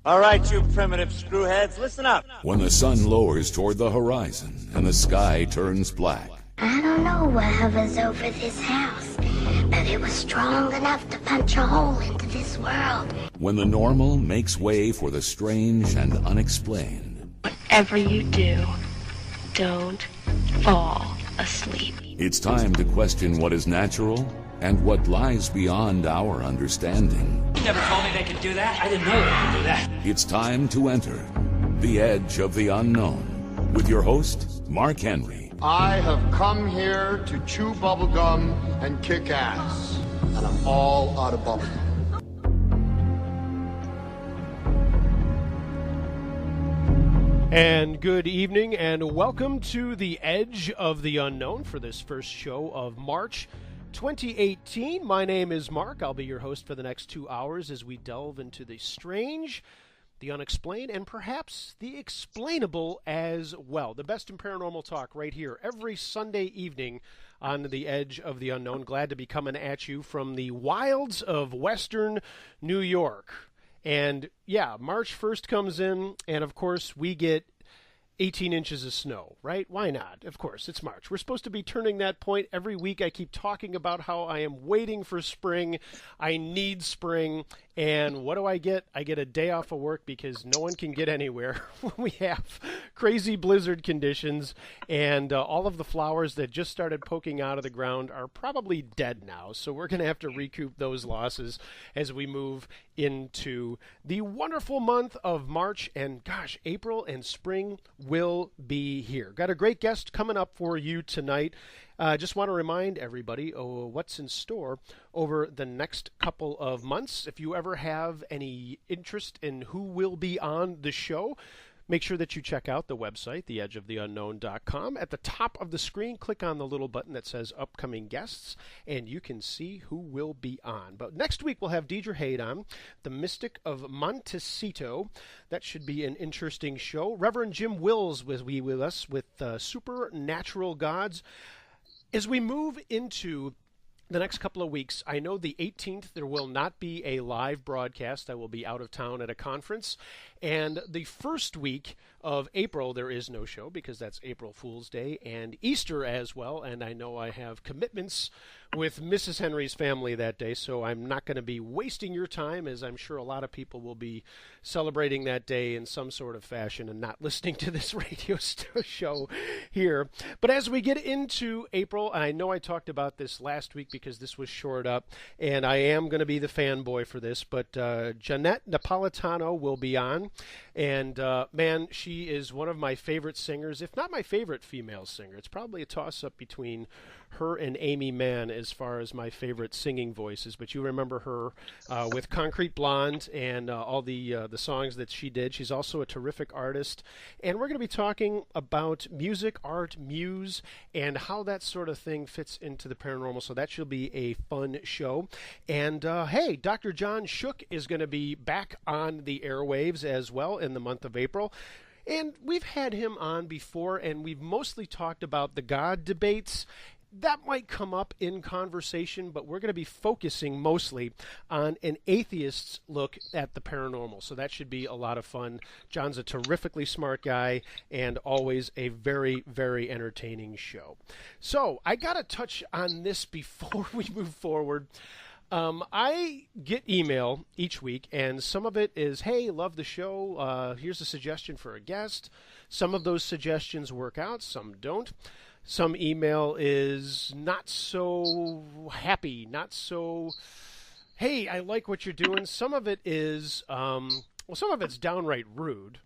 All right, you primitive screwheads, listen up. When the sun lowers toward the horizon and the sky turns black. I don't know what hovers over this house, but it was strong enough to punch a hole into this world. When the normal makes way for the strange and unexplained. Whatever you do, don't fall asleep. It's time to question what is natural and what lies beyond our understanding. You never told me they could do that. I didn't know they could do that. It's time to enter the edge of the unknown with your host, Mark Henry. I have come here to chew bubblegum and kick ass, and I'm all out of bubblegum. And good evening, and welcome to the Edge of the Unknown for this first show of March 2018. My name is Mark. I'll be your host for the next 2 hours as we delve into the strange, the unexplained, and perhaps the explainable as well. The best in paranormal talk right here every Sunday evening on the Edge of the Unknown. Glad to be coming at you from the wilds of Western New York. And yeah, March 1st comes in, and of course we get 18 inches of snow, right? Why not? Of course, it's March. We're supposed to be turning that point every week. I keep talking about how I am waiting for spring. I need spring. And what do I get? I get a day off of work because no one can get anywhere when we have crazy blizzard conditions. And all of the flowers that just started poking out of the ground are probably dead now. So we're going to have to recoup those losses as we move into the wonderful month of March. And gosh, April and spring will be here. Got a great guest coming up for you tonight. Just want to remind everybody what's in store over the next couple of months. If you ever have any interest in who will be on the show, make sure that you check out the website, theedgeoftheunknown.com. At the top of the screen, click on the little button that says Upcoming Guests, and you can see who will be on. But next week, we'll have Deidre Haid on, the Mystic of Montecito. That should be an interesting show. Reverend Jim Wills will be with us with Supernatural Gods. As we move into the next couple of weeks, I know the 18th there will not be a live broadcast. I will be out of town at a conference. And the first week of April, there is no show because that's April Fool's Day and Easter as well. And I know I have commitments with Mrs. Henry's family that day, so I'm not going to be wasting your time, as I'm sure a lot of people will be celebrating that day in some sort of fashion and not listening to this radio show here. But as we get into April, and I know I talked about this last week because this was shored up, and I am going to be the fanboy for this, but Jeanette Napolitano will be on. And man, she is one of my favorite singers, if not my favorite female singer. It's probably a toss-up between her and Amy Mann as far as my favorite singing voices. But you remember her with Concrete Blonde and all the songs that she did. She's also a terrific artist. And we're going to be talking about music, art, muse, and how that sort of thing fits into the paranormal. So that should be a fun show. And hey, Dr. John Shook is going to be back on the airwaves as well in the month of April. And we've had him on before, and we've mostly talked about the God debates. That might come up in conversation, but we're going to be focusing mostly on an atheist's look at the paranormal. So that should be a lot of fun. John's a terrifically smart guy and always a very, very entertaining show. So I got to touch on this before we move forward. I get email each week, and some of it is, hey, love the show. Here's a suggestion for a guest. Some of those suggestions work out, some don't. Some email is not so happy, not so, hey, I like what you're doing. Some of it is, some of it's downright rude.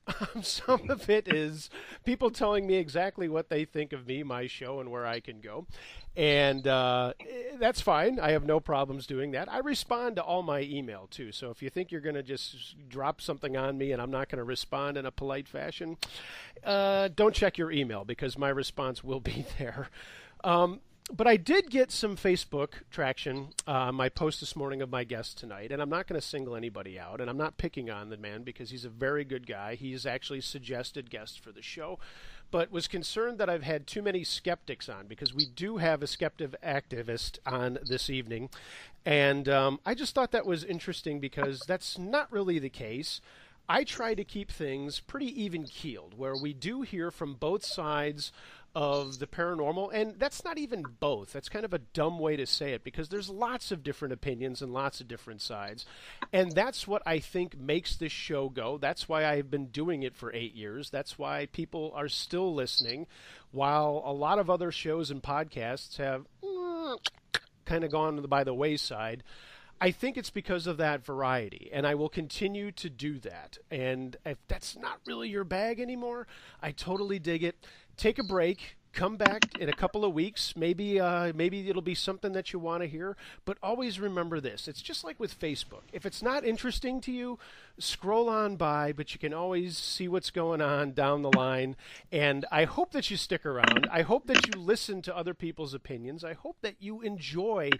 Some of it is people telling me exactly what they think of me, my show, and where I can go. And that's fine. I have no problems doing that. I respond to all my email, too. So if you think you're going to just drop something on me and I'm not going to respond in a polite fashion, don't check your email because my response will be there. But I did get some Facebook traction on my post this morning of my guest tonight, and I'm not going to single anybody out, and I'm not picking on the man because he's a very good guy. He's actually suggested guest for the show, but was concerned that I've had too many skeptics on because we do have a skeptic activist on this evening, and I just thought that was interesting because that's not really the case. I try to keep things pretty even-keeled, where we do hear from both sides of the paranormal, and that's not even both. That's kind of a dumb way to say it, because there's lots of different opinions and lots of different sides, and that's what I think makes this show go. That's why I've been doing it for 8 years. That's why people are still listening, while a lot of other shows and podcasts have kind of gone by the wayside. I think it's because of that variety, and I will continue to do that. And if that's not really your bag anymore, I totally dig it. Take a break, come back in a couple of weeks. Maybe it'll be something that you want to hear. But always remember this. It's just like with Facebook. If it's not interesting to you, scroll on by, but you can always see what's going on down the line. And I hope that you stick around. I hope that you listen to other people's opinions. I hope that you enjoy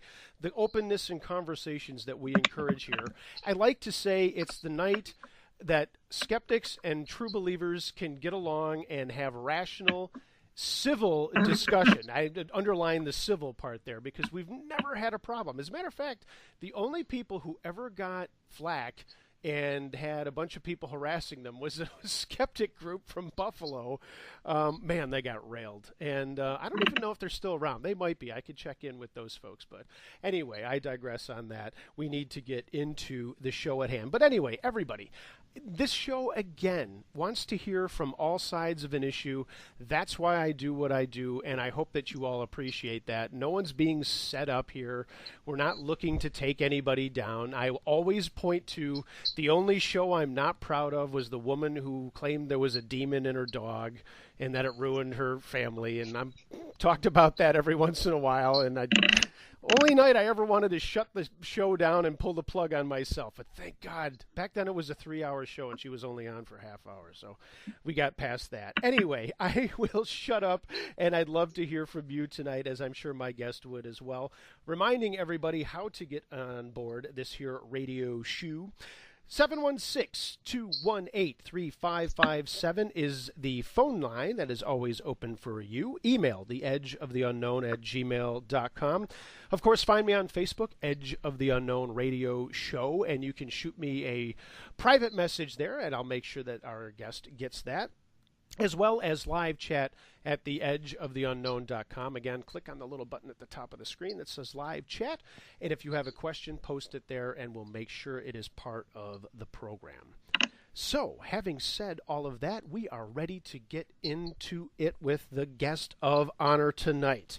the openness and conversations that we encourage here. I like to say it's the night that skeptics and true believers can get along and have rational, civil discussion. I underline the civil part there because we've never had a problem. As a matter of fact, the only people who ever got flack and had a bunch of people harassing them was a skeptic group from Buffalo. Man, they got railed. And I don't even know if they're still around. They might be. I could check in with those folks. But anyway, I digress on that. We need to get into the show at hand. But anyway, everybody, this show, again, wants to hear from all sides of an issue. That's why I do what I do, and I hope that you all appreciate that. No one's being set up here. We're not looking to take anybody down. I always point to the only show I'm not proud of was the woman who claimed there was a demon in her dog and that it ruined her family, and I'm talked about that every once in a while, and only night I ever wanted to shut the show down and pull the plug on myself. But thank God, back then it was a 3-hour show and she was only on for half hour, so we got past that. Anyway, I will shut up, and I'd love to hear from you tonight, as I'm sure my guest would as well. Reminding everybody how to get on board this here radio show. 716-218-3557 is the phone line that is always open for you. Email theedgeoftheunknown@gmail.com. Of course, find me on Facebook, Edge of the Unknown Radio Show, and you can shoot me a private message there, and I'll make sure that our guest gets that, as well as live chat at theedgeoftheunknown.com. Again, click on the little button at the top of the screen that says live chat, and if you have a question, post it there, and we'll make sure it is part of the program. So, having said all of that, we are ready to get into it with the guest of honor tonight.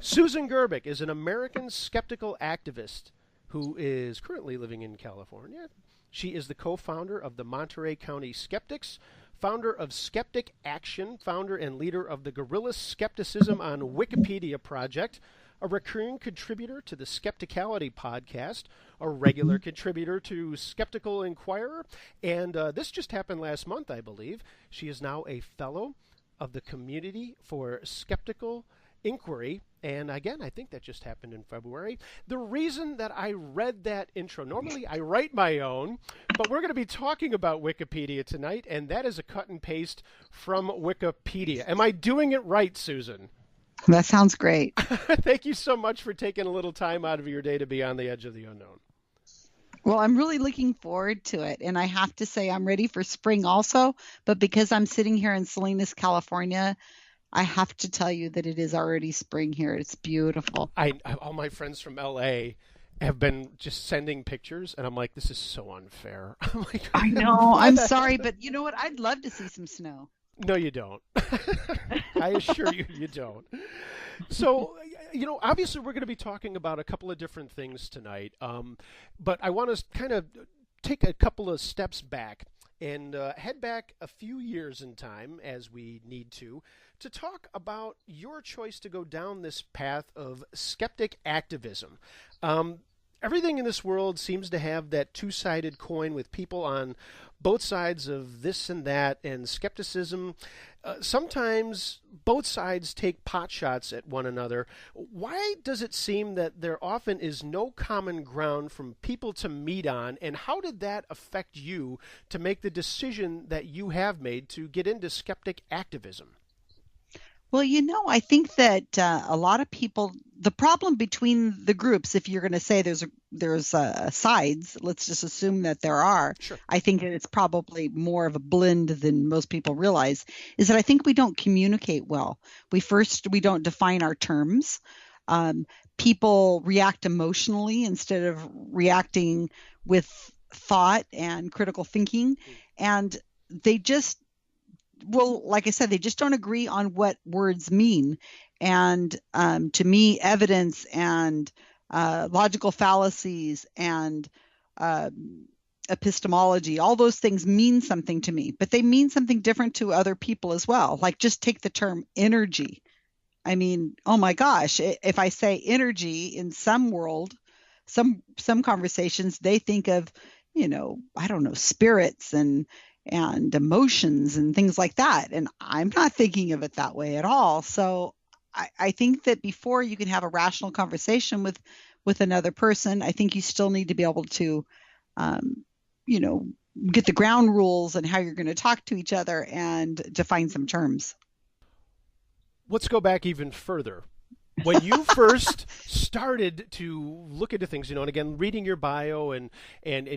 Susan Gerbic is an American skeptical activist who is currently living in California. She is the co-founder of the Monterey County Skeptics, founder of Skeptic Action, founder and leader of the Guerilla Skepticism on Wikipedia project, a recurring contributor to the Skepticality podcast, a regular contributor to Skeptical Inquirer, and this just happened last month, I believe. She is now a fellow of the Community for Skeptical Inquiry, and again, I think that just happened in February. The reason that I read that intro, normally I write my own, but we're going to be talking about Wikipedia tonight, and that is a cut and paste from Wikipedia. Am I doing it right, Susan? That sounds great. Thank you so much for taking a little time out of your day to be on the Edge of the Unknown. Well, I'm really looking forward to it, and I have to say I'm ready for spring also, but because I'm sitting here in Salinas, California, I have to tell you that it is already spring here. It's beautiful. All my friends from LA have been just sending pictures, and I'm like, this is so unfair. I'm like, I know. I'm sorry, but you know what? I'd love to see some snow. No, you don't. I assure you, you don't. So, obviously we're going to be talking about a couple of different things tonight, but I want to kind of take a couple of steps back and head back a few years in time, as we need to talk about your choice to go down this path of skeptic activism. Everything in this world seems to have that two-sided coin with people on both sides of this and that, and skepticism. Sometimes both sides take pot shots at one another. Why does it seem that there often is no common ground from people to meet on, and how did that affect you to make the decision that you have made to get into skeptic activism? Well, I think that a lot of people, the problem between the groups, if you're going to say there's sides, let's just assume that there are. Sure. I think that it's probably more of a blend than most people realize, is that I think we don't communicate well. We don't define our terms. People react emotionally instead of reacting with thought and critical thinking. And they just, well, like I said, they just don't agree on what words mean. And to me, evidence and logical fallacies and epistemology, all those things mean something to me, but they mean something different to other people as well. Like, just take the term energy. I mean, oh my gosh, if I say energy in some world, some conversations, they think of, I don't know, spirits and emotions and things like that. And I'm not thinking of it that way at all. So I think that before you can have a rational conversation with another person, I think you still need to be able to, get the ground rules and how you're going to talk to each other and define some terms. Let's go back even further. When you first started to look into things, and again, reading your bio and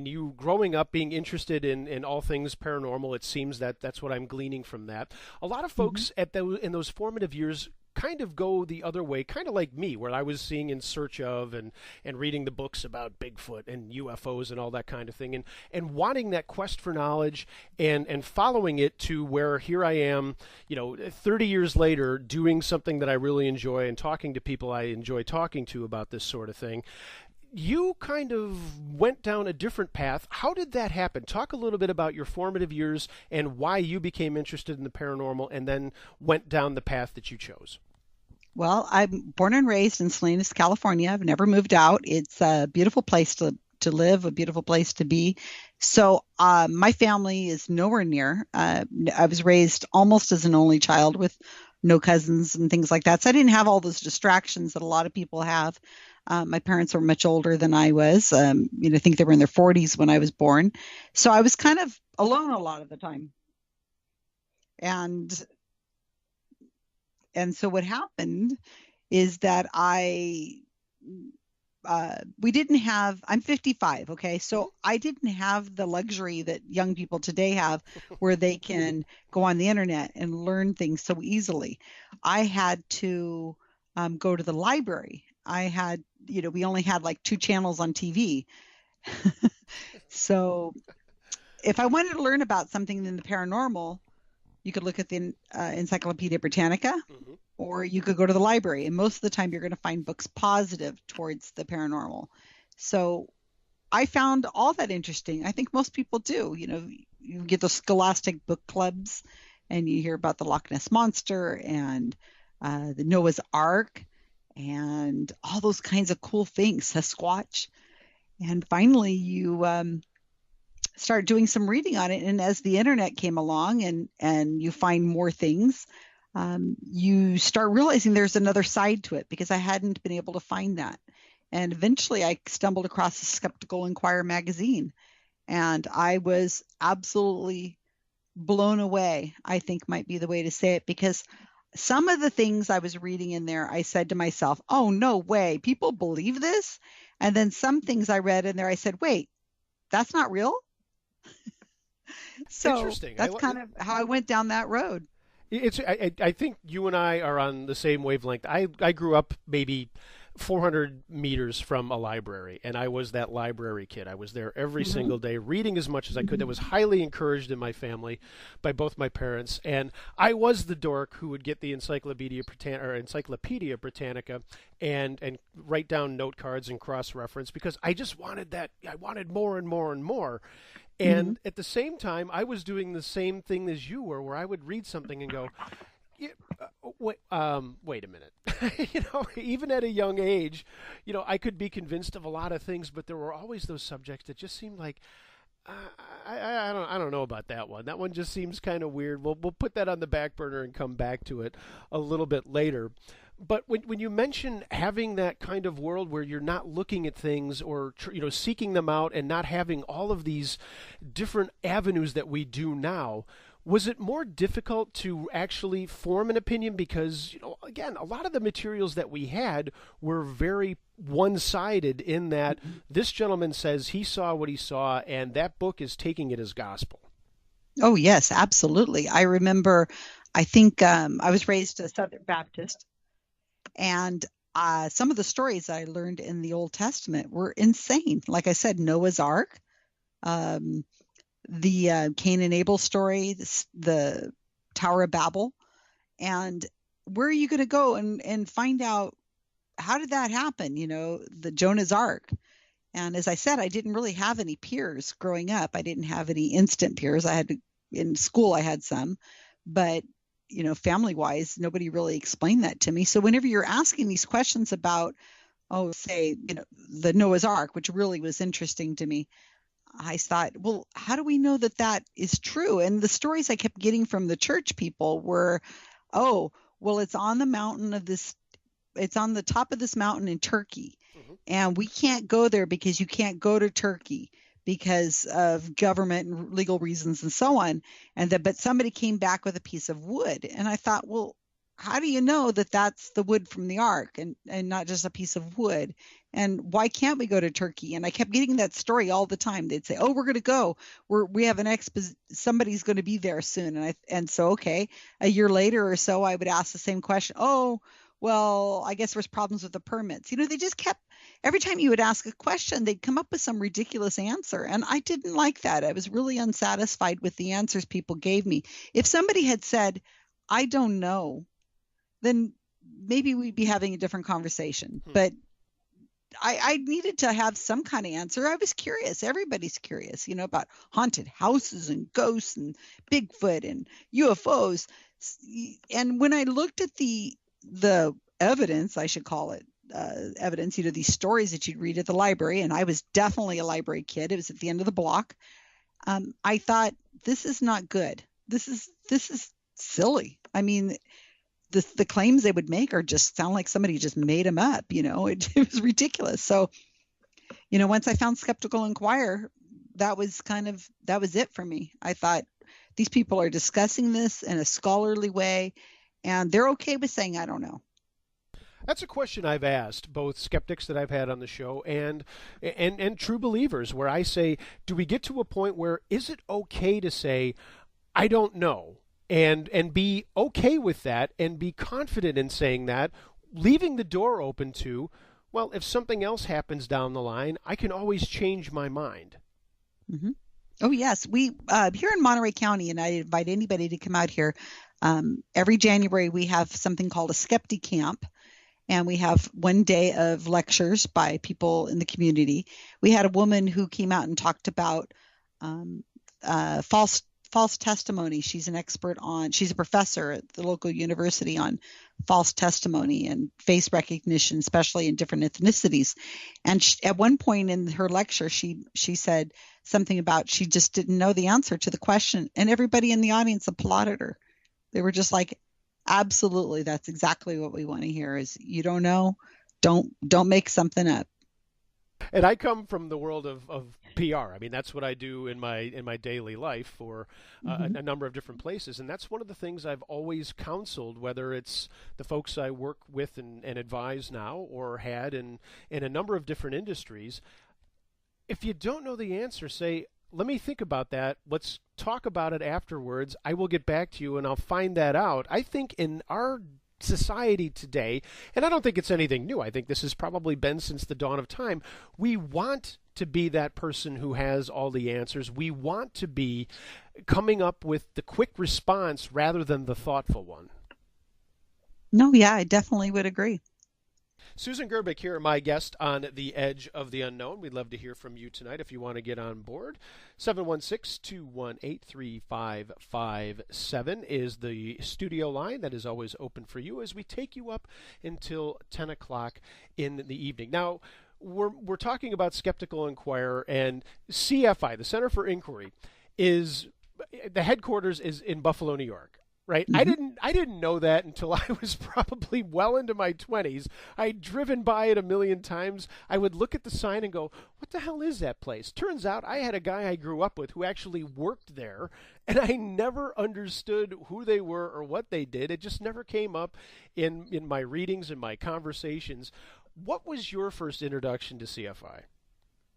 you growing up being interested in all things paranormal, it seems that that's what I'm gleaning from that. A lot of folks in those formative years kind of go the other way, kind of like me, where I was seeing In Search Of and reading the books about Bigfoot and UFOs and all that kind of thing, and wanting that quest for knowledge and following it to where here I am, 30 years later, doing something that I really enjoy and talking to people I enjoy talking to about this sort of thing. You kind of went down a different path. How did that happen? Talk a little bit about your formative years and why you became interested in the paranormal and then went down the path that you chose. Well, I'm born and raised in Salinas, California. I've never moved out. It's a beautiful place to live, a beautiful place to be. So my family is nowhere near. I was raised almost as an only child with no cousins and things like that. So I didn't have all those distractions that a lot of people have. My parents were much older than I was. I think they were in their 40s when I was born. So I was kind of alone a lot of the time. And so what happened is that we didn't have, I'm 55, okay? So I didn't have the luxury that young people today have where they can go on the internet and learn things so easily. I had to go to the library. We only had like 2 channels on TV. So if I wanted to learn about something in the paranormal, you could look at the Encyclopedia Britannica, or you could go to the library. And most of the time, you're going to find books positive towards the paranormal. So I found all that interesting. I think most people do. You get those scholastic book clubs, and you hear about the Loch Ness Monster and the Noah's Ark and all those kinds of cool things, Sasquatch. And finally, you start doing some reading on it. And as the internet came along and you find more things, you start realizing there's another side to it, because I hadn't been able to find that. And eventually I stumbled across the Skeptical Inquirer magazine, and I was absolutely blown away, I think might be the way to say it, because some of the things I was reading in there, I said to myself, oh, no way, people believe this? And then some things I read in there, I said, wait, that's not real? So Interesting. That's kind of how I went down that road. I think you and I are on the same wavelength. I grew up maybe 400 meters from a library, and I was that library kid. I was there every single day, reading as much as I could. That was highly encouraged in my family by both my parents, and I was the dork who would get the Encyclopedia Britannica and write down note cards and cross-reference, because I just wanted that. I wanted more and more and more. And at the same time, I was doing the same thing as you were, where I would read something and go, wait a minute. Even at a young age, I could be convinced of a lot of things, but there were always those subjects that just seemed like, I don't know about that one. That one just seems kind of weird. We'll put that on the back burner and come back to it a little bit later. But when you mention having that kind of world where you're not looking at things or seeking them out and not having all of these different avenues that we do now, Was it more difficult to actually form an opinion because, again, a lot of the materials that we had were very one-sided in that this gentleman says he saw what he saw and that book is taking it as gospel? Oh, yes, absolutely. I remember, I think I was raised a Southern Baptist, and some of the stories I learned in the Old Testament were insane. Like I said, Noah's Ark, the Cain and Abel story, the Tower of Babel. And where are you going to go and find out how did that happen? The Jonah's Ark. And as I said, I didn't really have any peers growing up. I didn't have any instant peers. In school, I had some, but family wise, nobody really explained that to me. So whenever you're asking these questions about, the Noah's Ark, which really was interesting to me, I thought, well, how do we know that that is true? And the stories I kept getting from the church people were, oh, well, it's on the top of this mountain in Turkey. And we can't go there because you can't go to Turkey because of government and legal reasons and so on. But somebody came back with a piece of wood. And I thought, well, how do you know that that's the wood from the ark and not just a piece of wood? And why can't we go to Turkey? And I kept getting that story all the time. They'd say, oh, we're going to go. We have an somebody's going to be there soon. And so, okay, a year later or so, I would ask the same question. Oh, well, I guess there was problems with the permits. They just kept, every time you would ask a question, they'd come up with some ridiculous answer. And I didn't like that. I was really unsatisfied with the answers people gave me. If somebody had said, I don't know, then maybe we'd be having a different conversation. But I needed to have some kind of answer. I was curious. Everybody's curious, about haunted houses and ghosts and Bigfoot and UFOs. And when I looked at the evidence, I should call it evidence, these stories that you'd read at the library, and I was definitely a library kid. It was at the end of the block. I thought, this is not good. This is silly. I mean, the claims they would make are just sound like somebody just made them up. It was ridiculous. So, once I found Skeptical Inquirer, that was it for me. I thought, these people are discussing this in a scholarly way, and they're okay with saying, I don't know. That's a question I've asked both skeptics that I've had on the show and true believers, where I say, do we get to a point where is it okay to say, I don't know, and be okay with that and be confident in saying that, leaving the door open to, well, if something else happens down the line, I can always change my mind. Mm-hmm. Oh, yes. We here in Monterey County, and I invite anybody to come out here. Every January, we have something called a Skeptic Camp. And we have one day of lectures by people in the community. We had a woman who came out and talked about false testimony. She's a professor at the local university on false testimony and face recognition, especially in different ethnicities. And at one point in her lecture, she said something about she just didn't know the answer to the question. And everybody in the audience applauded her. They were just like, absolutely, that's exactly what we want to hear is you don't know, don't make something up. And I come from the world of PR. I mean, that's what I do in my daily life for a number of different places. And that's one of the things I've always counseled, whether it's the folks I work with and advise now or had in a number of different industries. If you don't know the answer, say, let me think about that. Let's talk about it afterwards. I will get back to you and I'll find that out. I think in our society today, and I don't think it's anything new. I think this has probably been since the dawn of time. We want to be that person who has all the answers. We want to be coming up with the quick response rather than the thoughtful one. No, yeah, I definitely would agree. Susan Gerbic here, my guest on The Edge of the Unknown. We'd love to hear from you tonight if you want to get on board. 716-218-3557 is the studio line that is always open for you as we take you up until 10 o'clock in the evening. Now, we're talking about Skeptical Inquirer, and CFI, the Center for Inquiry, the headquarters is in Buffalo, New York. right? I didn't know that until I was probably well into my 20s. I'd driven by it a million times. I would look at the sign and go, what the hell is that place? Turns out I had a guy I grew up with who actually worked there, and I never understood who they were or what they did. It just never came up in my readings and my conversations. What was your first introduction to CFI?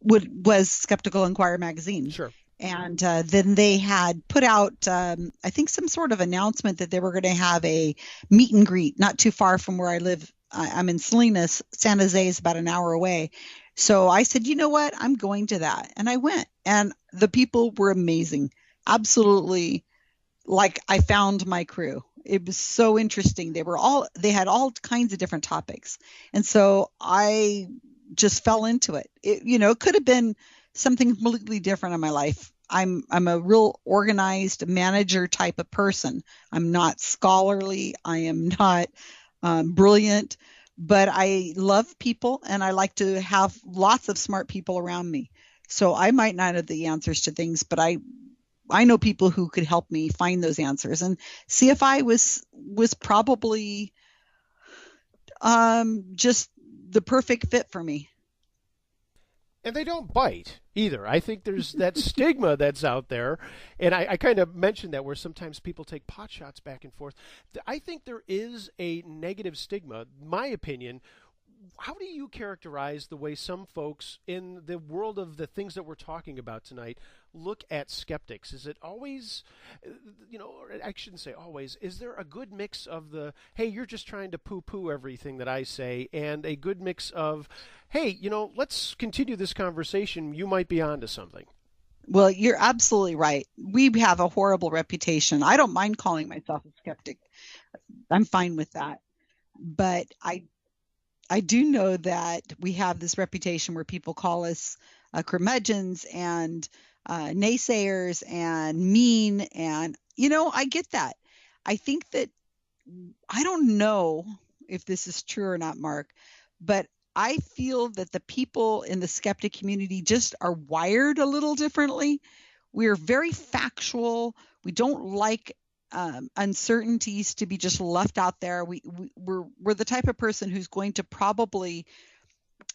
Was Skeptical Inquirer magazine. Sure. And then they had put out, I think, some sort of announcement that they were going to have a meet and greet not too far from where I live. I'm in Salinas. San Jose is about an hour away. So I said, you know what? I'm going to that. And I went. And the people were amazing. Absolutely. Like I found my crew. It was so interesting. They had all kinds of different topics. And so I just fell into it. It could have been something completely different in my life. I'm a real organized manager type of person. I'm not scholarly. I am not brilliant, but I love people and I like to have lots of smart people around me. So I might not have the answers to things, but I know people who could help me find those answers. And CFI was probably just the perfect fit for me. And they don't bite either. I think there's that stigma that's out there. And I kind of mentioned that where sometimes people take pot shots back and forth. I think there is a negative stigma. My opinion, how do you characterize the way some folks in the world of the things that we're talking about tonight look at skeptics? Is it always, or I shouldn't say always, is there a good mix of the, hey, you're just trying to poo-poo everything that I say, and a good mix of, hey, let's continue this conversation. You might be onto something. Well, you're absolutely right. We have a horrible reputation. I don't mind calling myself a skeptic. I'm fine with that. But I do know that we have this reputation where people call us curmudgeons and naysayers and mean. And, I get that. I think that, I don't know if this is true or not, Mark, but I feel that the people in the skeptic community just are wired a little differently. We're very factual. We don't like uncertainties to be just left out there. We're the type of person who's going to probably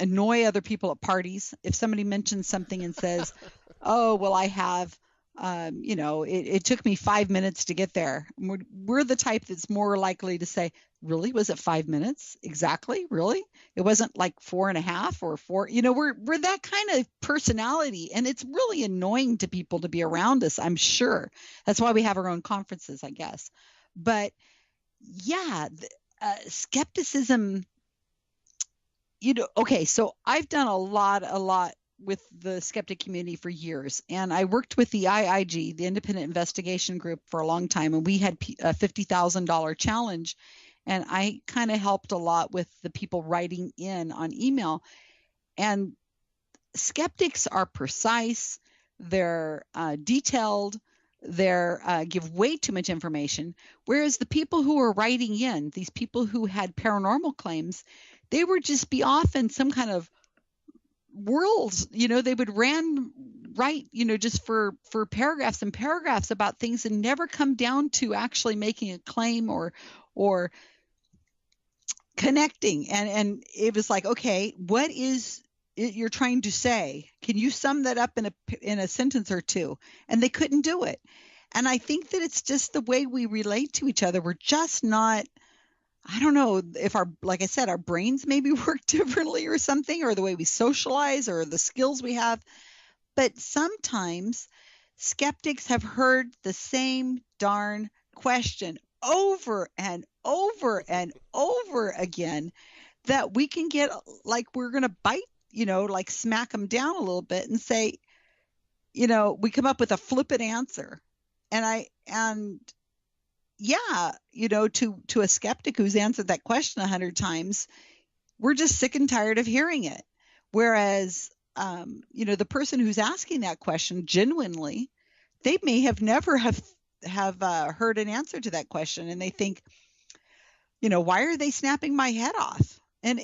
annoy other people at parties. If somebody mentions something and says, oh, well, I have, it took me 5 minutes to get there. We're the type that's more likely to say, really? Was it 5 minutes? Exactly. Really? It wasn't like 4.5 or 4. We're that kind of personality, and it's really annoying to people to be around us, I'm sure. That's why we have our own conferences, I guess. But yeah, skepticism, okay, so I've done a lot with the skeptic community for years. And I worked with the IIG, the Independent Investigation Group, for a long time. And we had a $50,000 challenge. And I kind of helped a lot with the people writing in on email. And skeptics are precise. They're detailed. They're give way too much information. Whereas the people who are writing in, these people who had paranormal claims, they would just be off in some kind of worlds, they would write, just for paragraphs and paragraphs about things and never come down to actually making a claim or connecting. And it was like, okay, what is it you're trying to say? Can you sum that up in a sentence or two? And they couldn't do it. And I think that it's just the way we relate to each other. We're just not, I don't know if like I said, our brains maybe work differently or something, or the way we socialize or the skills we have. But sometimes skeptics have heard the same darn question over and over and over again that we can get like we're going to bite, like smack them down a little bit and say, we come up with a flippant answer. And yeah, to a skeptic who's answered that question 100 times, we're just sick and tired of hearing it. Whereas, the person who's asking that question genuinely, they may have never have heard an answer to that question. And they think, why are they snapping my head off? And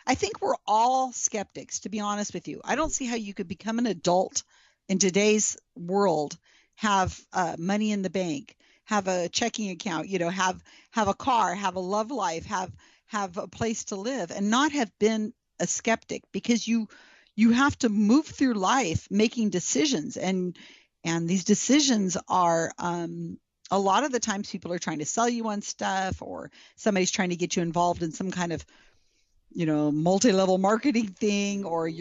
I think we're all skeptics, to be honest with you. I don't see how you could become an adult in today's world have money in the bank, have a checking account, have a car, have a love life, have a place to live, and not have been a skeptic, because you have to move through life making decisions, and these decisions are a lot of the times people are trying to sell you on stuff, or somebody's trying to get you involved in some kind of multi-level marketing thing, or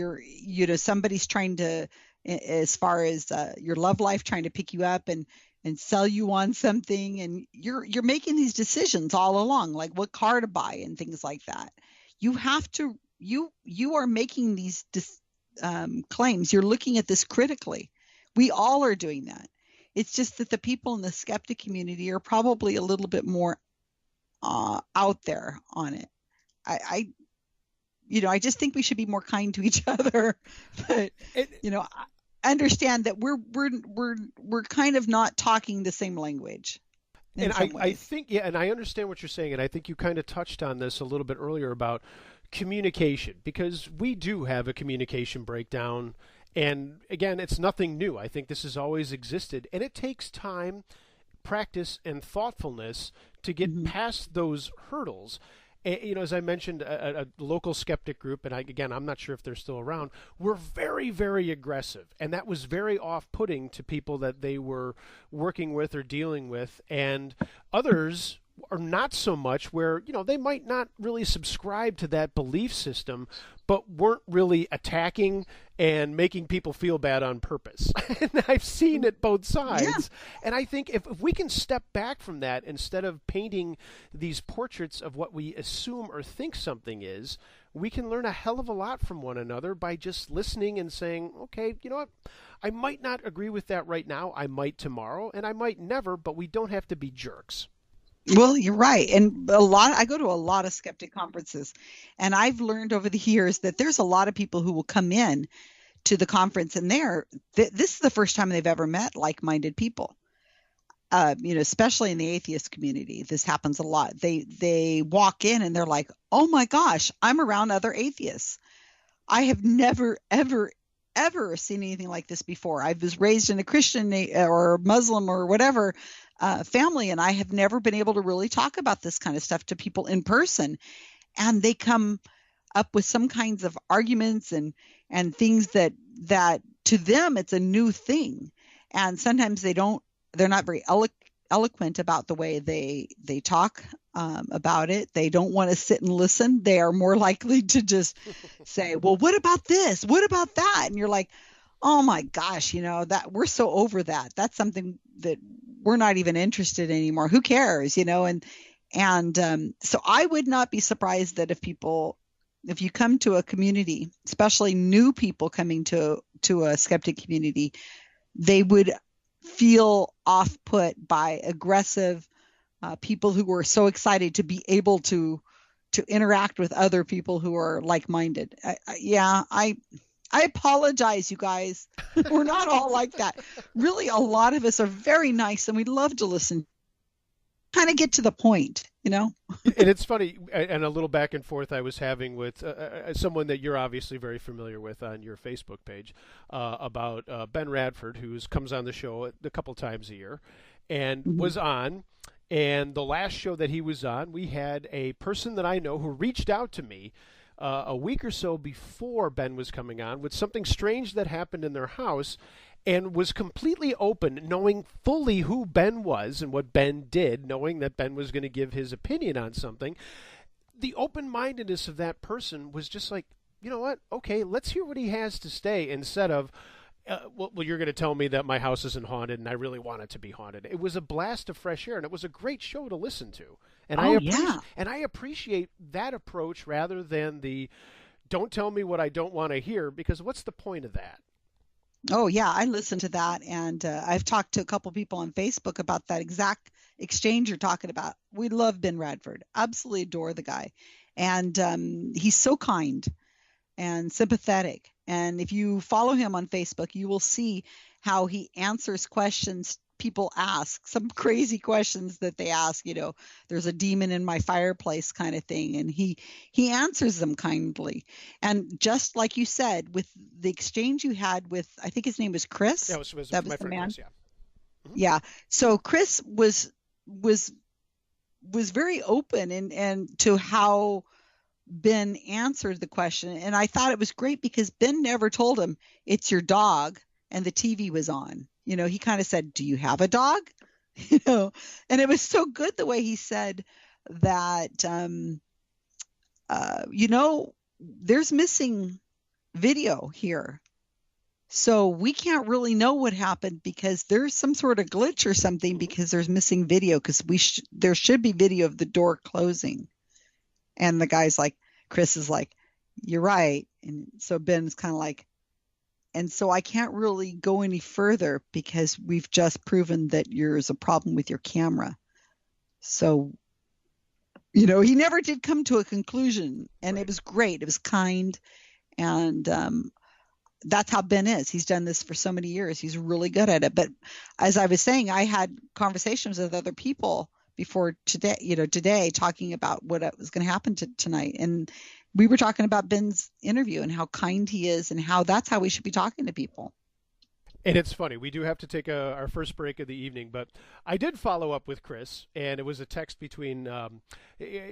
somebody's trying to, as far as your love life, trying to pick you up and sell you on something, and you're making these decisions all along, like what car to buy and things like that. You have to you are making these claims. You're looking at this critically. We all are doing that. It's just that the people in the skeptic community are probably a little bit more out there on it. I just think we should be more kind to each other. But I understand that we're kind of not talking the same language. And I think, and I understand what you're saying, and I think you kind of touched on this a little bit earlier about communication, because we do have a communication breakdown. And again, it's nothing new. I think this has always existed, and it takes time, practice, and thoughtfulness to get past those hurdles. And, as I mentioned, a local skeptic group, and I'm not sure if they're still around, were very, very aggressive. And that was very off-putting to people that they were working with or dealing with. And others are not so much, where, they might not really subscribe to that belief system, but weren't really attacking and making people feel bad on purpose. And I've seen it both sides. Yeah. And I think if we can step back from that, instead of painting these portraits of what we assume or think something is, we can learn a hell of a lot from one another by just listening and saying, okay, you know what? I might not agree with that right now. I might tomorrow, and I might never, but we don't have to be jerks. Well, you're right. And I go to a lot of skeptic conferences, and I've learned over the years that there's a lot of people who will come in to the conference, and this is the first time they've ever met like-minded people. Especially in the atheist community, this happens a lot. They walk in and they're like, "Oh my gosh, I'm around other atheists. I have never, ever, ever seen anything like this before. I was raised in a Christian or Muslim or whatever family, and I have never been able to really talk about this kind of stuff to people in person." And they come up with some kinds of arguments and things that to them it's a new thing, and sometimes they're not very eloquent about the way they talk about it. They don't want to sit and listen. They are more likely to just say, "Well, what about this? What about that?" And you're like, "Oh my gosh, that we're so over that. That's something that we're not even interested in anymore. Who cares?" And so I would not be surprised that if you come to a community, especially new people coming to a skeptic community, they would feel off-put by aggressive people who are so excited to be able to interact with other people who are like-minded. I apologize, you guys. We're not all like that. Really, a lot of us are very nice, and we love to listen. Kind of get to the point, And it's funny, and a little back and forth I was having with someone that you're obviously very familiar with on your Facebook page about Ben Radford, who comes on the show a couple times a year, and was on. And the last show that he was on, we had a person that I know who reached out to me a week or so before Ben was coming on with something strange that happened in their house, and was completely open, knowing fully who Ben was and what Ben did, knowing that Ben was going to give his opinion on something. The open-mindedness of that person was just like, you know what? Okay, let's hear what he has to say, instead of, well, you're going to tell me that my house isn't haunted and I really want it to be haunted. It was a blast of fresh air, and it was a great show to listen to. And I appreciate that approach rather than the don't tell me what I don't want to hear, because what's the point of that? Oh, yeah, I listened to that, and I've talked to a couple people on Facebook about that exact exchange you're talking about. We love Ben Radford, absolutely adore the guy, and he's so kind and sympathetic. And if you follow him on Facebook, you will see how he answers questions people ask, some crazy questions that they ask, there's a demon in my fireplace kind of thing. And he answers them kindly. And just like you said, with the exchange you had with, I think his name was Chris. Yeah, that was my friend man. Chris, yeah. Yeah. So Chris was very open and to how Ben answered the question. And I thought it was great because Ben never told him it's your dog and the TV was on. He kind of said, do you have a dog? And it was so good the way he said that, there's missing video here. So we can't really know what happened because there's some sort of glitch or something because there's missing video because there should be video of the door closing. And the guy's like, Chris is like, you're right. And so Ben's kind of like, and so I can't really go any further because we've just proven that there's a problem with your camera. So, he never did come to a conclusion, and right. It was great. It was kind. And that's how Ben is. He's done this for so many years. He's really good at it. But as I was saying, I had conversations with other people before today talking about what was going to happen tonight. And we were talking about Ben's interview and how kind he is and how that's how we should be talking to people. And it's funny, we do have to take our first break of the evening, but I did follow up with Chris, and it was a text between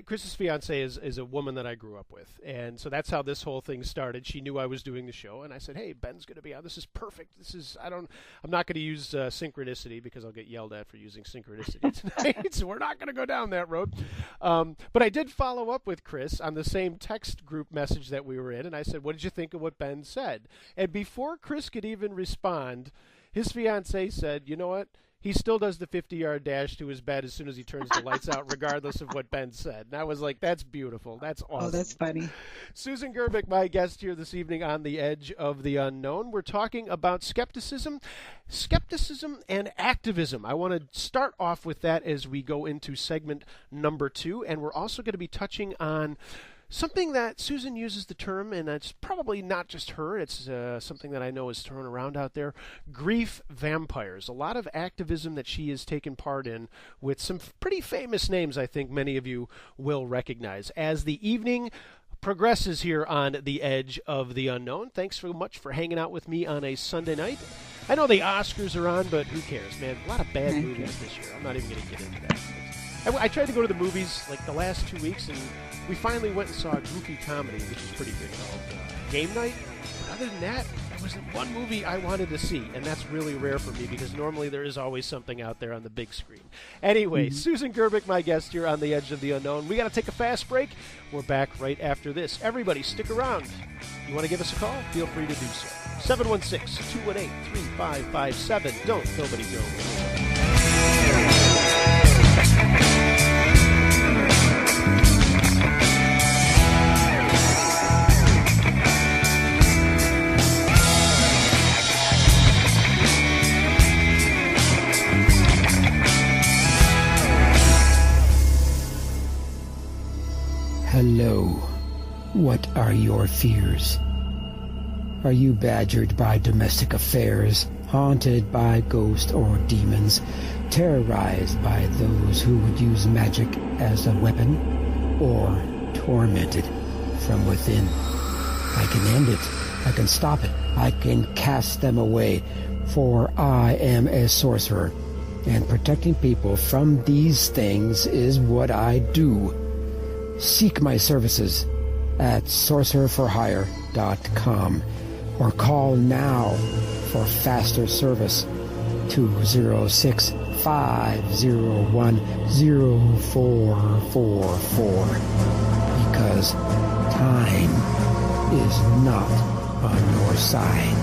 Chris's fiance is a woman that I grew up with, and so that's how this whole thing started. She knew I was doing the show, and I said, hey, Ben's going to be on. This is perfect. I'm not going to use synchronicity because I'll get yelled at for using synchronicity tonight, so we're not going to go down that road. But I did follow up with Chris on the same text group message that we were in, and I said, what did you think of what Ben said? And before Chris could even respond, his fiancée said, you know what? He still does the 50-yard dash to his bed as soon as he turns the lights out, regardless of what Ben said. And I was like, that's beautiful. That's awesome. Oh, that's funny. Susan Gerbic, my guest here this evening on The Edge of the Unknown. We're talking about skepticism and activism. I want to start off with that as we go into segment number 2. And we're also going to be touching on something that Susan uses the term, and it's probably not just her, it's something that I know is thrown around out there, grief vampires. A lot of activism that she has taken part in with some pretty famous names I think many of you will recognize. As the evening progresses here on The Edge of the Unknown, thanks so much for hanging out with me on a Sunday night. I know the Oscars are on, but who cares, man? A lot of bad movies this year. I'm not even going to get into that. I tried to go to the movies like the last 2 weeks, and we finally went and saw a goofy comedy, which is pretty good, called Game Night. But other than that, there wasn't one movie I wanted to see, and that's really rare for me because normally there is always something out there on the big screen. Anyway, Susan Gerbic, my guest here on The Edge of the Unknown. We got to take a fast break. We're back right after this. Everybody, stick around. You want to give us a call? Feel free to do so. 716-218-3557. Don't nobody go. Hello. What are your fears? Are you badgered by domestic affairs, haunted by ghosts or demons, terrorized by those who would use magic as a weapon, or tormented from within? I can end it. I can stop it. I can cast them away, for I am a sorcerer, and protecting people from these things is what I do. Seek my services at sorcererforhire.com or call now for faster service 206-501-0444 because time is not on your side.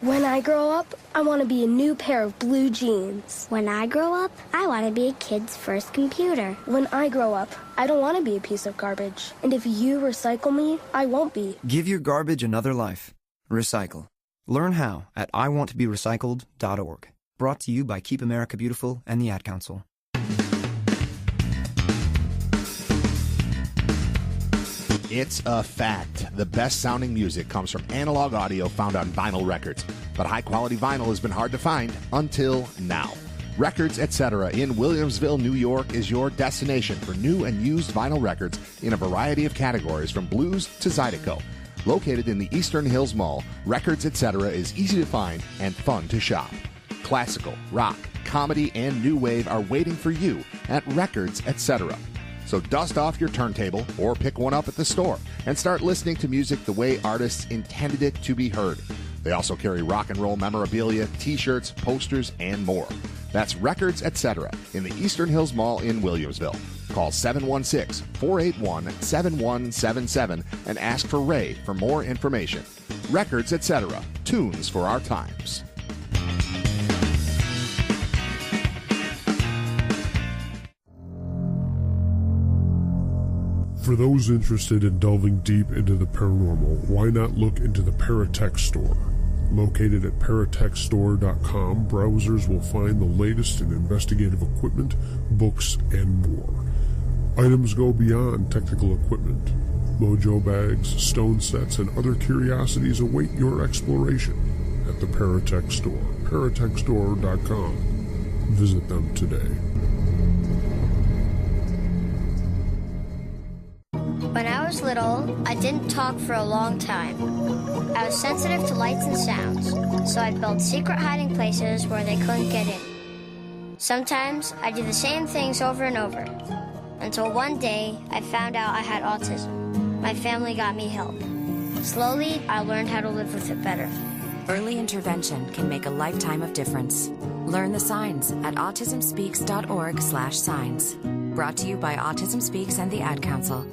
When I grow up, I want to be a new pair of blue jeans. When I grow up, I want to be a kid's first computer. When I grow up, I don't want to be a piece of garbage. And if you recycle me, I won't be. Give your garbage another life. Recycle. Learn how at iwanttoberecycled.org. Brought to you by Keep America Beautiful and the Ad Council. It's a fact. The best sounding music comes from analog audio found on vinyl records. But high quality vinyl has been hard to find until now. Records Etc. in Williamsville, New York is your destination for new and used vinyl records in a variety of categories from blues to Zydeco. Located in the Eastern Hills Mall, Records Etc. is easy to find and fun to shop. Classical, rock, comedy, and new wave are waiting for you at Records Etc. So dust off your turntable or pick one up at the store and start listening to music the way artists intended it to be heard. They also carry rock and roll memorabilia, t-shirts, posters, and more. That's Records Etc. in the Eastern Hills Mall in Williamsville. Call 716-481-7177 and ask for Ray for more information. Records Etc. Tunes for our times. For those interested in delving deep into the paranormal, why not look into the Paratech Store? Located at paratechstore.com, browsers will find the latest in investigative equipment, books, and more. Items go beyond technical equipment. Mojo bags, stone sets, and other curiosities await your exploration at the Paratech Store. paratechstore.com. Visit them today. When I was little, I didn't talk for a long time. I was sensitive to lights and sounds, so I built secret hiding places where they couldn't get in. Sometimes I do the same things over and over, until one day I found out I had autism. My family got me help. Slowly, I learned how to live with it better. Early intervention can make a lifetime of difference. Learn the signs at autismspeaks.org/signs. Brought to you by Autism Speaks and the Ad Council.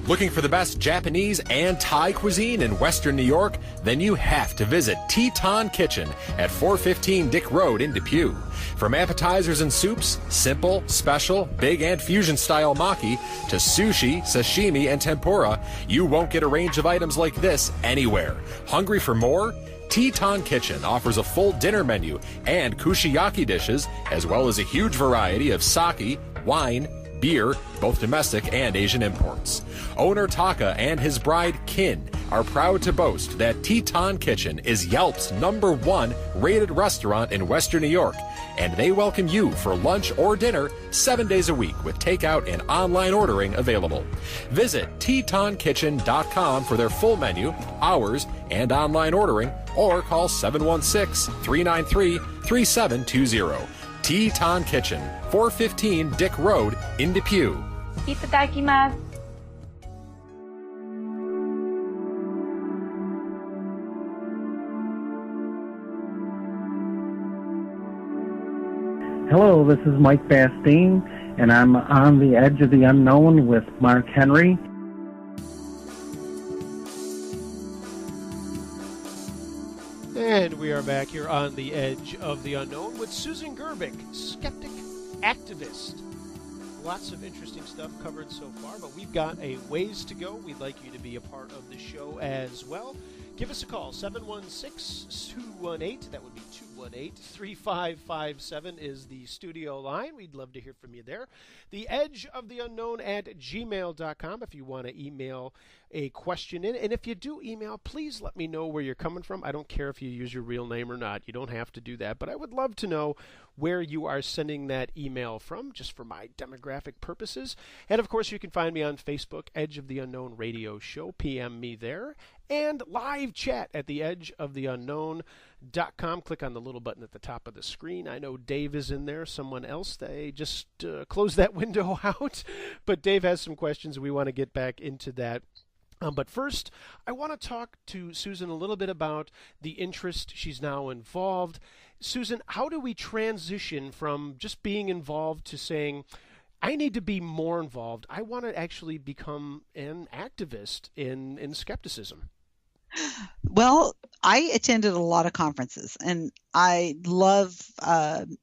Looking for the best Japanese and Thai cuisine in Western New York? Then you have to visit Teton Kitchen at 415 Dick Road in Depew. From appetizers and soups, simple, special, big, and fusion-style maki, to sushi, sashimi, and tempura, you won't get a range of items like this anywhere. Hungry for more? Teton Kitchen offers a full dinner menu and kushiyaki dishes, as well as a huge variety of sake, wine, beer, both domestic and Asian imports. Owner Taka and his bride Kin are proud to boast that Teton Kitchen is Yelp's #1 rated restaurant in Western New York, and they welcome you for lunch or dinner 7 days a week with takeout and online ordering available. Visit TetonKitchen.com for their full menu, hours, and online ordering, or call 716-393-3720. Teton Kitchen, 415 Dick Road in Depew. Itadakimasu. Hello, this is Mike Bastine, and I'm on the Edge of the Unknown with Mark Henry. And we are back here on the Edge of the Unknown with Susan Gerbic, skeptic, activist. Lots of interesting stuff covered so far, but we've got a ways to go. We'd like you to be a part of the show as well. Give us a call, 716-218, that would be 218-3557 is the studio line. We'd love to hear from you there. The Edge of the Unknown at gmail.com if you want to email a question in. And if you do email, please let me know where you're coming from. I don't care if you use your real name or not. You don't have to do that, but I would love to know where you are sending that email from, just for my demographic purposes. And of course, you can find me on Facebook, Edge of the Unknown Radio Show. PM me there. And live chat at the edgeoftheunknown.com. Click on the little button at the top of the screen. I know Dave is in there. Someone else, they just closed that window out. But Dave has some questions. We want to get back into that. But first, I want to talk to Susan a little bit about the interest she's now involved. Susan, how do we transition from just being involved to saying, I need to be more involved. I want to actually become an activist in skepticism? Well, I attended a lot of conferences, and I love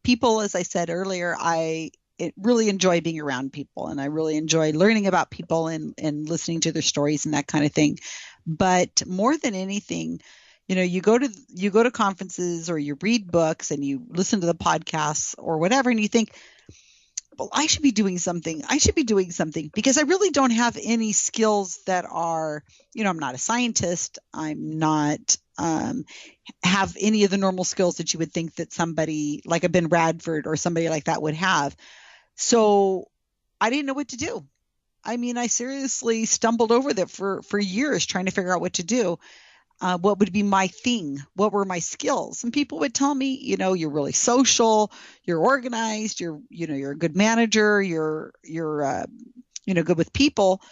people. As I said earlier, I really enjoy being around people, and I really enjoy learning about people and listening to their stories and that kind of thing. But more than anything, you know, you go to conferences or you read books and you listen to the podcasts or whatever, and you think, well, I should be doing something. I should be doing something because I really don't have any skills that are, you know, I'm not a scientist. I'm not have any of the normal skills that you would think that somebody like a Ben Radford or somebody like that would have. So I didn't know what to do. I mean, I seriously stumbled over that for years trying to figure out what to do. What would be my thing? What were my skills? And people would tell me, you're really social, you're organized, you're a good manager, you're good with people,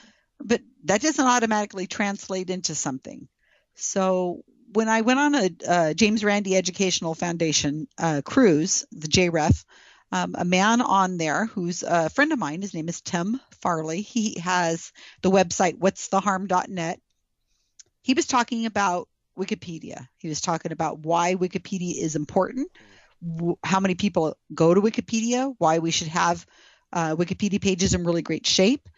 but that doesn't automatically translate into something. So when I went on a James Randi Educational Foundation cruise, the JREF, a man on there who's a friend of mine, his name is Tim Farley. He has the website whatstheharm.net. He was talking about Wikipedia. He was talking about why Wikipedia is important, how many people go to Wikipedia, why we should have Wikipedia pages in really great shape.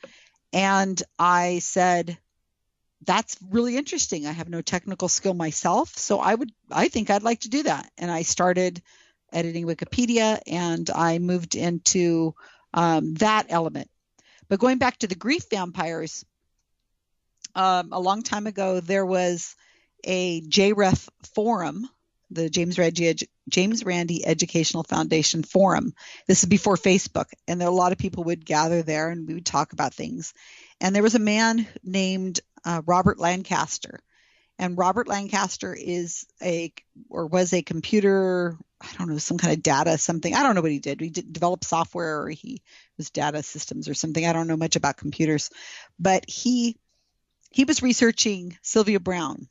And I said, that's really interesting. I have no technical skill myself, so I think I'd like to do that. And I started editing Wikipedia, and I moved into that element. But going back to the grief vampires, a long time ago, there was a JREF forum, the James Randi Educational Foundation forum. This is before Facebook, and there a lot of people would gather there, and we would talk about things. And there was a man named Robert Lancaster, and Robert Lancaster was a computer, I don't know, some kind of data something. I don't know what he did. He developed software, or he was data systems or something. I don't know much about computers, but he was researching Sylvia Browne,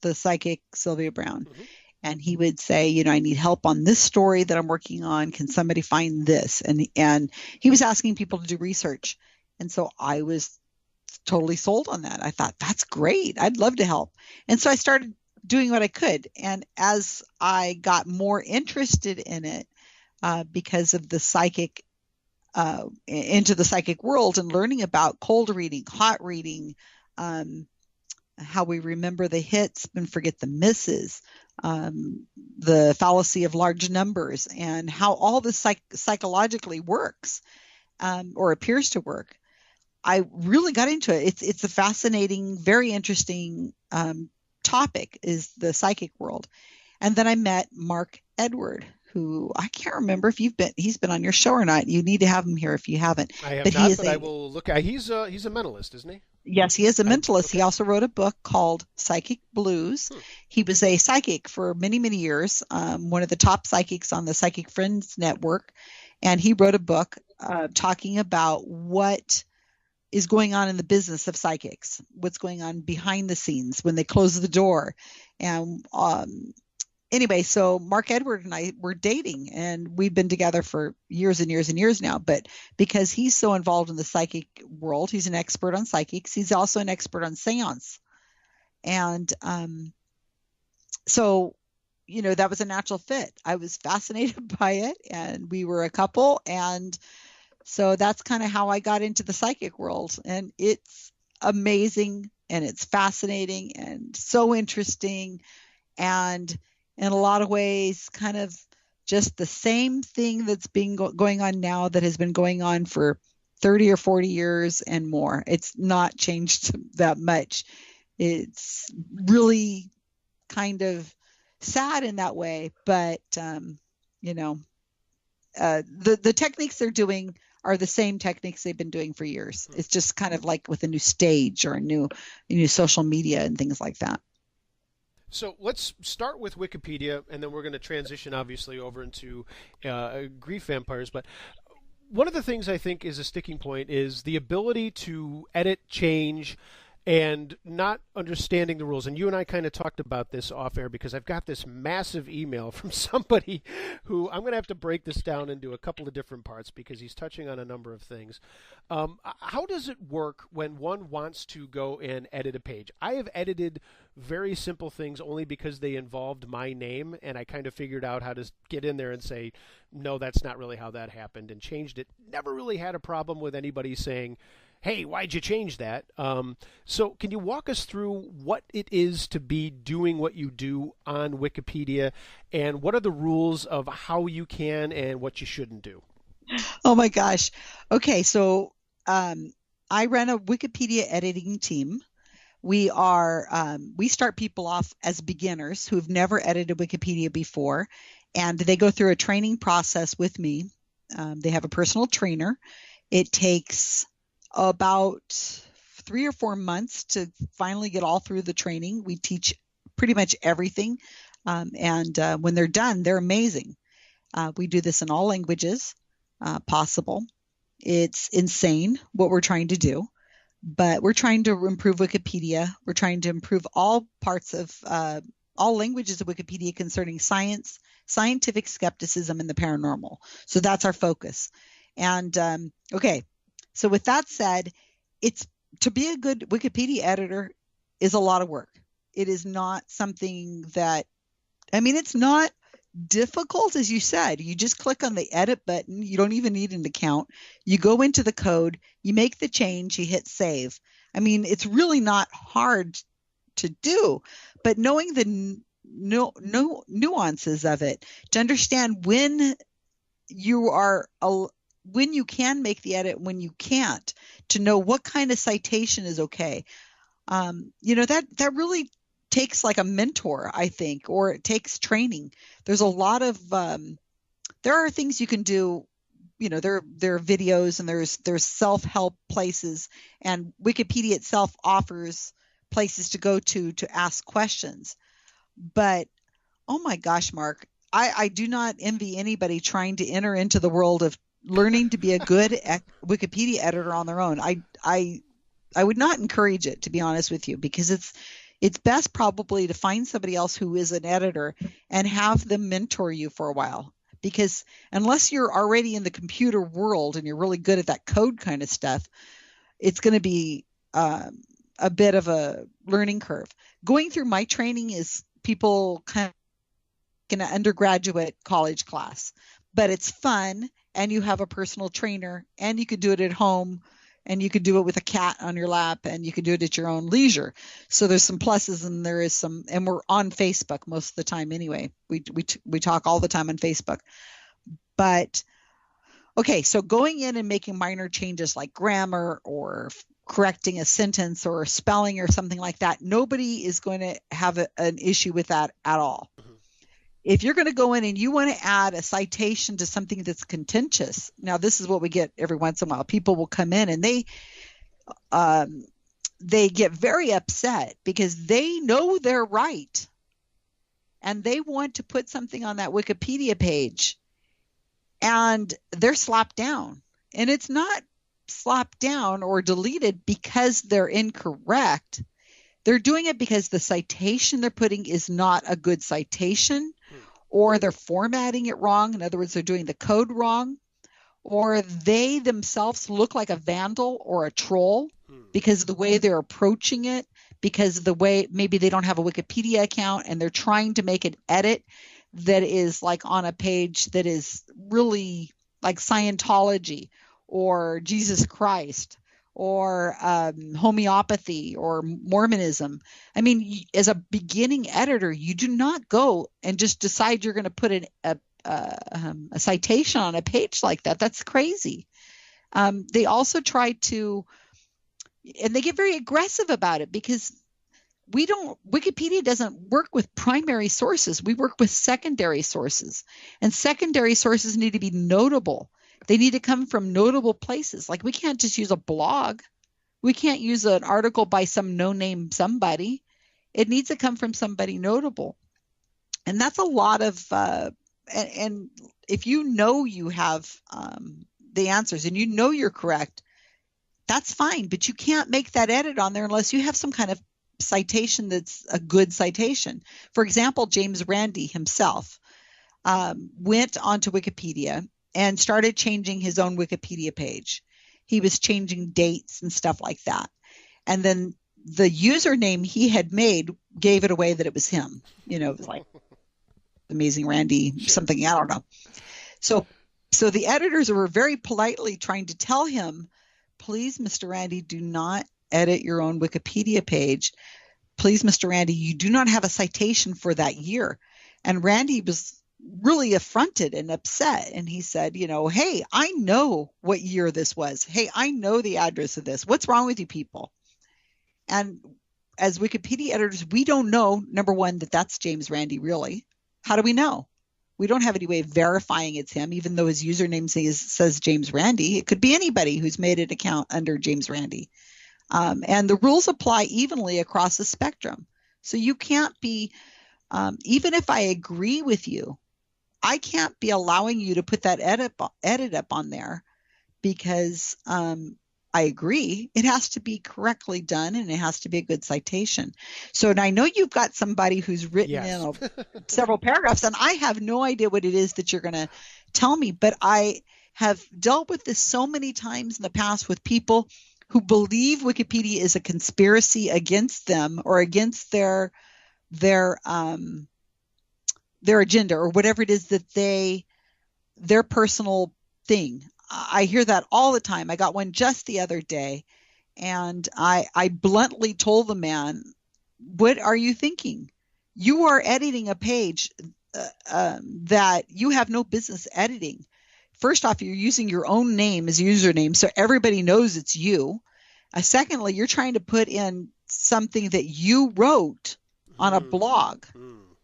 the psychic Sylvia Browne. Mm-hmm. And he would say, I need help on this story that I'm working on. Can somebody find this? And he was asking people to do research. And so I was totally sold on that. I thought, that's great. I'd love to help. And so I started doing what I could. And as I got more interested in it, because of the psychic, into the psychic world and learning about cold reading, hot reading, how we remember the hits and forget the misses, the fallacy of large numbers, and how all this psychologically works, or appears to work. I really got into it. It's a fascinating, very interesting topic, is the psychic world. And then I met Mark Edward, who I can't remember if he's been on your show or not. You need to have him here if you haven't. I have not, but I will look. He's a mentalist, isn't he? Yes, he is a mentalist. Okay. He also wrote a book called Psychic Blues. He was a psychic for many, many years, one of the top psychics on the Psychic Friends Network. And he wrote a book talking about what is going on in the business of psychics, what's going on behind the scenes when they close the door. And anyway, so Mark Edward and I were dating, and we've been together for years and years and years now. But because he's so involved in the psychic world, he's an expert on psychics. He's also an expert on seance. And so, that was a natural fit. I was fascinated by it, and we were a couple. And so that's kind of how I got into the psychic world. And it's amazing, and it's fascinating, and so interesting. And in a lot of ways, kind of just the same thing that's been going on now that has been going on for 30 or 40 years and more. It's not changed that much. It's really kind of sad in that way, but the techniques they're doing are the same techniques they've been doing for years. It's just kind of like with a new stage or a new social media and things like that. So let's start with Wikipedia, and then we're going to transition, obviously, over into grief vampires. But one of the things I think is a sticking point is the ability to edit, change, and not understanding the rules. And you and I kind of talked about this off air, because I've got this massive email from somebody who I'm going to have to break this down into a couple of different parts, because he's touching on a number of things. How does it work when one wants to go and edit a page? I have edited very simple things only because they involved my name, and I kind of figured out how to get in there and say, no, that's not really how that happened, and changed it. Never really had a problem with anybody saying, hey, why'd you change that? So can you walk us through what it is to be doing what you do on Wikipedia, and what are the rules of how you can and what you shouldn't do? Oh my gosh. Okay, so I run a Wikipedia editing team. We start people off as beginners who've never edited Wikipedia before, and they go through a training process with me. They have a personal trainer. It takes about 3 or 4 months to finally get all through the training. We teach pretty much everything. And when they're done, they're amazing. We do this in all languages possible. It's insane what we're trying to do, but we're trying to improve Wikipedia. We're trying to improve all parts of all languages of Wikipedia concerning science, scientific skepticism, and the paranormal. So that's our focus. And okay, so with that said, it's to be a good Wikipedia editor is a lot of work. It is not something that, I mean, it's not difficult, as you said. You just click on the edit button. You don't even need an account. You go into the code, you make the change, you hit save. I mean, it's really not hard to do, but knowing the nuances of it, to understand when you can make the edit, when you can't, to know what kind of citation is okay. That really takes like a mentor, I think, or it takes training. There's a lot of there are things you can do. There are videos, and there's self-help places, and Wikipedia itself offers places to go to ask questions. But oh my gosh, Mark, I do not envy anybody trying to enter into the world of learning to be a good Wikipedia editor on their own. I would not encourage it, to be honest with you, because it's best probably to find somebody else who is an editor and have them mentor you for a while. Because unless you're already in the computer world and you're really good at that code kind of stuff, it's going to be a bit of a learning curve. Going through my training is people kind of in an undergraduate college class, but it's fun, and you have a personal trainer, and you could do it at home, and you could do it with a cat on your lap, and you could do it at your own leisure. So there's some pluses, and there is some, and we're on Facebook most of the time anyway. We talk all the time on Facebook. But okay, so going in and making minor changes like grammar or correcting a sentence or spelling or something like that, nobody is going to have an issue with that at all. If you're going to go in and you want to add a citation to something that's contentious, now this is what we get every once in a while. People will come in and they get very upset because they know they're right, and they want to put something on that Wikipedia page, and they're slapped down. And it's not slapped down or deleted because they're incorrect. They're doing it because the citation they're putting is not a good citation, or they're formatting it wrong. In other words, they're doing the code wrong, or they themselves look like a vandal or a troll because of the way they're approaching it, because of the way maybe they don't have a Wikipedia account and they're trying to make an edit that is like on a page that is really like Scientology or Jesus Christ or homeopathy or Mormonism. I mean, as a beginning editor, you do not go and just decide you're going to put a citation on a page like that. That's crazy. They also try to, and they get very aggressive about it because Wikipedia doesn't work with primary sources. We work with secondary sources, and secondary sources need to be notable. They need to come from notable places. Like, we can't just use a blog. We can't use an article by some no-name somebody. It needs to come from somebody notable. And that's a lot of, and if you know you have the answers and you know you're correct, that's fine. But you can't make that edit on there unless you have some kind of citation that's a good citation. For example, James Randi himself went onto Wikipedia and started changing his own Wikipedia page. He was changing dates and stuff like that. And then the username he had made gave it away that it was him. It was like Amazing Randy, something, I don't know. So the editors were very politely trying to tell him, please, Mr. Randy, do not edit your own Wikipedia page. Please, Mr. Randy, you do not have a citation for that year. And Randy was really affronted and upset. And he said, hey, I know what year this was. Hey, I know the address of this. What's wrong with you people? And as Wikipedia editors, we don't know, number one, that that's James Randi, really. How do we know? We don't have any way of verifying it's him, even though his username says James Randi. It could be anybody who's made an account under James Randi. And the rules apply evenly across the spectrum. So you can't be, even if I agree with you, I can't be allowing you to put that edit up on there because I agree. It has to be correctly done, and it has to be a good citation. So, and I know you've got somebody who's written in several paragraphs, and I have no idea what it is that you're going to tell me, but I have dealt with this so many times in the past with people who believe Wikipedia is a conspiracy against them or against their agenda or whatever it is that their personal thing. I hear that all the time. I got one just the other day, and I bluntly told the man, what are you thinking? You are editing a page that you have no business editing. First off, you're using your own name as a username, so everybody knows it's you. Secondly, you're trying to put in something that you wrote on a blog.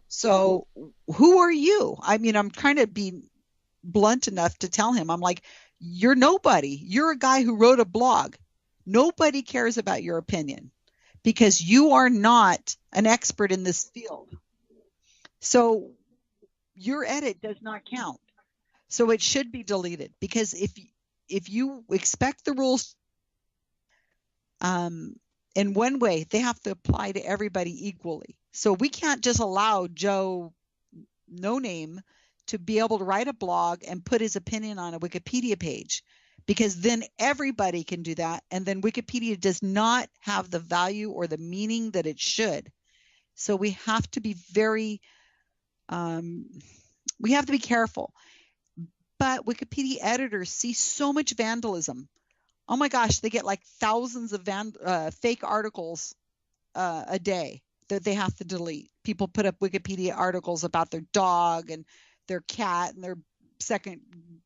So who are you? I mean, I'm trying to be blunt enough to tell him, I'm like, you're nobody. You're a guy who wrote a blog. Nobody cares about your opinion because you are not an expert in this field. So your edit does not count. So it should be deleted, because if you expect the rules in one way, they have to apply to everybody equally. So we can't just allow Joe No Name to be able to write a blog and put his opinion on a Wikipedia page, because then everybody can do that. And then Wikipedia does not have the value or the meaning that it should. So we have to be very, we have to be careful. But Wikipedia editors see so much vandalism. Oh my gosh, they get like thousands of fake articles a day that they have to delete. People put up Wikipedia articles about their dog and their cat and their second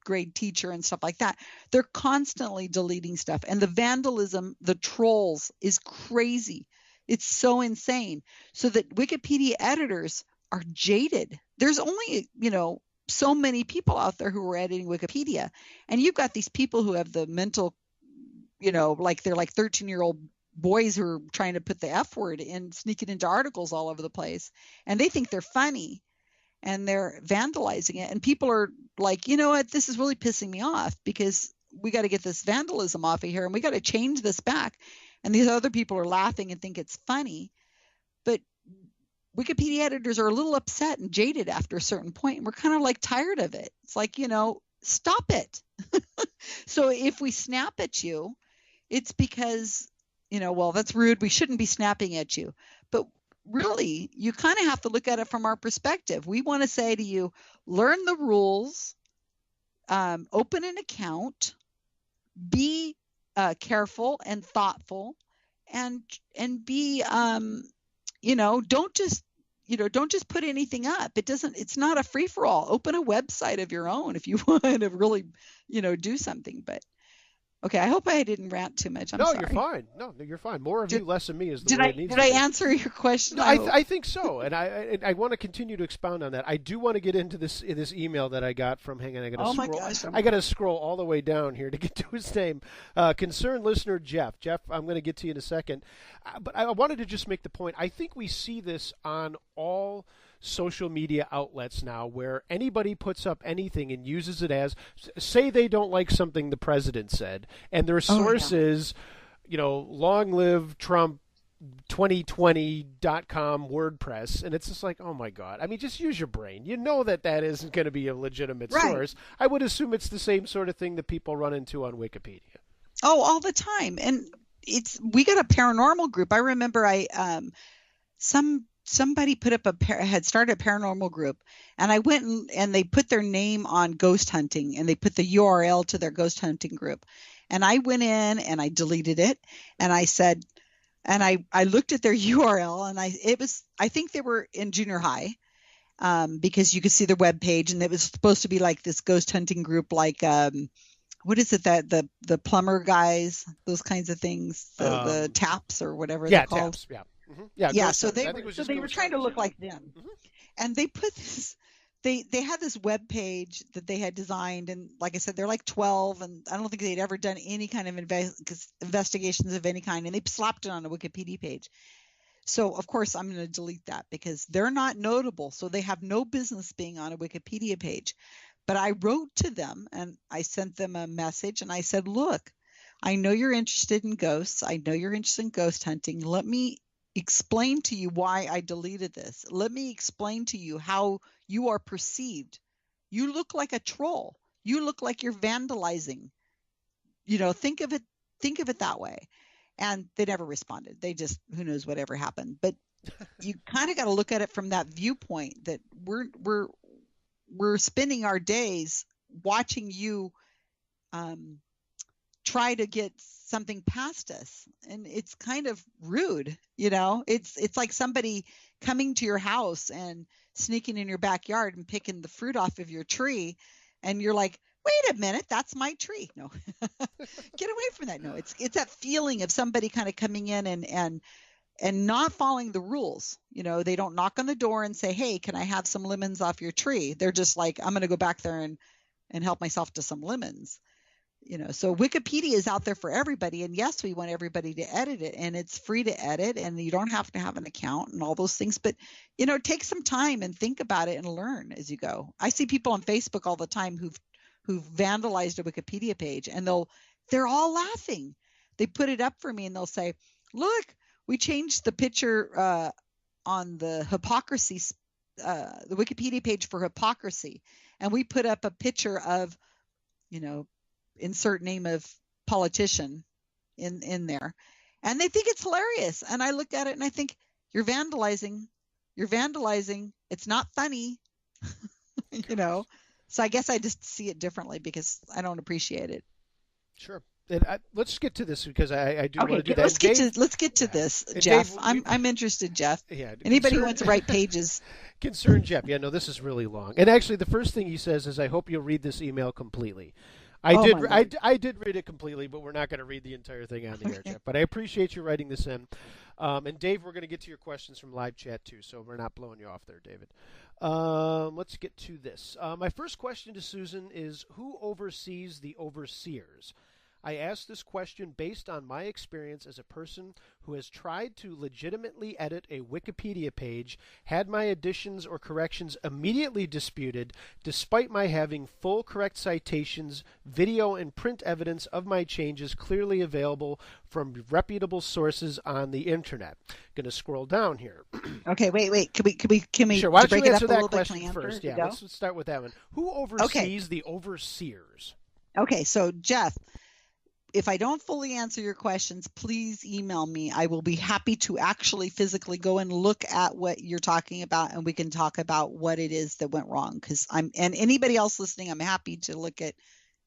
grade teacher and stuff like that. They're constantly deleting stuff. And the vandalism, the trolls, is crazy. It's so insane. So that Wikipedia editors are jaded. There's only, so many people out there who are editing Wikipedia. And you've got these people who have the mental, like they're like 13-year-old boys who are trying to put the F word in, sneaking into articles all over the place. And they think they're funny. And they're vandalizing it. And people are like, you know what, this is really pissing me off, because we got to get this vandalism off of here and we got to change this back. And these other people are laughing and think it's funny. But Wikipedia editors are a little upset and jaded after a certain point. And we're kind of like tired of it. It's like, stop it. So if we snap at you, it's because, well, that's rude. We shouldn't be snapping at you. But really, you kind of have to look at it from our perspective. We want to say to you, learn the rules, open an account, be careful and thoughtful, and be, don't just put anything up. It's not a free for all. Open a website of your own if you want to really, do something. But okay, I hope I didn't rant too much. I'm sorry. You're fine. No, you're fine. More of you, less of me is the way it needs to be. Did I answer your question? No, I think so, and I want to continue to expound on that. I do want to get into this email that I got from. Hang on, I got to scroll. My gosh, I got to scroll all the way down here to get to his name. Concerned listener Jeff. Jeff, I'm going to get to you in a second, but I wanted to just make the point. I think we see this on all social media outlets now, where anybody puts up anything and uses it as, say they don't like something the president said, and their source is, long live Trump 2020.com WordPress, and it's just like, oh my God. I mean, just use your brain. You know that isn't going to be a legitimate source. I would assume it's the same sort of thing that people run into on Wikipedia. Oh, all the time. And we got a paranormal group. I remember somebody put up had started a paranormal group, and I went and they put their name on ghost hunting, and they put the URL to their ghost hunting group. And I went in and I deleted it, and I said, and I looked at their URL, and I think they were in junior high, because you could see their webpage, and it was supposed to be like this ghost hunting group, like, what is it that the plumber guys, those kinds of things, the taps or whatever they're called. Taps, yeah. Mm-hmm. Yeah. So they were trying to look like them, and they put they had this web page that they had designed, and like I said, they're like 12, and I don't think they'd ever done any kind of investigations of any kind, and they slapped it on a Wikipedia page. So of course I'm going to delete that because they're not notable, so they have no business being on a Wikipedia page. But I wrote to them and I sent them a message and I said, look, I know you're interested in ghosts. I know you're interested in ghost hunting. Let me explain to you why I deleted this. Let me explain to you how you are perceived. You look like a troll. You look like you're vandalizing. Think of it that way. And they never responded. They just, who knows whatever happened. But you kind of got to look at it from that viewpoint that we're spending our days watching you try to get something past us, and it's kind of rude. It's like somebody coming to your house and sneaking in your backyard and picking the fruit off of your tree, and you're like, wait a minute, that's my tree. No, get away from that. No, it's that feeling of somebody kind of coming in and not following the rules. They don't knock on the door and say, hey, can I have some lemons off your tree? They're just like, I'm going to go back there and help myself to some lemons. So Wikipedia is out there for everybody. And yes, we want everybody to edit it, and it's free to edit, and you don't have to have an account and all those things. But, take some time and think about it and learn as you go. I see people on Facebook all the time who've vandalized a Wikipedia page, and they're all laughing. They put it up for me and they'll say, look, we changed the picture on the hypocrisy, the Wikipedia page for hypocrisy. And we put up a picture of, insert name of politician in there. And they think it's hilarious. And I look at it and I think, you're vandalizing. It's not funny, So I guess I just see it differently because I don't appreciate it. Sure. And let's get to this because I do want to do that. Let's get to this, Jeff. Dave, I'm interested, Jeff. Yeah. Anybody who wants to write pages. Concern Jeff. Yeah, no, this is really long. And actually, the first thing he says is, I hope you'll read this email completely. I did read it completely, but we're not going to read the entire thing on the air, Jeff. But I appreciate you writing this in. And Dave, we're going to get to your questions from live chat too, so we're not blowing you off there, David. Let's get to this. My first question to Susan is, who oversees the overseers? I ask this question based on my experience as a person who has tried to legitimately edit a Wikipedia page, had my additions or corrections immediately disputed, despite my having full correct citations, video and print evidence of my changes clearly available from reputable sources on the internet. Going to scroll down here. Okay, wait. Can we sure, why don't break you it answer up a that little question bit first? Yeah, let's start with that one. Who oversees the overseers? Okay, so Jeff, if I don't fully answer your questions, please email me. I will be happy to actually physically go and look at what you're talking about, and we can talk about what it is that went wrong. And anybody else listening, I'm happy to look at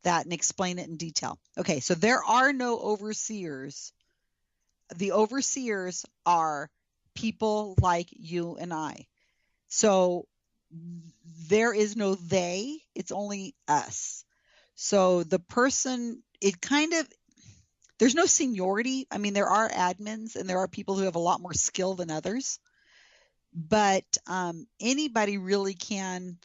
that and explain it in detail. Okay, so there are no overseers. The overseers are people like you and I. So there is no they, it's only us. So the person, there's no seniority. I mean, there are admins and there are people who have a lot more skill than others, but anybody really can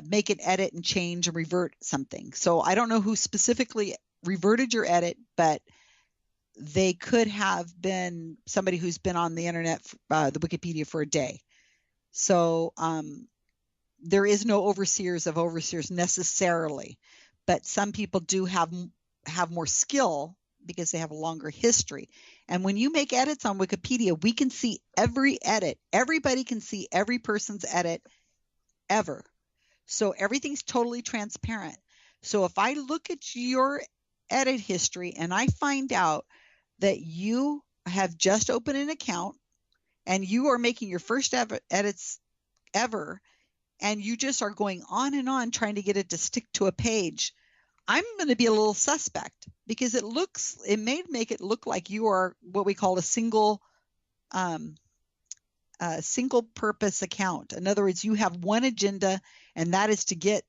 make an edit and change and revert something. So I don't know who specifically reverted your edit, but they could have been somebody who's been on the internet, the Wikipedia, for a day. So there is no overseers of overseers necessarily, but some people do have more skill because they have a longer history. And when you make edits on Wikipedia, we can see every edit. Everybody can see every person's edit ever. So everything's totally transparent. So if I look at your edit history and I find out that you have just opened an account and you are making your first edits ever, and you just are going on and on trying to get it to stick to a page, I'm going to be a little suspect because it may make it look like you are what we call a single purpose account. In other words, you have one agenda, and that is to get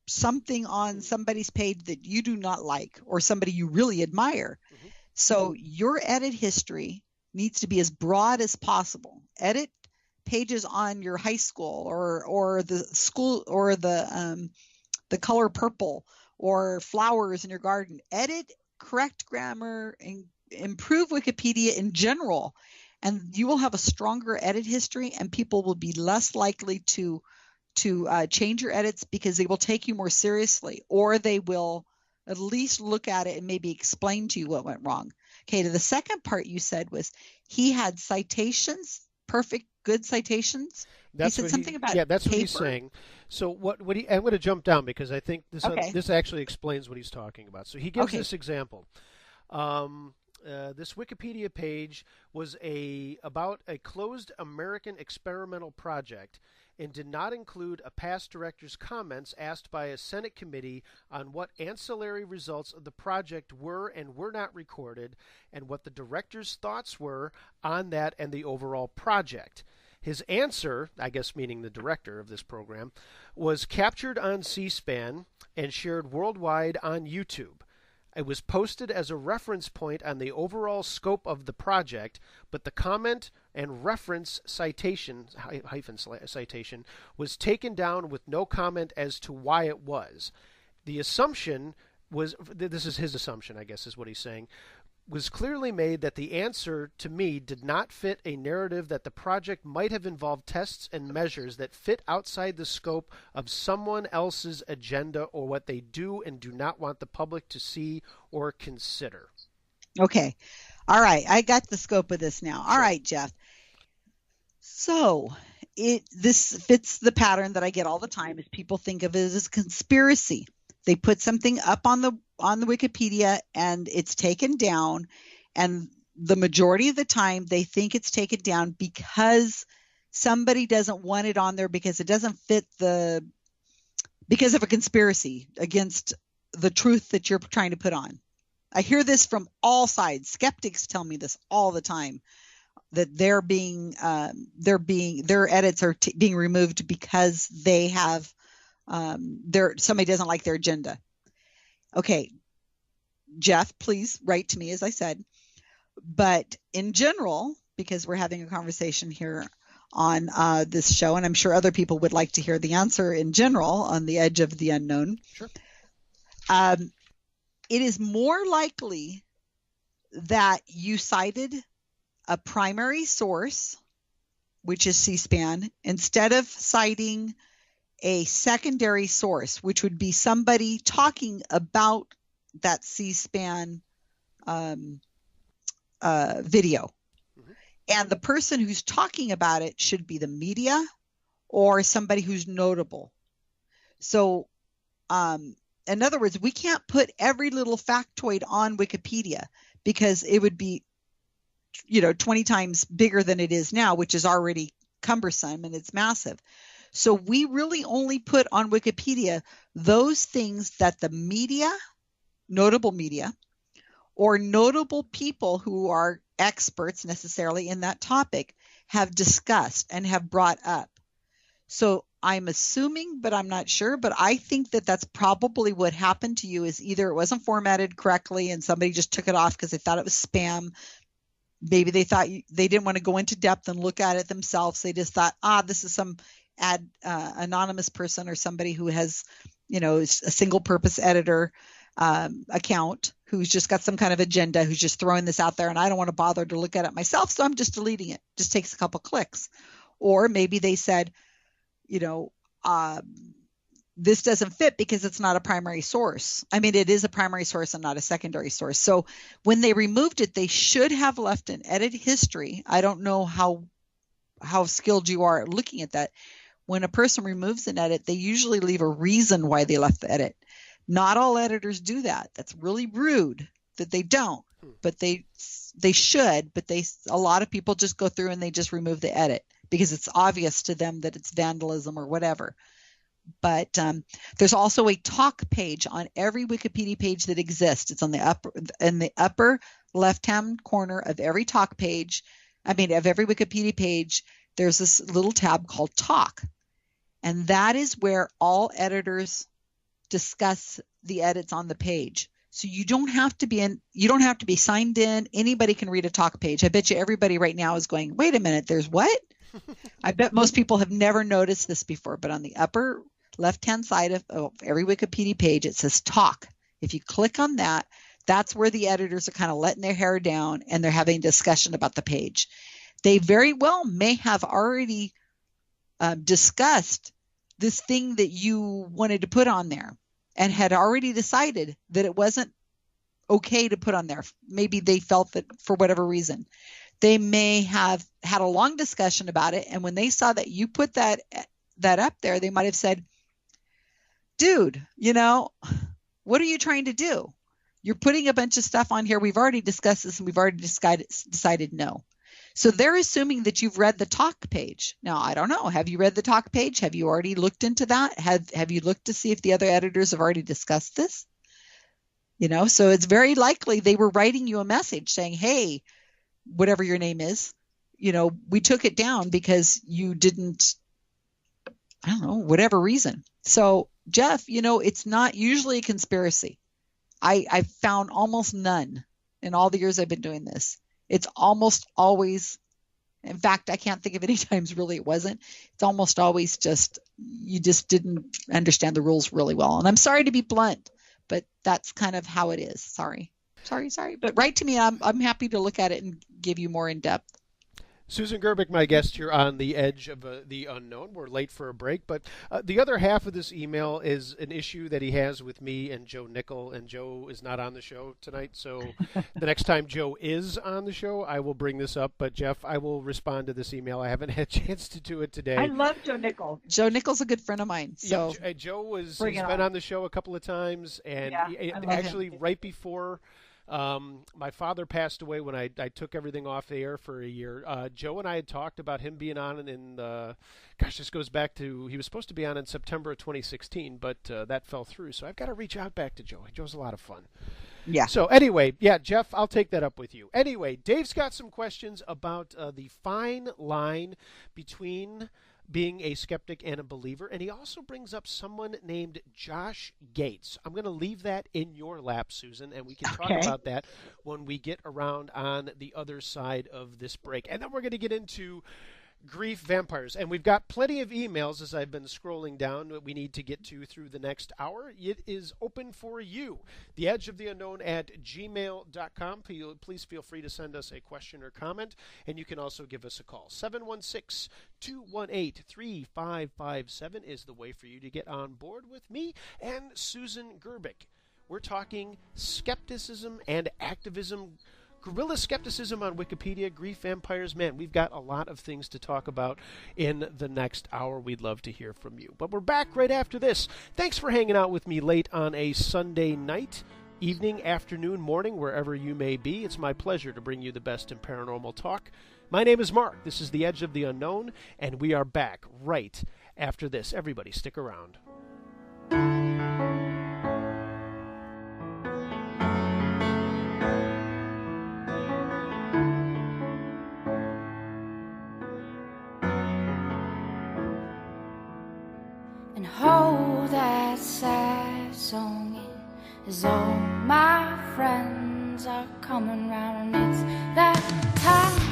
something on somebody's page that you do not like or somebody you really admire. Mm-hmm. So your edit history needs to be as broad as possible. Edit pages on your high school or the school or the color purple or flowers in your garden. Edit, correct grammar, and improve Wikipedia in general. And you will have a stronger edit history, and people will be less likely to change your edits because they will take you more seriously, or they will at least look at it and maybe explain to you what went wrong. Okay, to the second part you said was he had citations, perfect, good citations. That's he said something about that's paper. What he's saying. So what I'm going to jump down because I think this Okay. this actually explains what he's talking about. So he gives Okay. this example. This Wikipedia page was about a closed American experimental project and did not include a past director's comments asked by a Senate committee on what ancillary results of the project were and were not recorded and what the director's thoughts were on that and the overall project. His answer, I guess meaning the director of this program, was captured on C-SPAN and shared worldwide on YouTube. It was posted as a reference point on the overall scope of the project, but the comment and reference citation, hyphen citation, was taken down with no comment as to why it was. The assumption was, this is his assumption, I guess is what he's saying, was clearly made that the answer to me did not fit a narrative that the project might have involved tests and measures that fit outside the scope of someone else's agenda or what they do and do not want the public to see or consider. Okay. All right. I got the scope of this now. All right, Jeff. So this fits the pattern that I get all the time is people think of it as a conspiracy. They put something up on the Wikipedia and it's taken down, and the majority of the time they think it's taken down because somebody doesn't want it on there because it doesn't fit because of a conspiracy against the truth that you're trying to put on. I hear this from all sides. Skeptics tell me this all the time, that their edits are being removed because they have somebody doesn't like their agenda. Okay, Jeff, please write to me, as I said. But in general, because we're having a conversation here on this show, and I'm sure other people would like to hear the answer in general on the edge of the unknown. Sure. It is more likely that you cited a primary source, which is C-SPAN, instead of citing a secondary source, which would be somebody talking about that C-SPAN video. Mm-hmm. And the person who's talking about it should be the media or somebody who's notable. So, in other words, we can't put every little factoid on Wikipedia because it would be, 20 times bigger than it is now, which is already cumbersome and it's massive. So we really only put on Wikipedia those things that the media, notable media, or notable people who are experts necessarily in that topic have discussed and have brought up. So I'm assuming, but I'm not sure, but I think that that's probably what happened to you is either it wasn't formatted correctly and somebody just took it off because they thought it was spam. Maybe they thought they didn't want to go into depth and look at it themselves. They just thought, this is some anonymous person or somebody who has, a single purpose editor account who's just got some kind of agenda, who's just throwing this out there and I don't want to bother to look at it myself. So I'm just deleting it. Just takes a couple clicks. Or maybe they said, this doesn't fit because it's not a primary source. I mean, it is a primary source and not a secondary source. So when they removed it, they should have left an edit history. I don't know how skilled you are at looking at that. When a person removes an edit, they usually leave a reason why they left the edit. Not all editors do that. That's really rude that they don't, but they should, but a lot of people just go through and they just remove the edit because it's obvious to them that it's vandalism or whatever. But there's also a talk page on every Wikipedia page that exists. It's in the upper left-hand corner of every talk page. Of every Wikipedia page, there's this little tab called Talk. And that is where all editors discuss the edits on the page. So you don't have to be signed in. Anybody can read a talk page. I bet you everybody right now is going, wait a minute, there's what? I bet most people have never noticed this before, but on the upper left-hand side of every Wikipedia page, it says talk. If you click on that, that's where the editors are kind of letting their hair down and they're having a discussion about the page. They very well may have already discussed this thing that you wanted to put on there and had already decided that it wasn't okay to put on there. Maybe they felt that for whatever reason. They may have had a long discussion about it, and when they saw that you put that up there, they might have said, dude, what are you trying to do? You're putting a bunch of stuff on here. We've already discussed this, and we've already decided no. So they're assuming that you've read the talk page. Now, I don't know. Have you read the talk page? Have you already looked into that? Have you looked to see if the other editors have already discussed this? So it's very likely they were writing you a message saying, hey, whatever your name is, we took it down because you didn't, I don't know, whatever reason. So, Jeff, it's not usually a conspiracy. I've found almost none in all the years I've been doing this. It's almost always, in fact, I can't think of any times really it wasn't. It's almost always just, you just didn't understand the rules really well. And I'm sorry to be blunt, but that's kind of how it is. Sorry. But write to me. I'm happy to look at it and give you more in depth. Susan Gerbic, my guest here on the Edge of the Unknown. We're late for a break, but the other half of this email is an issue that he has with me and Joe Nickel, and Joe is not on the show tonight, so the next time Joe is on the show, I will bring this up. But, Jeff, I will respond to this email. I haven't had a chance to do it today. I love Joe Nickel. Joe Nickel's a good friend of mine. So yeah, Joe has been on the show a couple of times, and actually right before my father passed away when I took everything off the air for a year. Joe and I had talked about him being on this goes back to, he was supposed to be on in September of 2016, but that fell through. So I've got to reach out back to Joe. Joe's a lot of fun. Yeah. So anyway, Jeff, I'll take that up with you. Anyway, Dave's got some questions about the fine line between being a skeptic and a believer, and he also brings up someone named Josh Gates. I'm going to leave that in your lap, Susan, and we can talk about that when we get around on the other side of this break. And then we're going to get into grief vampires, and we've got plenty of emails as I've been scrolling down that we need to get to through the next hour. It is open for you. The Edge of the Unknown at gmail.com. Please feel free to send us a question or comment, and you can also give us a call. 716-218-3557 is the way for you to get on board with me and Susan Gerbic. We're talking skepticism and activism, Guerilla Skepticism on Wikipedia, grief vampires. Man, we've got a lot of things to talk about in the next hour. We'd love to hear from you. But we're back right after this. Thanks for hanging out with me late on a Sunday night, evening, afternoon, morning, wherever you may be. It's my pleasure to bring you the best in paranormal talk. My name is Mark. This is The Edge of the Unknown, and we are back right after this. Everybody stick around. Oh, that sad song is all my friends are coming round, and it's that time.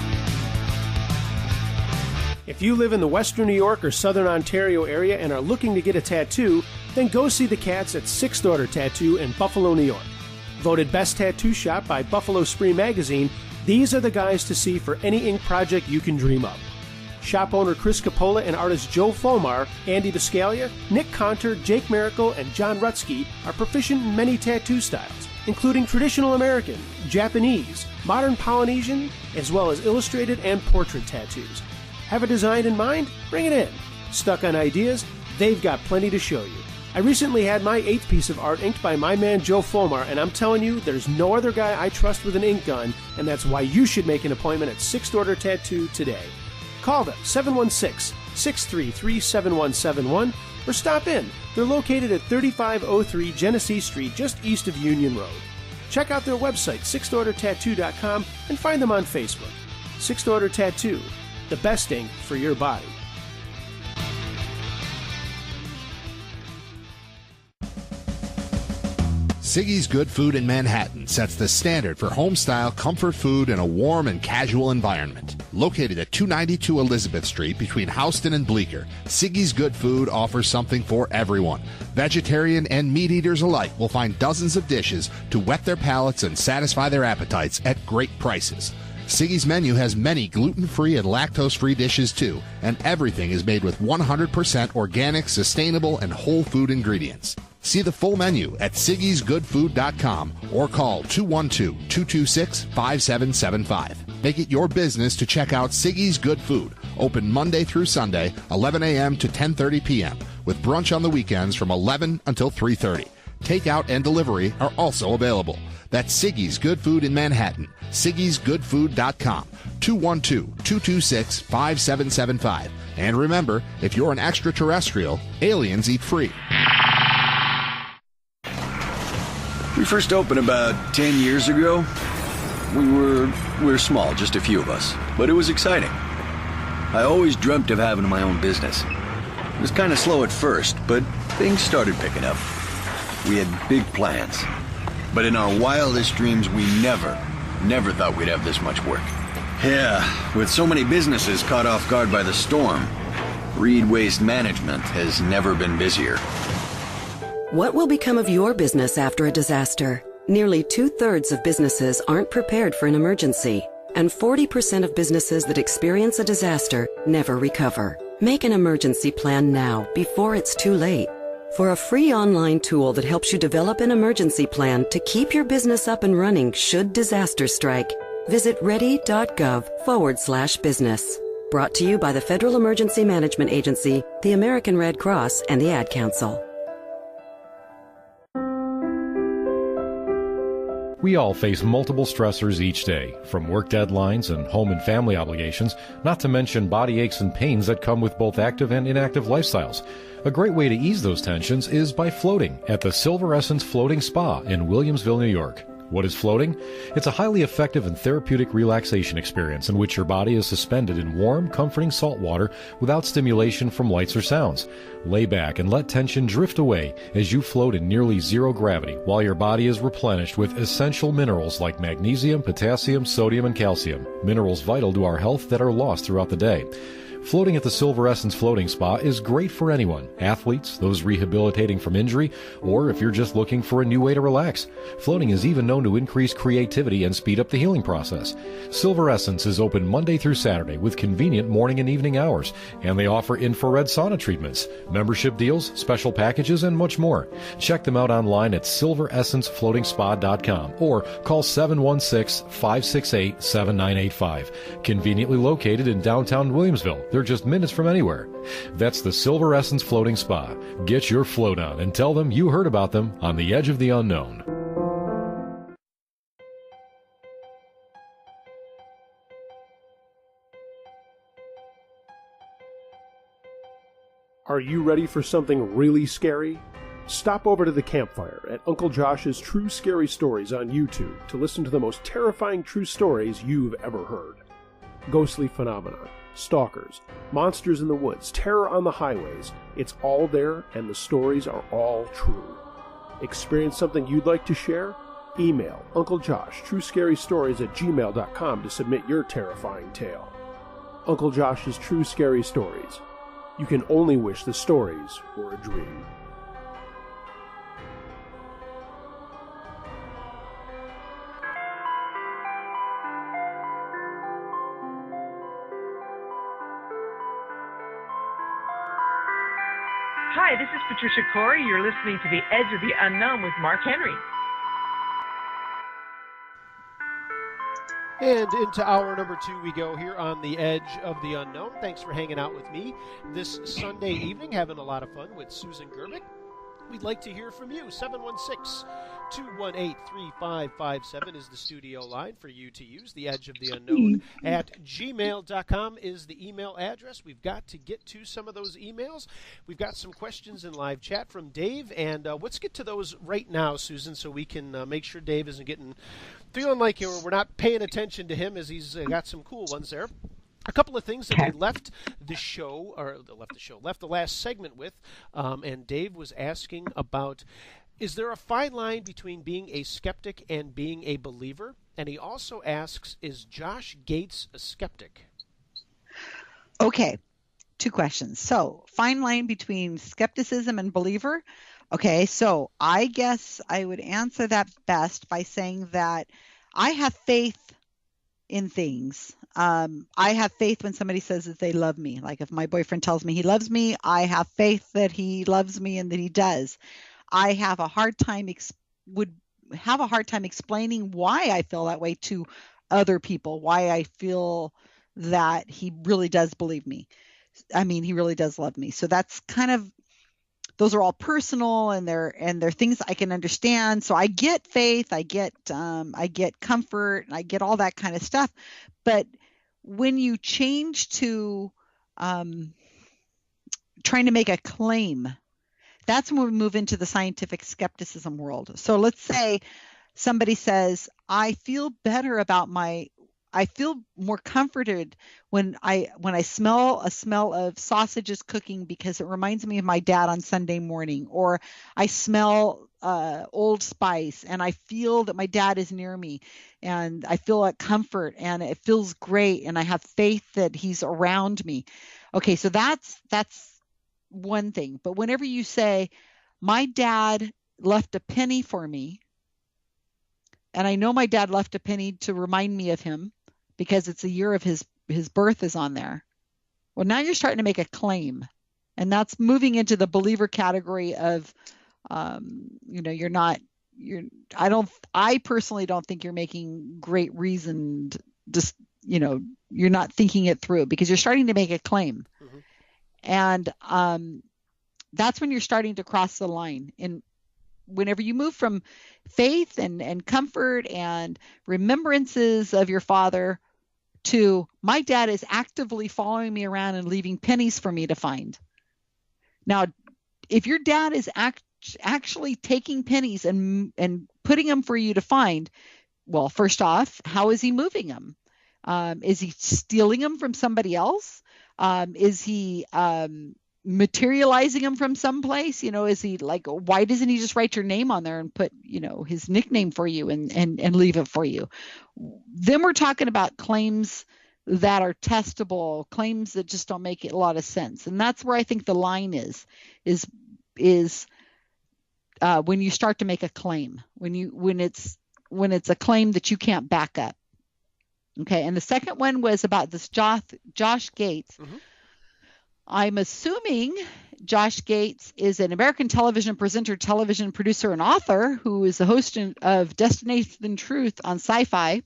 If you live in the Western New York or Southern Ontario area and are looking to get a tattoo, then go see the cats at Sixth Order Tattoo in Buffalo, New York. Voted Best Tattoo Shop by Buffalo Spree Magazine, these are the guys to see for any ink project you can dream up. Shop owner Chris Coppola and artist Joe Fomar, Andy Biscaglia, Nick Conter, Jake Miracle, and John Rutsky are proficient in many tattoo styles, including traditional American, Japanese, modern Polynesian, as well as illustrated and portrait tattoos. Have a design in mind? Bring it in. Stuck on ideas? They've got plenty to show you. I recently had my 8th piece of art inked by my man Joe Fomar, and I'm telling you, there's no other guy I trust with an ink gun, and that's why you should make an appointment at Sixth Order Tattoo today. Call them, 716-633-7171, or stop in. They're located at 3503 Genesee Street, just east of Union Road. Check out their website, sixthordertattoo.com, and find them on Facebook. Sixth Order Tattoo, the best ink for your body. Siggy's Good Food in Manhattan sets the standard for home-style comfort food in a warm and casual environment. Located at 292 Elizabeth Street between Houston and Bleecker, Siggy's Good Food offers something for everyone. Vegetarian and meat eaters alike will find dozens of dishes to whet their palates and satisfy their appetites at great prices. Siggy's menu has many gluten-free and lactose-free dishes too, and everything is made with 100% organic, sustainable, and whole food ingredients. See the full menu at siggysgoodfood.com or call 212-226-5775. Make it your business to check out Siggy's Good Food, open Monday through Sunday, 11 a.m. to 10:30 p.m., with brunch on the weekends from 11 until 3:30. Takeout and delivery are also available. That's Siggy's Good Food in Manhattan, siggysgoodfood.com, 212-226-5775. And remember, if you're an extraterrestrial, aliens eat free. We first opened about 10 years ago. We were small, just a few of us, but it was exciting. I always dreamt of having my own business. It was kind of slow at first, but things started picking up. We had big plans. But in our wildest dreams, we never thought we'd have this much work. Yeah, with so many businesses caught off guard by the storm, Reed Waste Management has never been busier. What will become of your business after a disaster? Nearly 2/3 of businesses aren't prepared for an emergency, and 40% of businesses that experience a disaster never recover. Make an emergency plan now, before it's too late. For a free online tool that helps you develop an emergency plan to keep your business up and running should disaster strike, visit ready.gov/business. Brought to you by the Federal Emergency Management Agency, the American Red Cross, and the Ad Council. We all face multiple stressors each day, from work deadlines and home and family obligations, not to mention body aches and pains that come with both active and inactive lifestyles. A great way to ease those tensions is by floating at the Silver Essence Floating Spa in Williamsville, New York. What is floating? It's a highly effective and therapeutic relaxation experience in which your body is suspended in warm, comforting salt water without stimulation from lights or sounds. Lay back and let tension drift away as you float in nearly zero gravity while your body is replenished with essential minerals like magnesium, potassium, sodium, and calcium, minerals vital to our health that are lost throughout the day. Floating at the Silver Essence Floating Spa is great for anyone, athletes, those rehabilitating from injury, or if you're just looking for a new way to relax. Floating is even known to increase creativity and speed up the healing process. Silver Essence is open Monday through Saturday with convenient morning and evening hours, and they offer infrared sauna treatments, membership deals, special packages, and much more. Check them out online at silveressencefloatingspa.com or call 716-568-7985. Conveniently located in downtown Williamsville. They're just minutes from anywhere. That's the Silver Essence Floating Spa. Get your float on and tell them you heard about them on the Edge of the Unknown. Are you ready for something really scary? Stop over to the campfire at Uncle Josh's True Scary Stories on YouTube to listen to the most terrifying true stories you've ever heard. Ghostly phenomena, stalkers, monsters in the woods, terror on the highways. It's all there, and the stories are all true. Experience something you'd like to share? Email Uncle Josh, truescarystories@gmail.com to submit your terrifying tale. Uncle Josh's True Scary Stories. You can only wish the stories were a dream. Hi, this is Patricia Corey. You're listening to The Edge of the Unknown with Mark Henry. And into hour number 2 we go here on The Edge of the Unknown. Thanks for hanging out with me this Sunday evening, having a lot of fun with Susan Gerbic. We'd like to hear from you. 716-218-3557 is the studio line for you to use. The Edge of the Unknown at gmail.com is the email address. We've got to get to some of those emails. We've got some questions in live chat from Dave, and let's get to those right now, Susan, so we can make sure Dave isn't feeling like we're not paying attention to him, as he's got some cool ones there. A couple of things that we left the last segment with, and Dave was asking about Is there a fine line between being a skeptic and being a believer? And he also asks, is Josh Gates a skeptic? Okay, 2 questions. So, fine line between skepticism and believer. Okay, so I guess I would answer that best by saying that I have faith in things. I have faith when somebody says that they love me. Like if my boyfriend tells me he loves me, I have faith that he loves me and that he does. I have a hard time would have a hard time explaining why I feel that way to other people, why I feel that he really does believe me. I mean, he really does love me. So that's kind of, those are all personal, and they're things I can understand. So I get faith, I get comfort, and I get all that kind of stuff. But when you change to trying to make a claim, that's when we move into the scientific skepticism world. So let's say somebody says, I feel more comforted when I smell a smell of sausages cooking because it reminds me of my dad on Sunday morning, or I smell Old Spice and I feel that my dad is near me and I feel that comfort and it feels great and I have faith that he's around me. Okay, so that's one thing. But whenever you say, my dad left a penny for me, and I know my dad left a penny to remind me of him because it's a year of his birth is on there. Well, now you're starting to make a claim, and that's moving into the believer category of, I personally don't think you're making great reasoned, just, you're not thinking it through because you're starting to make a claim. Mm-hmm. And that's when you're starting to cross the line. And whenever you move from faith and comfort and remembrances of your father to my dad is actively following me around and leaving pennies for me to find. Now, if your dad is actually taking pennies and putting them for you to find, well, first off, how is he moving them? Is he stealing them from somebody else? Is he materializing them from someplace? Is he like, why doesn't he just write your name on there and put, his nickname for you and leave it for you? Then we're talking about claims that are testable, claims that just don't make a lot of sense. And that's where I think the line is when you start to make a claim, when it's a claim that you can't back up. Okay. And the second one was about this Josh Gates. Mm-hmm. I'm assuming Josh Gates is an American television presenter, television producer, and author who is the host of Destination Truth on Sci-Fi.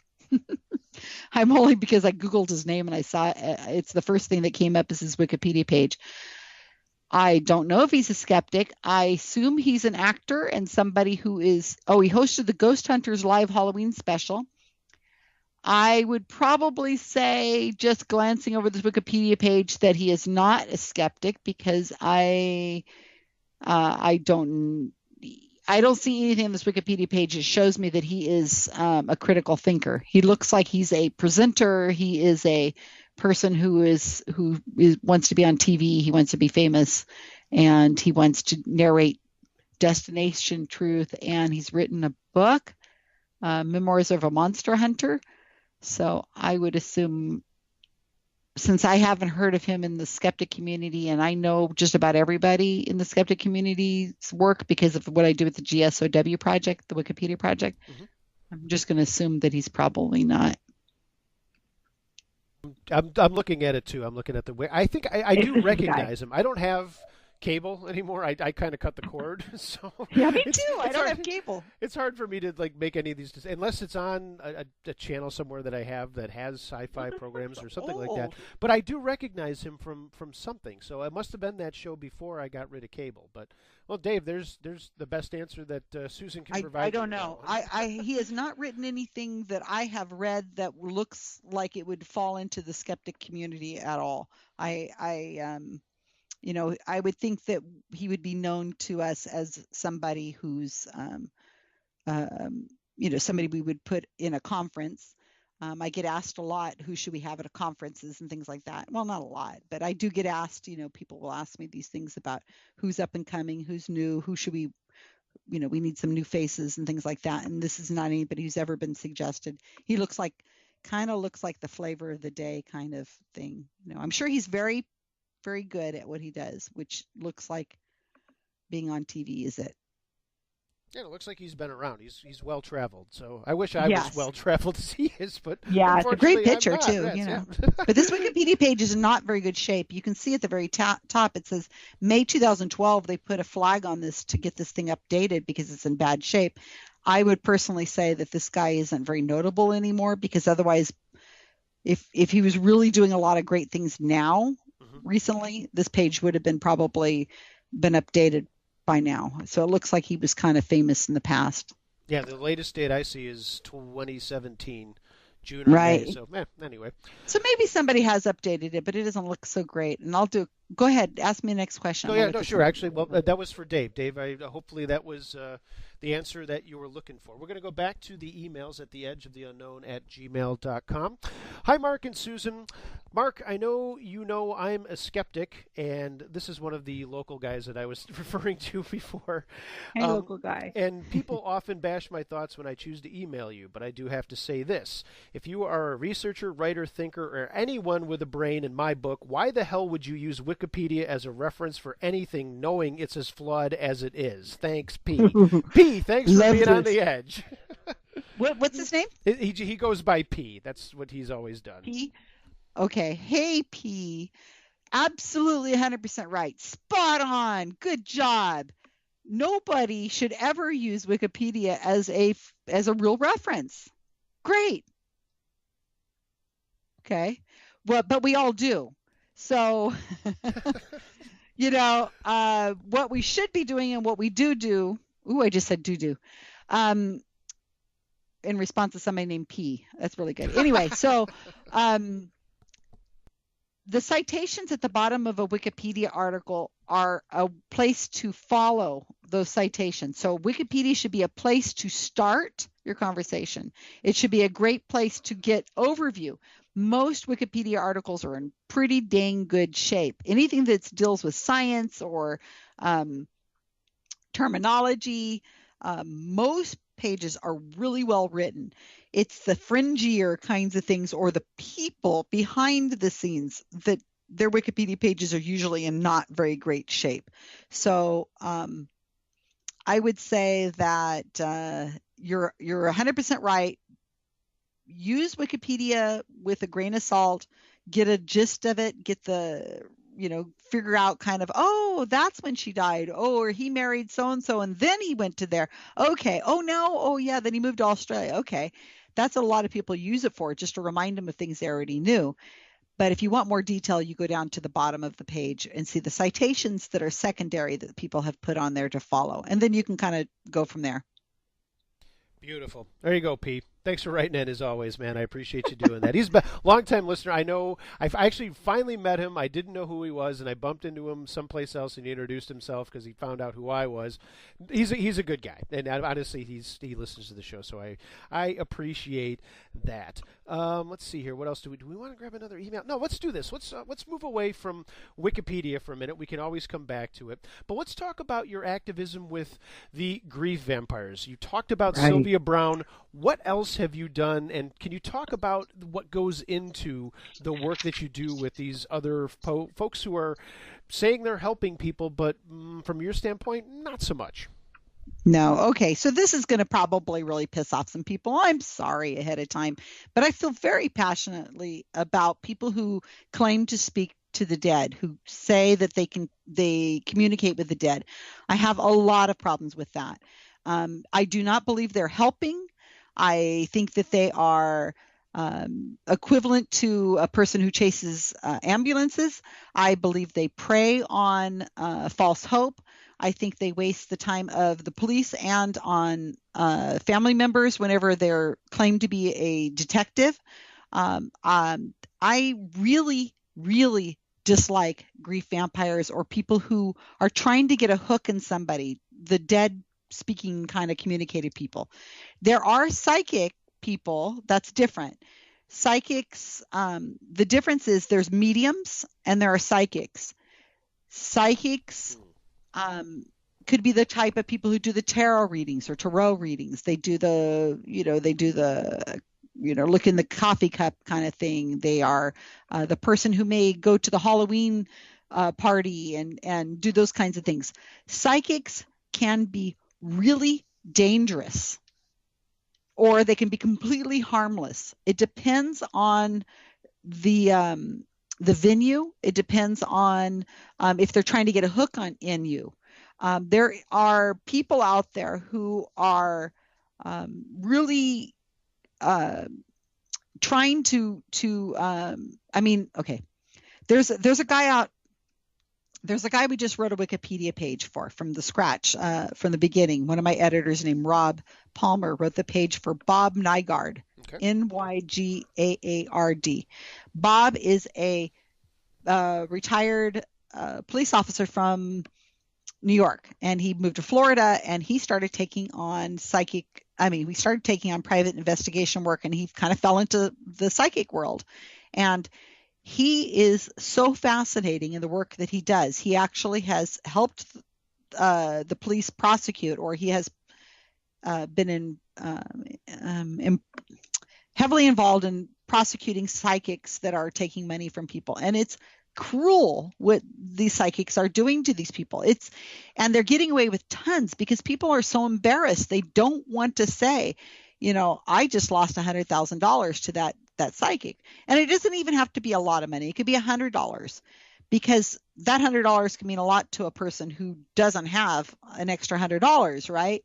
I'm only because I Googled his name and I saw it's the first thing that came up is his Wikipedia page. I don't know if he's a skeptic. I assume he's an actor and somebody who is, he hosted the Ghost Hunters live Halloween special. I would probably say, just glancing over this Wikipedia page, that he is not a skeptic because I don't see anything on this Wikipedia page that shows me that he is a critical thinker. He looks like he's a presenter. He is a person who wants to be on TV. He wants to be famous, and he wants to narrate Destination Truth. And he's written a book, Memoirs of a Monster Hunter. So I would assume, since I haven't heard of him in the skeptic community, and I know just about everybody in the skeptic community's work because of what I do with the GSOW project, the Wikipedia project, mm-hmm. I'm just going to assume that he's probably not. I'm looking at it too. I'm looking at the way. I think I do recognize him. I don't have cable anymore. I kind of cut the cord. So yeah, me too. I don't have cable. It's hard for me to make any of these unless it's on a channel somewhere that I have that has sci-fi programs or something like that. But I do recognize him from something. So it must have been that show before I got rid of cable. But well, Dave, there's the best answer that Susan can provide. I don't know. He has not written anything that I have read that looks like it would fall into the skeptic community at all. I would think that he would be known to us as somebody who's, somebody we would put in a conference. I get asked a lot, who should we have at conferences and things like that. Well, not a lot, but I do get asked, people will ask me these things about who's up and coming, who's new, who should we we need some new faces and things like that. And this is not anybody who's ever been suggested. He kind of looks like the flavor of the day kind of thing. I'm sure he's very, very good at what he does, which looks like being on TV is it. Yeah, it looks like he's been around. He's well traveled. So I wish I was well traveled as he is, but yeah, it's a great picture not. too. Yes, But this Wikipedia page is in not very good shape. You can see at the very top it says May 2012. They put a flag on this to get this thing updated because it's in bad shape. I would personally say that this guy isn't very notable anymore, because otherwise, if he was really doing a lot of great things now, recently, this page would have probably been updated by now. So it looks like he was kind of famous in the past. Yeah, the latest date I see is 2017, June or May. So anyway. So maybe somebody has updated it, but it doesn't look so great. And go ahead, ask me the next question. Sure. Actually, well, that was for Dave. Dave, hopefully that was the answer that you were looking for. We're going to go back to the emails at theedgeoftheunknown@gmail.com. Hi, Mark and Susan. Mark, I know I'm a skeptic, and this is one of the local guys that I was referring to before. Hey, local guy. And people often bash my thoughts when I choose to email you, but I do have to say this. If you are a researcher, writer, thinker, or anyone with a brain in my book, why the hell would you use Wikipedia as a reference for anything, knowing it's as flawed as it is? Thanks, P. P, thanks for being on the edge. What's his name? He goes by P. That's what he's always done. P? Okay. Hey, P. Absolutely 100% right. Spot on. Good job. Nobody should ever use Wikipedia as a real reference. Great. Okay. Well, but we all do. So, what we should be doing and what we do. Ooh, I just said do. In response to somebody named P. That's really good. Anyway, so the citations at the bottom of a Wikipedia article are a place to follow those citations. So Wikipedia should be a place to start your conversation. It should be a great place to get overview. Most Wikipedia articles are in pretty dang good shape. Anything that deals with science or terminology, most pages are really well written. It's the fringier kinds of things or the people behind the scenes that their Wikipedia pages are usually in not very great shape. So I would say that you're 100% right. Use Wikipedia with a grain of salt, get a gist of it, get the, figure out kind of, oh, that's when she died. Oh, or he married so-and-so and then he went to there. Okay. Oh, no. Oh, yeah. Then he moved to Australia. Okay. That's what a lot of people use it for, just to remind them of things they already knew. But if you want more detail, you go down to the bottom of the page and see the citations that are secondary that people have put on there to follow. And then you can kind of go from there. Beautiful. There you go, Pete. Thanks for writing in as always, man. I appreciate you doing that. He's a long-time listener. I know. I actually finally met him. I didn't know who he was, and I bumped into him someplace else, and he introduced himself because he found out who I was. He's a good guy, and honestly, he listens to the show, so I appreciate that. Let's see here. What else do we want to grab another email? No, let's do this. Let's move away from Wikipedia for a minute. We can always come back to it, but let's talk about your activism with the grief vampires. You talked about Sylvia Brown. What else have you done, and can you talk about what goes into the work that you do with these other folks who are saying they're helping people, but from your standpoint, not so much? No. Okay. So this is going to probably really piss off some people. I'm sorry ahead of time, but I feel very passionately about people who claim to speak to the dead, who say that they communicate with the dead. I have a lot of problems with that. I do not believe they're helping. I think that they are equivalent to a person who chases ambulances. I believe they prey on false hope. I think they waste the time of the police and on family members whenever they're claimed to be a detective. I really, really dislike grief vampires or people who are trying to get a hook in somebody, the dead speaking kind of communicated people. There are psychic people. That's different. Psychics, the difference is there's mediums and there are psychics. Psychics could be the type of people who do the tarot readings or tarot readings. They do the look in the coffee cup kind of thing. They are the person who may go to the Halloween party and do those kinds of things. Psychics can be really dangerous, or they can be completely harmless. It depends on the venue. It depends on if they're trying to get a hook in you. There are people out there who are really trying to okay. There's a guy we just wrote a Wikipedia page for from the scratch, from the beginning. One of my editors named Rob Palmer wrote the page for Bob Nygaard, Nygaard. Bob is a retired police officer from New York, and he moved to Florida, and he started taking on private investigation work, and he kind of fell into the psychic world. And he is so fascinating in the work that he does. He actually has helped the police prosecute, or he has been heavily involved in prosecuting psychics that are taking money from people. And it's cruel what these psychics are doing to these people. And they're getting away with tons because people are so embarrassed. They don't want to say, I just lost $100,000 to that psychic. And it doesn't even have to be a lot of money. It could be $100, because that $100 can mean a lot to a person who doesn't have an extra $100, right?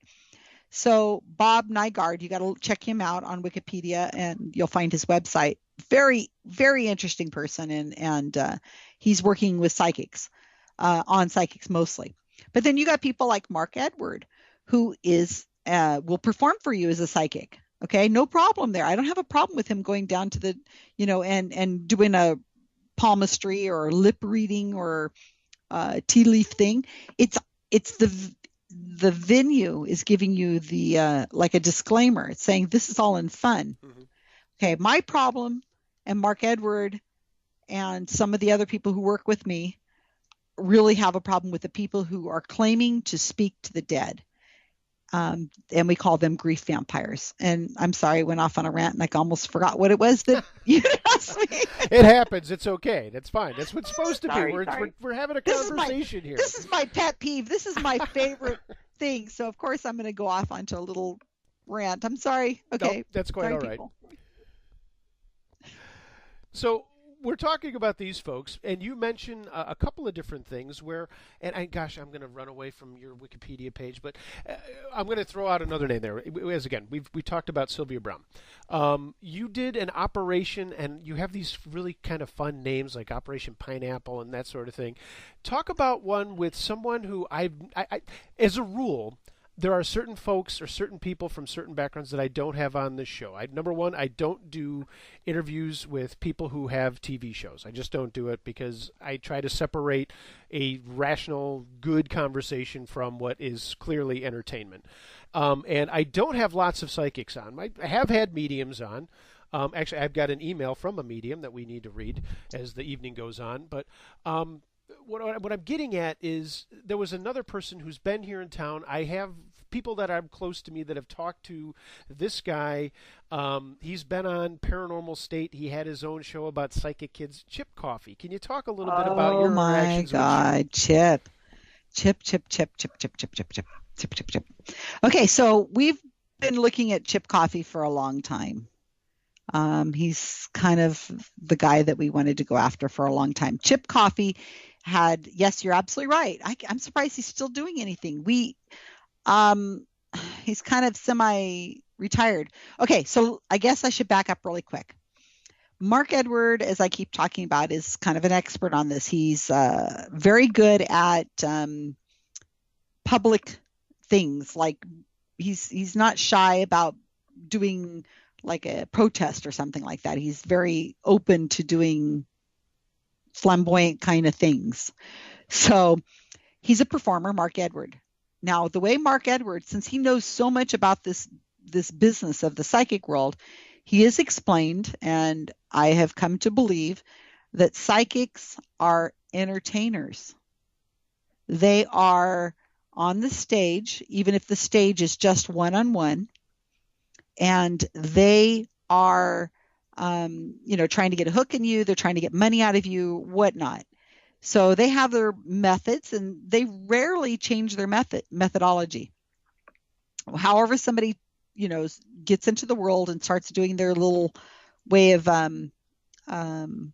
So Bob Nygaard, you got to check him out on Wikipedia, and you'll find his website. Very, very interesting person, and he's working with psychics, on psychics mostly. But then you got people like Mark Edward, who will perform for you as a psychic. Okay, no problem there. I don't have a problem with him going down to the, and doing a palmistry or lip reading or tea leaf thing. It's the venue is giving you the like a disclaimer. It's saying this is all in fun. Mm-hmm. Okay, my problem, and Mark Edward and some of the other people who work with me really have a problem with the people who are claiming to speak to the dead. And we call them grief vampires. And I'm sorry, I went off on a rant and I almost forgot what it was that you asked me. It happens. It's okay. That's fine. That's what it's supposed to Sorry, be. We're having a conversation here. This is my pet peeve. This is my favorite thing. So, of course, I'm going to go off onto a little rant. I'm sorry. Okay. Nope, that's quite all right. People. So we're talking about these folks, and you mentioned a couple of different things where, and gosh, I'm going to run away from your Wikipedia page, but I'm going to throw out another name there. As again, we talked about Sylvia Brown. You did an operation, and you have these really kind of fun names like Operation Pineapple and that sort of thing. Talk about one with someone who I as a rule, there are certain folks or certain people from certain backgrounds that I don't have on this show. Number one, I don't do interviews with people who have TV shows. I just don't do it because I try to separate a rational, good conversation from what is clearly entertainment. And I don't have lots of psychics on. I have had mediums on. Actually, I've got an email from a medium that we need to read as the evening goes on. But what I'm getting at is there was another person who's been here in town. I have people that are close to me that have talked to this guy. He's been on Paranormal State. He had his own show about psychic kids. Chip Coffee. Can you talk a little bit about your interactions with Chip? Chip. Okay, so we've been looking at Chip Coffee for a long time. He's kind of the guy that we wanted to go after for a long time. Chip Coffee yes, you're absolutely right. I'm surprised he's still doing anything. He's kind of semi-retired. Okay, so I guess I should back up really quick. Mark Edward, as I keep talking about, is kind of an expert on this. He's very good at public things. Like he's not shy about doing like a protest or something like that. He's very open to doing flamboyant kind of things. So he's a performer, Mark Edward. Now, the way Mark Edward, since he knows so much about this business of the psychic world, he has explained, and I have come to believe, that psychics are entertainers. They are on the stage, even if the stage is just one-on-one, and they are, trying to get a hook in you. They're trying to get money out of you, whatnot. So they have their methods, and they rarely change their methodology. However, somebody, gets into the world and starts doing their little way of doing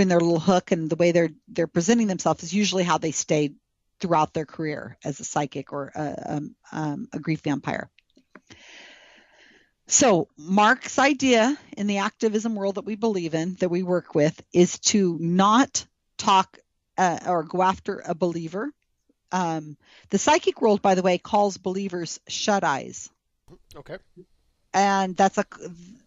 their little hook, and the way they're presenting themselves is usually how they stay throughout their career as a psychic or a grief vampire. So Mark's idea in the activism world that we believe in, that we work with, is to not talk or go after a believer. The psychic world, by the way, calls believers shut-eyes. Okay. And that's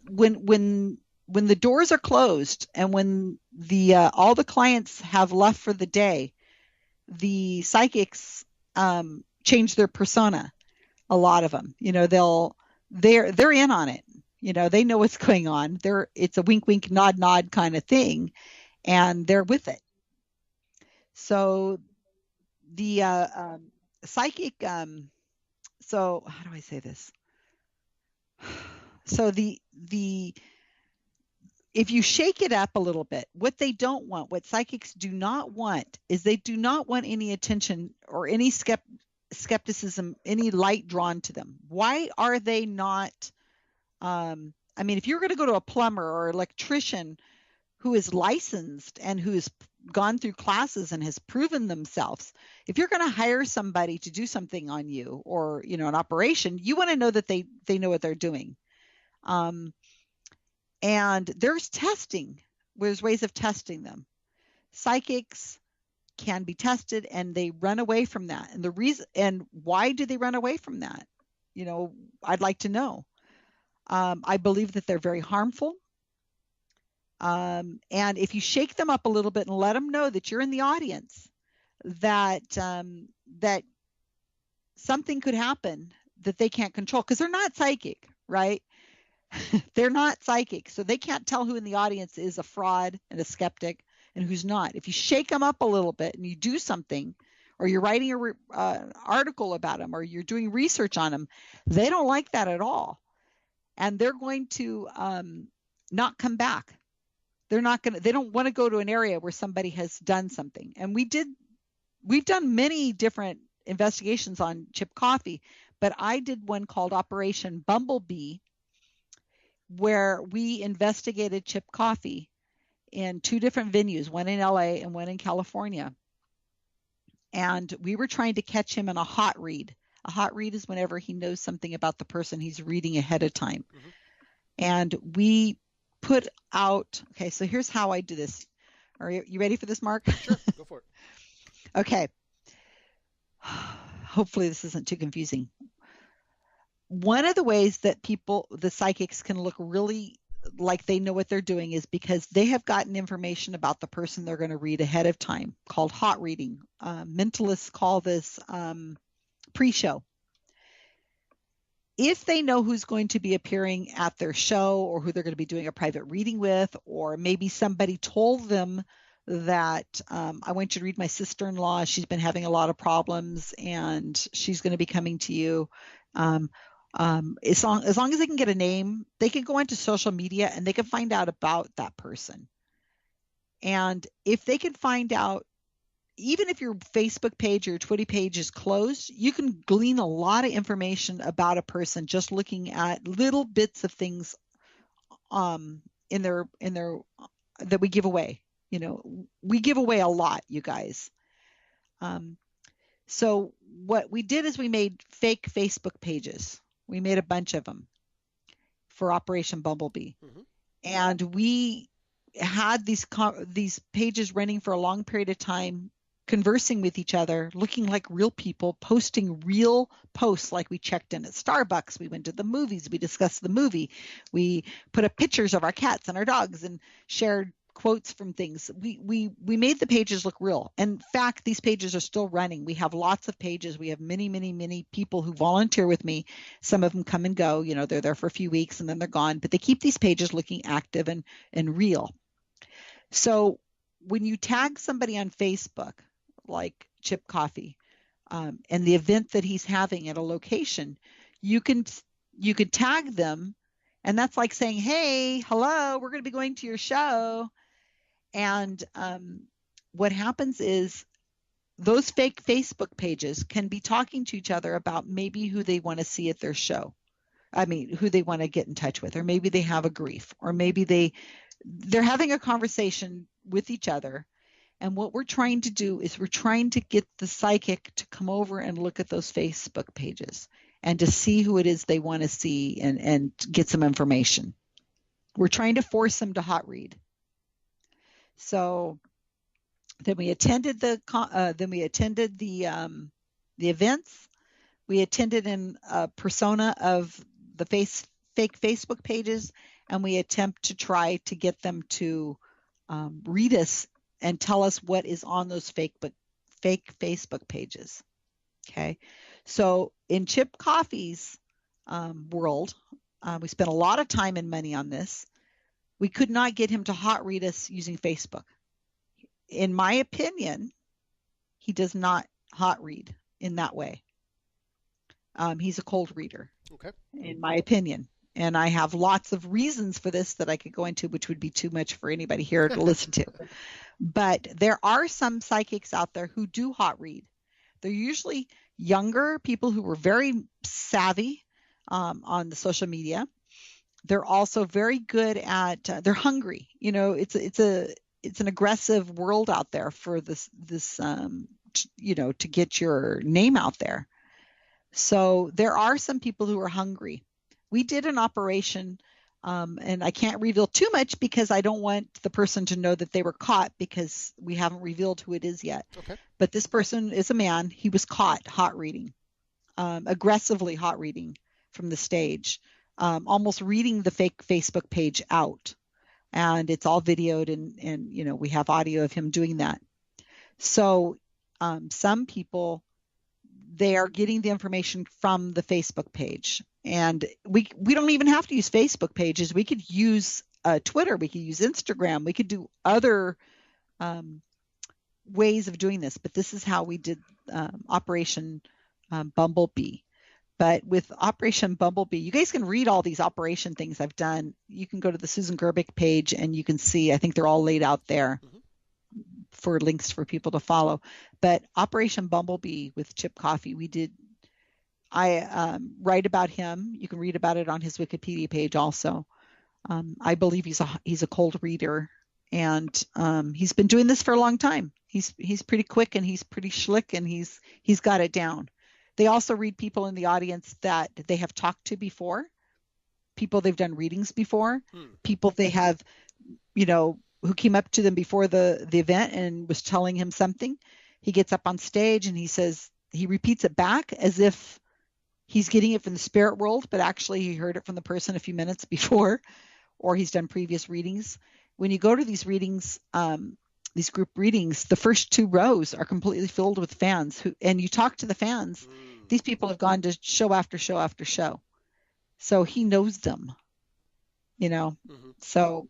when the doors are closed and when all the clients have left for the day, the psychics change their persona. A lot of them, they're in on it. They know what's going on. It's a wink, wink, nod, nod kind of thing, and they're with it. So the psychic. So how do I say this? So if you shake it up a little bit, what they don't want, what psychics do not want, is they do not want any attention or any skepticism, any light drawn to them. Why are they not? If you're going to go to a plumber or electrician who is licensed and who's gone through classes and has proven themselves, if you're going to hire somebody to do something on you or an operation, you want to know that they know what they're doing. And there's testing. There's ways of testing them. Psychics can be tested, and they run away from that. And the reason, and why do they run away from that? I'd like to know. I believe that they're very harmful. And if you shake them up a little bit and let them know that you're in the audience, that something could happen that they can't control, because they're not psychic, right? They're not psychic, so they can't tell who in the audience is a fraud and a skeptic and who's not. If you shake them up a little bit and you do something, or you're writing an article about them, or you're doing research on them, they don't like that at all, and they're going to not come back. They don't want to go to an area where somebody has done something. And we've done many different investigations on Chip Coffey, but I did one called Operation Bumblebee, where we investigated Chip Coffey in 2 different venues, one in LA and one in California. And we were trying to catch him in a hot read. A hot read is whenever he knows something about the person he's reading ahead of time. Mm-hmm. And we put out, okay, so here's how I do this. Are you ready for this, Mark? Sure, go for it. Okay. Hopefully this isn't too confusing. One of the ways that the psychics can look really like they know what they're doing is because they have gotten information about the person they're going to read ahead of time, called hot reading. Mentalists call this pre-show. If they know who's going to be appearing at their show, or who they're going to be doing a private reading with, or maybe somebody told them that I want you to read my sister-in-law, she's been having a lot of problems and she's going to be coming to you. As long as they can get a name, they can go onto social media and they can find out about that person. And if they can find out, even if your Facebook page or your Twitter page is closed, you can glean a lot of information about a person just looking at little bits of things in their that we give away. We give away a lot, you guys. So what we did is we made fake Facebook pages. We made a bunch of them for Operation Bumblebee. Mm-hmm. And we had these pages running for a long period of time, conversing with each other, looking like real people, posting real posts, like we checked in at Starbucks, we went to the movies, we discussed the movie, we put up pictures of our cats and our dogs and shared quotes from things. We made the pages look real. In fact, these pages are still running. We have lots of pages. We have many people who volunteer with me. Some of them come and go. They're there for a few weeks and then they're gone, but they keep these pages looking active and real. So when you tag somebody on Facebook, like Chip Coffey, and the event that he's having at a location, you could tag them, and that's like saying, hey, hello, we're going to be going to your show. And what happens is those fake Facebook pages can be talking to each other about maybe who they want to see at their show. I mean, who they want to get in touch with, or maybe they have a grief, or maybe they're having a conversation with each other. And what we're trying to do is we're trying to get the psychic to come over and look at those Facebook pages and to see who it is they want to see and get some information. We're trying to force them to hot read. So then we attended the events. We attended in a persona of the fake Facebook pages, and we attempt to try to get them to read us and tell us what is on those fake Facebook pages. Okay, so in Chip Coffey's world, we spent a lot of time and money on this. We could not get him to hot read us using Facebook. In my opinion, he does not hot read in that way. He's a cold reader, okay, in my opinion. And I have lots of reasons for this that I could go into, which would be too much for anybody here to listen to. But there are some psychics out there who do hot read. They're usually younger people who were very savvy on the social media. They're also very good at, they're hungry. You know, it's an aggressive world out there for this to get your name out there. So there are some people who are hungry. We did an operation, and I can't reveal too much because I don't want the person to know that they were caught, because we haven't revealed who it is yet. Okay. But this person is a man. He was caught hot reading, aggressively hot reading from the stage, almost reading the fake Facebook page out. And it's all videoed, and we have audio of him doing that. So some people, they are getting the information from the Facebook page. And we don't even have to use Facebook pages. We could use Twitter. We could use Instagram. We could do other ways of doing this. But this is how we did Operation Bumblebee. But with Operation Bumblebee, you guys can read all these operation things I've done. You can go to the Susan Gerbic page and you can see, I think they're all laid out there for links for people to follow. But Operation Bumblebee with Chip Coffey, I write about him. You can read about it on his Wikipedia page also. I believe he's a cold reader, and he's been doing this for a long time. He's pretty quick, and he's pretty slick, and he's got it down. They also read people in the audience that they have talked to before, people they've done readings before, people they have, who came up to them before the event and was telling him something. He gets up on stage and he repeats it back as if he's getting it from the spirit world, but actually he heard it from the person a few minutes before, or he's done previous readings. When you go to these readings, these group readings, the first 2 rows are completely filled with fans and you talk to the fans. These people have gone to show after show after show. So he knows them, So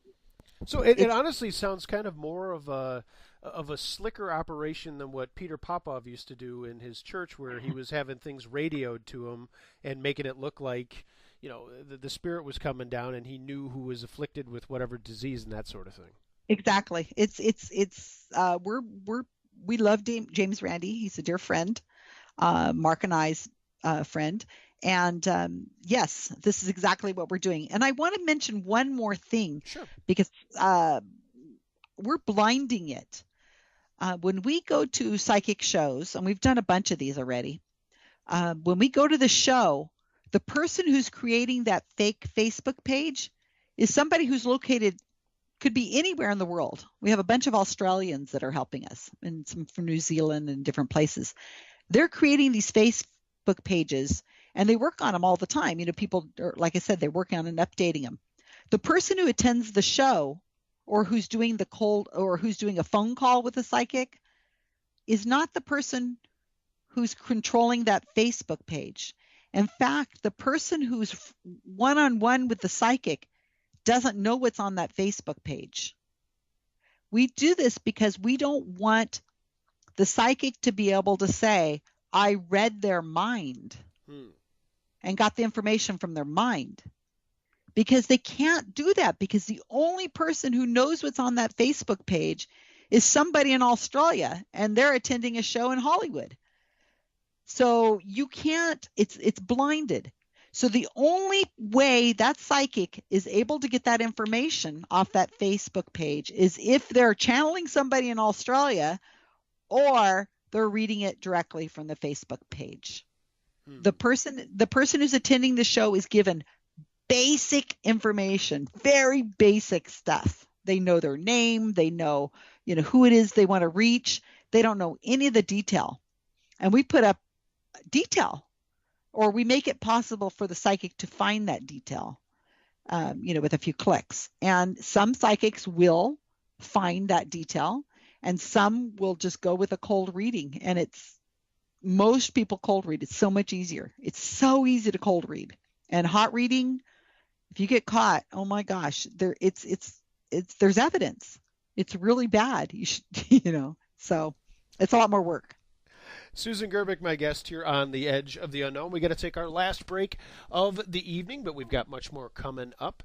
it honestly sounds kind of more of a slicker operation than what Peter Popov used to do in his church, where he was having things radioed to him and making it look like, the spirit was coming down and he knew who was afflicted with whatever disease and that sort of thing. Exactly. We love James Randi. He's a dear friend, Mark and I's friend. And yes, this is exactly what we're doing. And I want to mention one more thing, sure, because we're blinding it. When we go to psychic shows, and we've done a bunch of these already, when we go to the show, the person who's creating that fake Facebook page is somebody who's located, could be anywhere in the world. We have a bunch of Australians that are helping us, and some from New Zealand and different places. They're creating these Facebook pages, and they work on them all the time. People, like I said, they're working on and updating them. The person who attends the show, or who's doing who's doing a phone call with a psychic, is not the person who's controlling that Facebook page. In fact, the person who's one-on-one with the psychic doesn't know what's on that Facebook page. We do this because we don't want the psychic to be able to say, I read their mind and got the information from their mind, because they can't do that, because the only person who knows what's on that Facebook page is somebody in Australia, and they're attending a show in Hollywood. So you can't, it's blinded. So the only way that psychic is able to get that information off that Facebook page is if they're channeling somebody in Australia, or they're reading it directly from the Facebook page. The person who's attending the show is given basic information, very basic stuff. They know their name, they know, who it is they want to reach. They don't know any of the detail. And we put up detail, or we make it possible for the psychic to find that detail, with a few clicks. And some psychics will find that detail, and some will just go with a cold reading. And most people cold read. It's so much easier. It's so easy to cold read. And hot reading, if you get caught, oh my gosh, there's evidence. It's really bad. You should, so it's a lot more work. Susan Gerbic, my guest here on The Edge of the Unknown. We got to take our last break of the evening, but we've got much more coming up.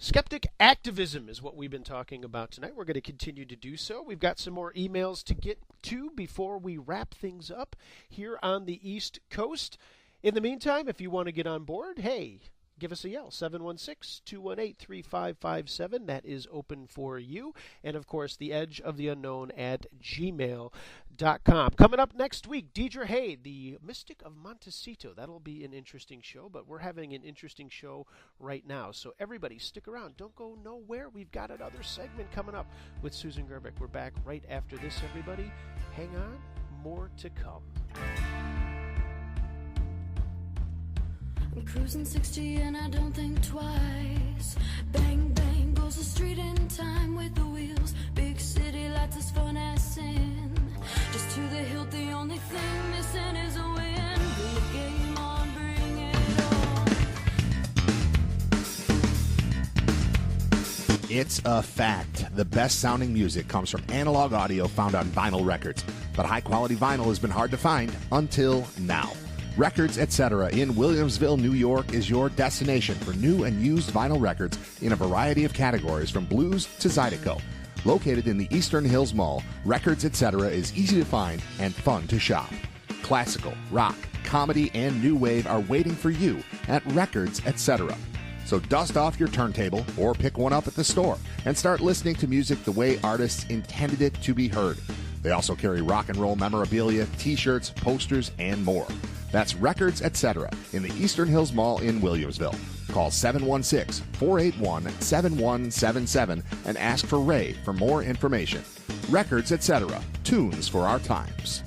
Skeptic activism is what we've been talking about tonight. We're going to continue to do so. We've got some more emails to get to before we wrap things up here on the East Coast. In the meantime, if you want to get on board, hey, give us a yell, 716-218-3557. That is open for you. And, of course, the Edge of the Unknown at gmail.com. Coming up next week, Deidre Hay, the Mystic of Montecito. That'll be an interesting show, but we're having an interesting show right now. So everybody, stick around. Don't go nowhere. We've got another segment coming up with Susan Gerbic. We're back right after this, everybody. Hang on. More to come. I'm cruising 60 and I don't think twice. Bang, bang, goes the street in time with the wheels. Big city lights as fun as sin. Just to the hilt, the only thing missing is a win. Bring the game on, bring it on. It's a fact. The best sounding music comes from analog audio found on vinyl records. But high quality vinyl has been hard to find until now. Records Etc. in Williamsville, New York is your destination for new and used vinyl records in a variety of categories from blues to Zydeco. Located in the Eastern Hills Mall, Records Etc. is easy to find and fun to shop. Classical, rock, comedy, and new wave are waiting for you at Records Etc. So dust off your turntable or pick one up at the store and start listening to music the way artists intended it to be heard. They also carry rock and roll memorabilia, t-shirts, posters, and more. That's Records Etc. in the Eastern Hills Mall in Williamsville. Call 716-481-7177 and ask for Ray for more information. Records Etc. Tunes for our times.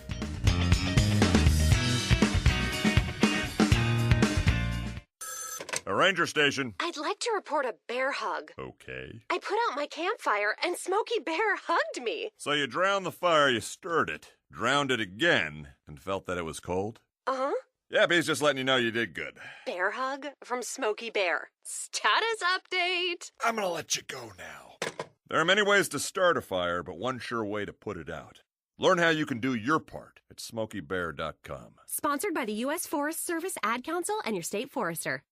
A ranger station. I'd like to report a bear hug. Okay. I put out my campfire and Smokey Bear hugged me. So you drowned the fire, you stirred it, drowned it again, and felt that it was cold? Uh-huh. Yep, he's just letting you know you did good. Bear hug from Smokey Bear. Status update. I'm gonna let you go now. There are many ways to start a fire, but one sure way to put it out. Learn how you can do your part at SmokeyBear.com. Sponsored by the U.S. Forest Service Ad Council and your state forester.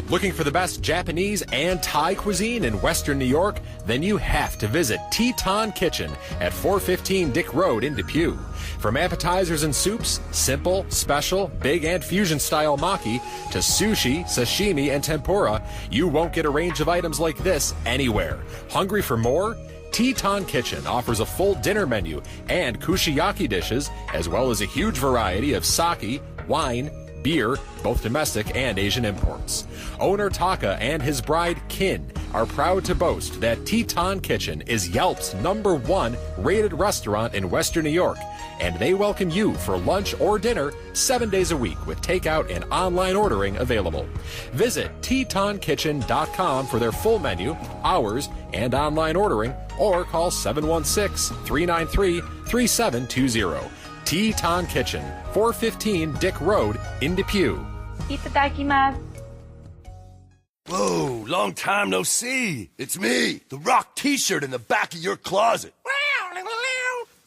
Looking for the best Japanese and Thai cuisine in Western New York? Then you have to visit Teton Kitchen at 415 Dick Road in Depew. From appetizers and soups, simple, special, big, and fusion-style maki, to sushi, sashimi, and tempura, you won't get a range of items like this anywhere. Hungry for more? Teton Kitchen offers a full dinner menu and kushiyaki dishes, as well as a huge variety of sake, wine, beer, both domestic and Asian imports. Owner Taka and his bride Kin are proud to boast that Teton Kitchen is Yelp's #1 rated restaurant in Western New York, and they welcome you for lunch or dinner 7 days a week with takeout and online ordering available. Visit TetonKitchen.com for their full menu, hours, and online ordering, or call 716-393-3720. Teton Kitchen, 415 Dick Road in Depew. Itadakimasu. Whoa, long time no see. It's me, the Rock t-shirt in the back of your closet.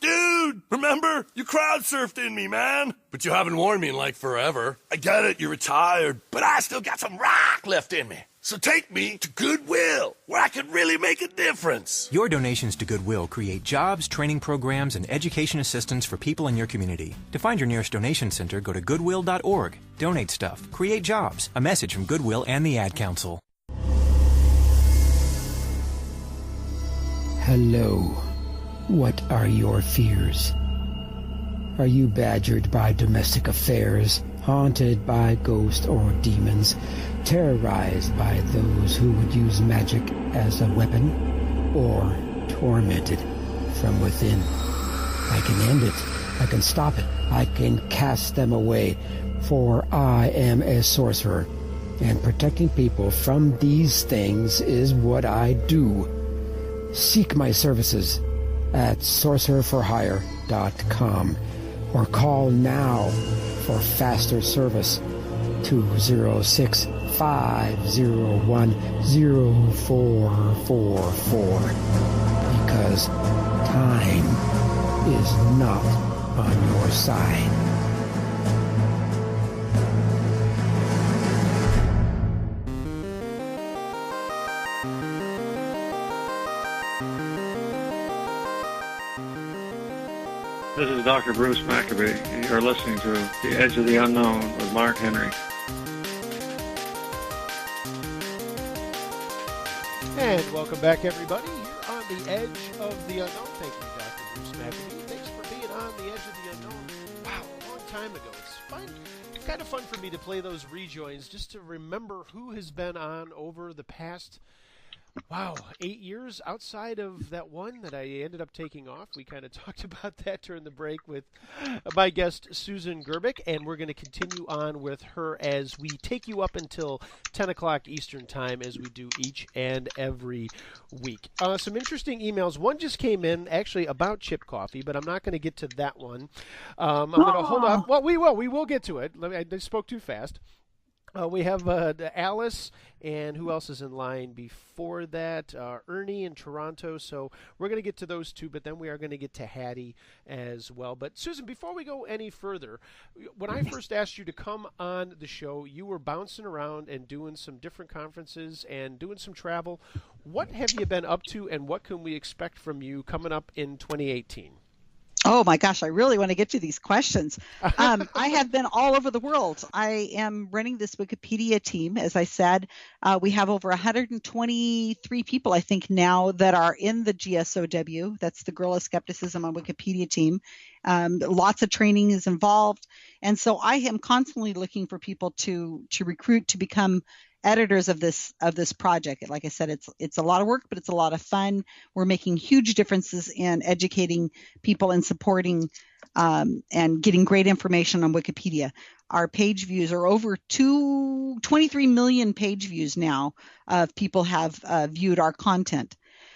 Dude, Remember? You crowd surfed in me, man. But you haven't worn me in like forever. I get it, you're retired, but I still got some rock left in me. So take me to Goodwill, where I could really make a difference. Your donations to Goodwill create jobs, training programs, and education assistance for people in your community. To find your nearest donation center, go to goodwill.org. Donate stuff. Create jobs. A message from Goodwill and the Ad Council. Hello. What are your fears? Are you badgered by domestic affairs, haunted by ghosts or demons, terrorized by those who would use magic as a weapon, or tormented from within? I can end it. I can stop it. I can cast them away, for I am a sorcerer, and protecting people from these things is what I do. Seek my services at sorcererforhire.com or call now for faster service 206-501-0444, because time is not on your side. This is Dr. Bruce Maccabee. You're listening to The Edge of the Unknown with Mark Henry. And welcome back, everybody, here on The Edge of the Unknown. Thank you, Dr. Bruce Maccabee. Thanks for being on The Edge of the Unknown. Wow, a long time ago. It's fun. It's kind of fun for me to play those rejoins just to remember who has been on over the past 8 years outside of that one that I ended up taking off. We kind of talked about that during the break with my guest, Susan Gerbic, and we're going to continue on with her as we take you up until 10 o'clock Eastern Time, as we do each and every week. Some interesting emails. One just came in, actually, about chip coffee, but I'm not going to get to that one. I'm going to hold on. Well, we will. We will get to it. I spoke too fast. We have Alice, and who else is in line before that? Ernie in Toronto. So we're going to get to those two, but then we are going to get to Hattie as well. But Susan, before we go any further, when I first asked you to come on the show, you were bouncing around and doing some different conferences and doing some travel. What have you been up to, and what can we expect from you coming up in 2018? Oh my gosh, I really want to get to these questions. I have been all over the world. I am running this Wikipedia team. As I said, we have over 123 people, I think, now that are in the GSOW. That's the Guerilla Skepticism on Wikipedia team. Lots of training is involved. And so I am constantly looking for people to recruit to become editors of this project. Like I said, it's a lot of work, but it's a lot of fun. We're making huge differences in educating people and supporting and getting great information on Wikipedia. Our page views are over 23 million page views now of people have viewed our content.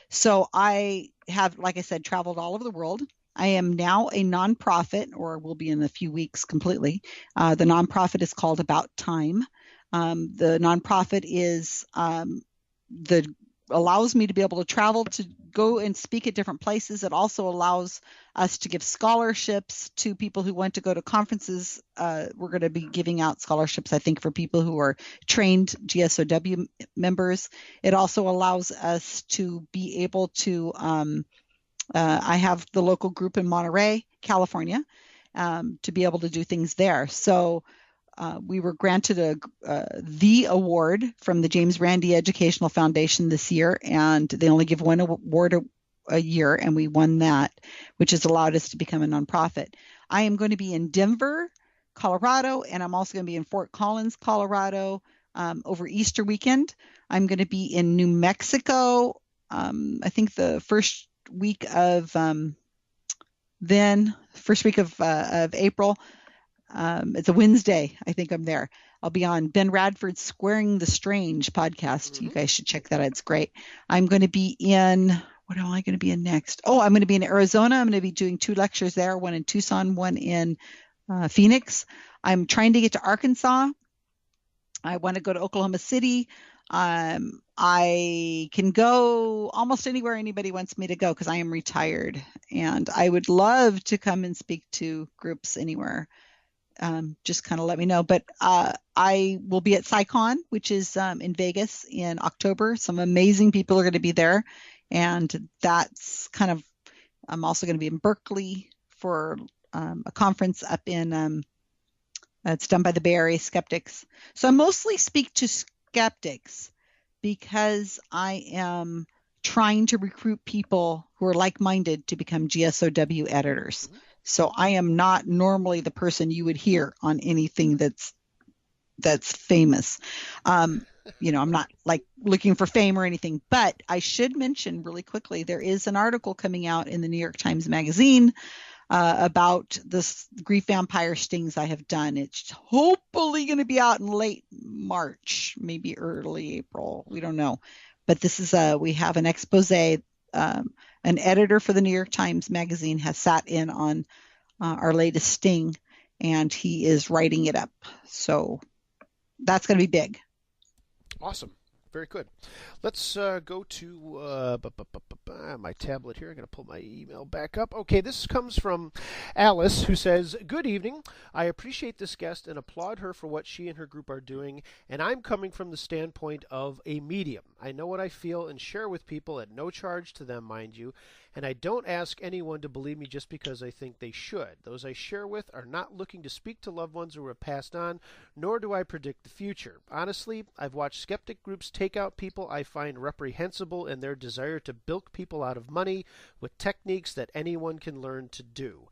So I have, like I said, traveled all over the world. I am now a nonprofit, or will be in a few weeks completely. The nonprofit is called About Time. The nonprofit is allows me to be able to travel to go and speak at different places. It also allows us to give scholarships to people who want to go to conferences. We're going to be giving out scholarships, I think, for people who are trained GSOW members. It also allows us to be able to I have the local group in Monterey, California, to be able to do things there. So we were granted the award from the James Randi Educational Foundation this year, and they only give one award a year, and we won that, which has allowed us to become a nonprofit. I am going to be in Denver, Colorado, and I'm also going to be in Fort Collins, Colorado over Easter weekend. I'm going to be in New Mexico, I think the first week of April. It's a Wednesday. I think I'm there. I'll be on Ben Radford's Squaring the Strange podcast. Mm-hmm. You guys should check that out. It's great. I'm going to be in, what am I going to be in next? Oh, I'm going to be in Arizona. I'm going to be doing 2 lectures there, one in Tucson, one in Phoenix. I'm trying to get to Arkansas. I want to go to Oklahoma City. I can go almost anywhere anybody wants me to go because I am retired, and I would love to come and speak to groups anywhere. Just kind of let me know. But I will be at PsyCon, which is in Vegas in October. Some amazing people are going to be there. And that's kind of, I'm also going to be in Berkeley for a conference up in, it's done by the Bay Area Skeptics. So I mostly speak to skeptics because I am trying to recruit people who are like-minded to become GSOW editors. So I am not normally the person you would hear on anything that's famous. I'm not like looking for fame or anything, but I should mention really quickly, there is an article coming out in the New York Times Magazine about this grief vampire stings I have done. It's hopefully going to be out in late March, maybe early April. We don't know. But this is we have an expose. An editor for the New York Times Magazine has sat in on our latest sting, and he is writing it up. So that's going to be big. Awesome. Very good. Let's go to my tablet here. I'm going to pull my email back up. Okay, this comes from Alice, who says, "Good evening. I appreciate this guest and applaud her for what she and her group are doing, and I'm coming from the standpoint of a medium. I know what I feel and share with people at no charge to them, mind you, and I don't ask anyone to believe me just because I think they should. Those I share with are not looking to speak to loved ones who have passed on, nor do I predict the future. Honestly, I've watched skeptic groups take out people I find reprehensible in their desire to bilk people out of money with techniques that anyone can learn to do.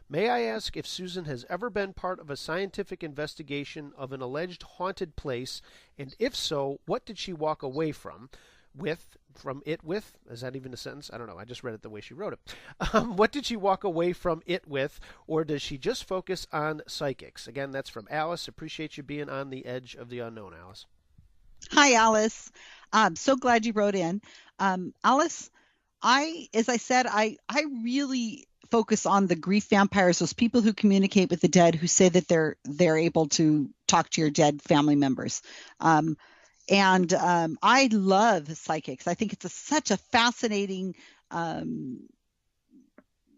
May I ask if Susan has ever been part of a scientific investigation of an alleged haunted place, and if so, what did she walk away from? Is that even a sentence? I don't know. I just read it the way she wrote it. What did she walk away from it with, or does she just focus on psychics?" Again, that's from Alice. Appreciate you being on the edge of the unknown, Alice. Hi, Alice. I'm so glad you wrote in. Alice, as I said, I really focus on the grief vampires, those people who communicate with the dead, who say that they're able to talk to your dead family members. And I love psychics. I think it's such a fascinating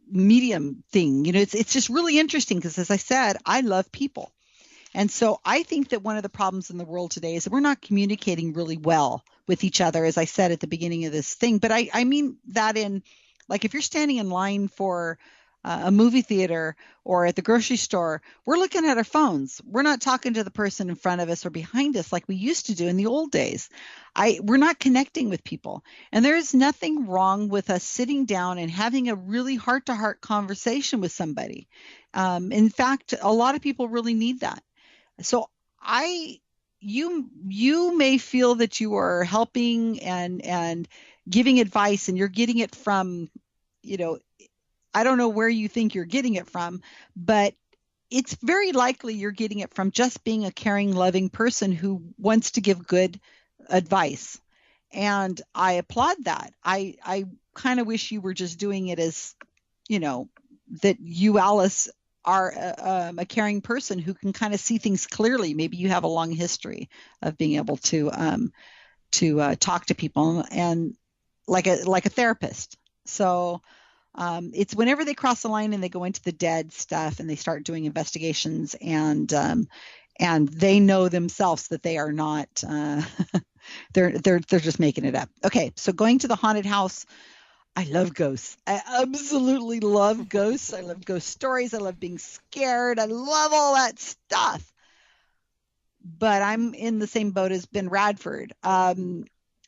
medium thing. It's just really interesting because, as I said, I love people. And so I think that one of the problems in the world today is that we're not communicating really well with each other, as I said at the beginning of this thing. But I mean that in, like, if you're standing in line for a movie theater or at the grocery store, we're looking at our phones. We're not talking to the person in front of us or behind us like we used to do in the old days. We're not connecting with people. And there is nothing wrong with us sitting down and having a really heart-to-heart conversation with somebody. In fact, a lot of people really need that. So you may feel that you are helping and giving advice, and you're getting it from, I don't know where you think you're getting it from, but it's very likely you're getting it from just being a caring, loving person who wants to give good advice. And I applaud that. I kind of wish you were just doing it as, that you, Alice, are a caring person who can kind of see things clearly. Maybe you have a long history of being able to talk to people, and like a therapist. So it's whenever they cross the line and they go into the dead stuff and they start doing investigations, and they know themselves that they are not they're just making it up. Okay, so going to the haunted house. I love ghosts. I absolutely love ghosts. I love ghost stories. I love being scared. I love all that stuff. But I'm in the same boat as Ben Radford.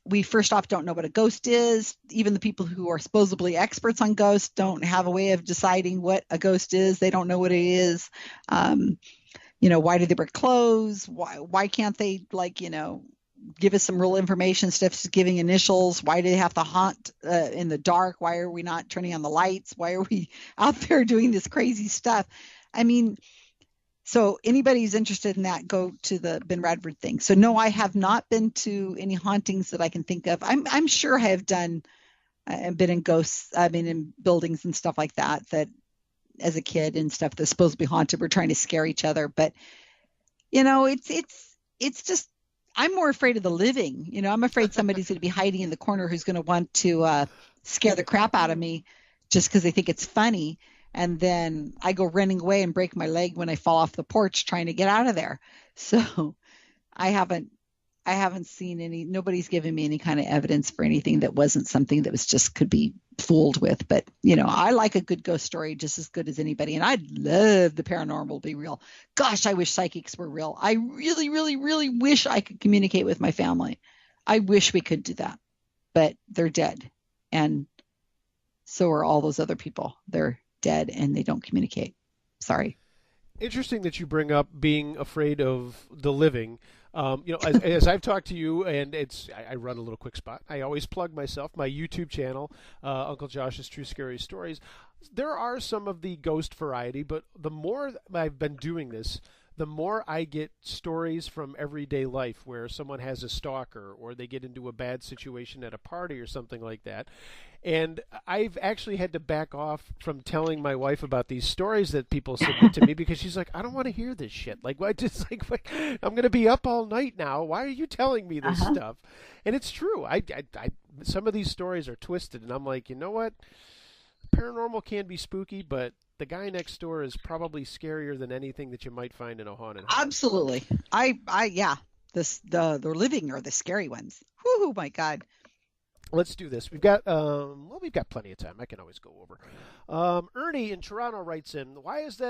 We first off don't know what a ghost is. Even the people who are supposedly experts on ghosts don't have a way of deciding what a ghost is. They don't know what it is. Why do they wear clothes? Why can't they, give us some real information instead of just giving initials? Why do they have to haunt in the dark? Why are we not turning on the lights? Why are we out there doing this crazy stuff? I mean, so anybody who's interested in that, go to the Ben Radford thing. So no, I have not been to any hauntings that I can think of. I'm sure I have done, I've been in ghosts, I've been in buildings and stuff like that as a kid and stuff that's supposed to be haunted. We're trying to scare each other. But, it's just, I'm more afraid of the living. You know, I'm afraid somebody's going to be hiding in the corner who's going to want to scare the crap out of me just because they think it's funny. And then I go running away and break my leg when I fall off the porch trying to get out of there. So I haven't seen nobody's given me any kind of evidence for anything that wasn't something that was just could be fooled with. But, you know, I like a good ghost story just as good as anybody. And I'd love the paranormal to be real. Gosh, I wish psychics were real. I really, really, really wish I could communicate with my family. I wish we could do that, but they're dead. And so are all those other people. They're dead and they don't communicate. Sorry. Interesting that you bring up being afraid of the living. You know, as I've talked to you, and I run a little quick spot. I always plug myself, my YouTube channel, Uncle Josh's True Scary Stories. There are some of the ghost variety, but the more I've been doing this, the more I get stories from everyday life where someone has a stalker or they get into a bad situation at a party or something like that. And I've actually had to back off from telling my wife about these stories that people submit to me because she's like, I don't want to hear this shit. Like, why? Just like, I'm going to be up all night now. Why are you telling me this stuff? And it's true. I some of these stories are twisted, and I'm like, you know what? Paranormal can be spooky, but the guy next door is probably scarier than anything that you might find in a haunted house. Absolutely. Yeah. The living are the scary ones. Whoo, my God. Let's do this. We've got plenty of time. I can always go over. Ernie in Toronto writes in, why is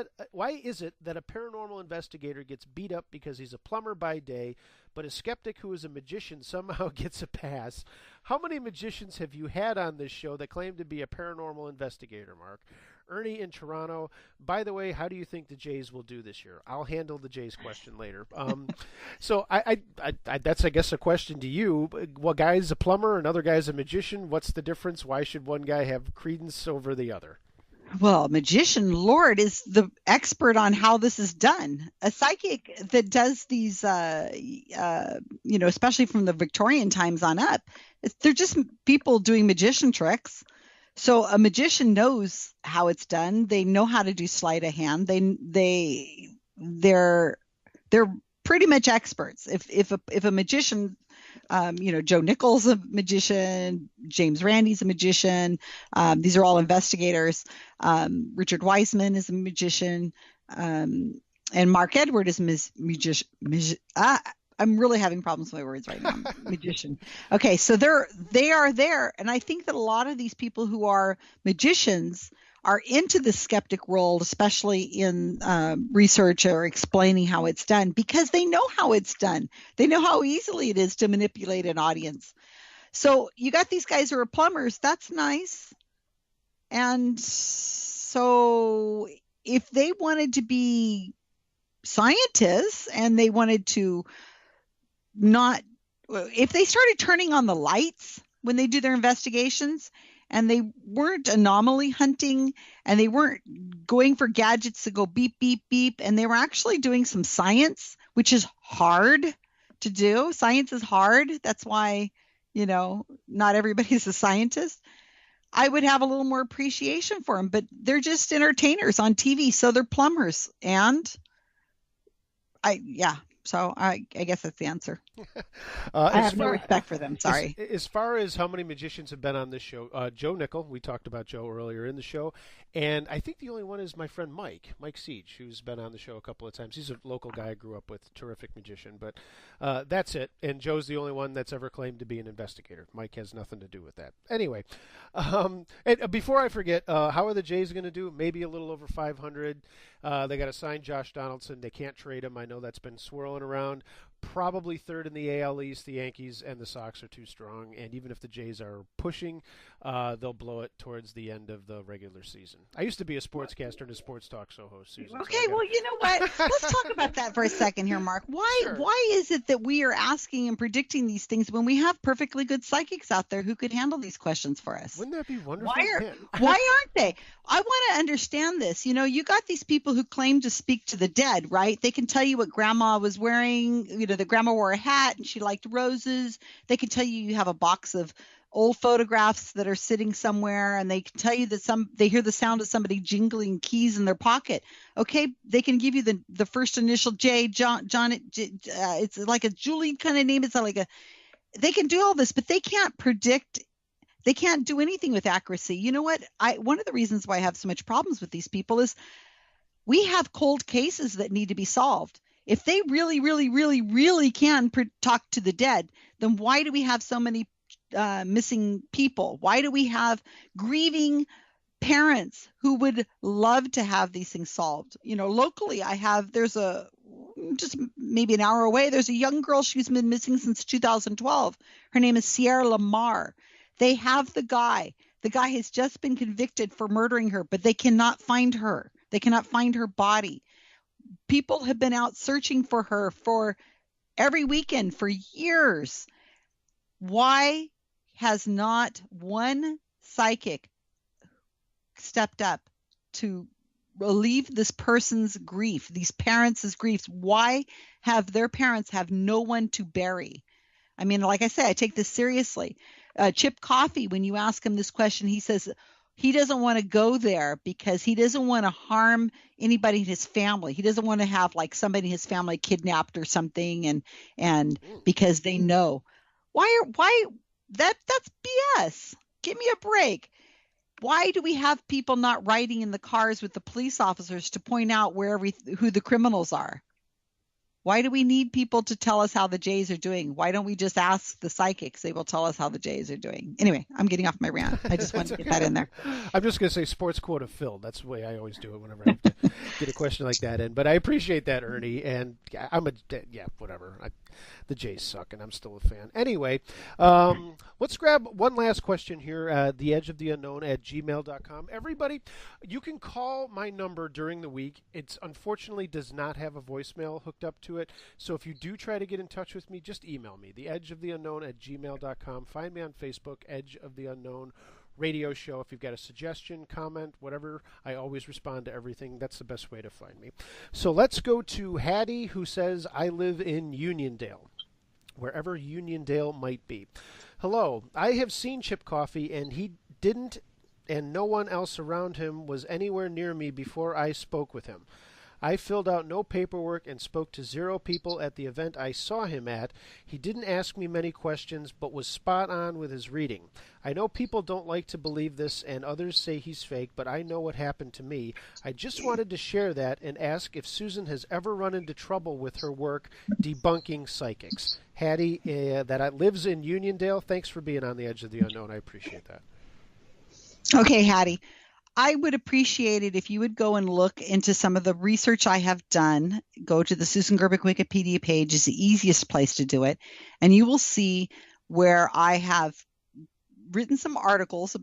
it that a paranormal investigator gets beat up because he's a plumber by day, but a skeptic who is a magician somehow gets a pass? How many magicians have you had on this show that claim to be a paranormal investigator, Mark? Ernie in Toronto. By the way, how do you think the Jays will do this year? I'll handle the Jays question later. So I that's, I guess, a question to you. One guy's a plumber, another guy's a magician. What's the difference? Why should one guy have credence over the other? Well, magician, Lord, is the expert on how this is done. A psychic that does these, especially from the Victorian times on up, they're just people doing magician tricks. So a magician knows how it's done. They know how to do sleight of hand. They're pretty much experts. If a magician, Joe Nichols a magician, James Randi's a magician. These are all investigators. Richard Wiseman is a magician, and Mark Edward is a magician. I'm really having problems with my words right now. Magician. Okay, so they are there, and I think that a lot of these people who are magicians are into the skeptic world, especially in research or explaining how it's done, because they know how it's done. They know how easily it is to manipulate an audience. So you got these guys who are plumbers. That's nice. And so if they wanted to be scientists and they wanted to if they started turning on the lights when they do their investigations and they weren't anomaly hunting and they weren't going for gadgets to go beep, beep, beep, and they were actually doing some science, which is hard to do. Science is hard. That's why, not everybody's a scientist. I would have a little more appreciation for them, but they're just entertainers on TV. So they're plumbers. And so I guess that's the answer. I have no respect for them. Sorry. As far as how many magicians have been on this show, Joe Nickel, we talked about Joe earlier in the show, and I think the only one is my friend Mike Siege, who's been on the show a couple of times. He's a local guy I grew up with, terrific magician, but that's it. And Joe's the only one that's ever claimed to be an investigator. Mike has nothing to do with that. Anyway, and before I forget, how are the Jays going to do? Maybe a little over 500. They got to sign Josh Donaldson. They can't trade him. I know that's been swirling around. Probably third in the AL East. The Yankees and the Sox are too strong, and even if the Jays are pushing, they'll blow it towards the end of the regular season. I used to be a sportscaster and a sports talk show host, Susan. Okay, well, you know what? Let's talk about that for a second here, Mark. Why is it that we are asking and predicting these things when we have perfectly good psychics out there who could handle these questions for us? Wouldn't that be wonderful? Why aren't they? I want to understand this. You got these people who claim to speak to the dead, right? They can tell you what grandma was wearing. The grandma wore a hat and she liked roses. They can tell you have a box of old photographs that are sitting somewhere, and they can tell you that they hear the sound of somebody jingling keys in their pocket. Okay, they can give you the first initial J, John. It's like a Julie kind of name. It's like they can do all this, but they can't predict. They can't do anything with accuracy. You know what? One of the reasons why I have so much problems with these people is we have cold cases that need to be solved. If they really, really, really, really can talk to the dead, then why do we have so many missing people? Why do we have grieving parents who would love to have these things solved? Locally, there's just maybe an hour away, there's a young girl. She's been missing since 2012. Her name is Sierra Lamar. They have the guy. The guy has just been convicted for murdering her, but they cannot find her. They cannot find her body. People have been out searching for her for every weekend for years. Why has not one psychic stepped up to relieve this person's grief, these parents' griefs? Why have their parents have no one to bury? I mean, like I say, I take this seriously. Chip Coffey, when you ask him this question, he says he doesn't want to go there because he doesn't want to harm anybody in his family. He doesn't want to have like somebody in his family kidnapped or something, and because they know. That's BS. Give me a break. Why do we have people not riding in the cars with the police officers to point out who the criminals are? Why do we need people to tell us how the Jays are doing? Why don't we just ask the psychics? They will tell us how the Jays are doing. Anyway, I'm getting off my rant. I just wanted to get that in there. I'm just going to say sports quota filled. That's the way I always do it whenever I have to get a question like that in. But I appreciate that, Ernie. And whatever. The Jays suck, and I'm still a fan. Anyway, let's grab one last question here. theedgeoftheunknown@gmail.com. Everybody, you can call my number during the week. It unfortunately does not have a voicemail hooked up to it. So if you do try to get in touch with me, just email me, theedgeoftheunknown@gmail.com. Find me on Facebook, Edge of the Unknown Radio Show. If you've got a suggestion, comment, whatever, I always respond to everything. That's the best way to find me. So let's go to Hattie, who says, I live in Uniondale, wherever Uniondale might be. Hello, I have seen Chip Coffey, and he didn't, and no one else around him was anywhere near me before I spoke with him. I filled out no paperwork and spoke to 0 people at the event I saw him at. He didn't ask me many questions, but was spot on with his reading. I know people don't like to believe this, and others say he's fake, but I know what happened to me. I just wanted to share that and ask if Susan has ever run into trouble with her work debunking psychics. Hattie, that lives in Uniondale, thanks for being on the Edge of the Unknown. I appreciate that. Okay, Hattie. I would appreciate it if you would go and look into some of the research I have done. Go to the Susan Gerbic Wikipedia page. Is the easiest place to do it. And you will see where I have written some articles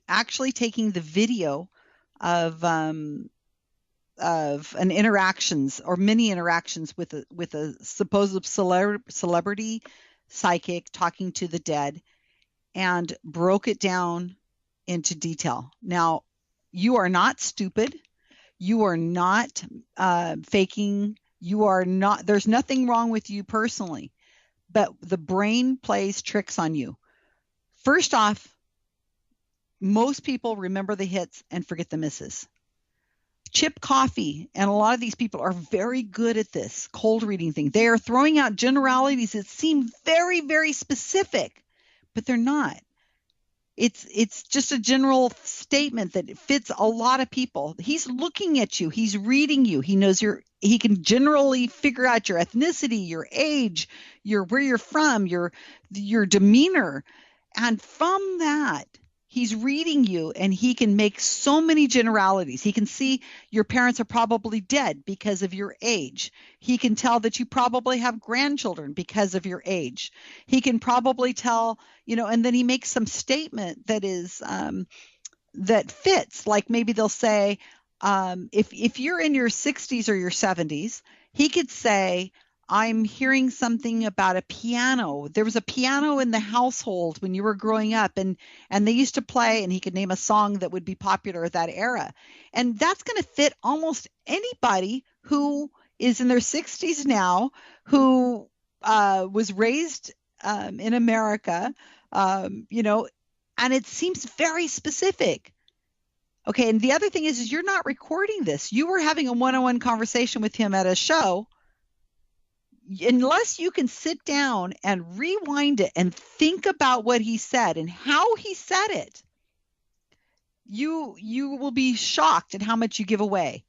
actually taking the video of an interactions or many interactions with a supposed celebrity psychic talking to the dead, and broke it down into detail. Now, you are not stupid. You are not faking. You are not, there's nothing wrong with you personally, but the brain plays tricks on you. First off, most people remember the hits and forget the misses. Chip Coffey and a lot of these people are very good at this cold reading thing. They are throwing out generalities that seem very, very specific, but they're not. It's just a general statement that fits a lot of people. He's looking at you. He's reading you. He knows he can generally figure out your ethnicity, your age, where you're from, your demeanor. And from that, he's reading you, and he can make so many generalities. He can see your parents are probably dead because of your age. He can tell that you probably have grandchildren because of your age. He can probably tell, and then he makes some statement that is that fits. Like maybe they'll say, if you're in your 60s or your 70s, he could say, I'm hearing something about a piano. There was a piano in the household when you were growing up, and they used to play, and he could name a song that would be popular at that era. And that's going to fit almost anybody who is in their 60s now, who was raised in America You know, and it seems very specific. Okay, and the other thing is you're not recording this. You were having a one-on-one conversation with him at a show. Unless you can sit down and rewind it and think about what he said and how he said it, you will be shocked at how much you give away.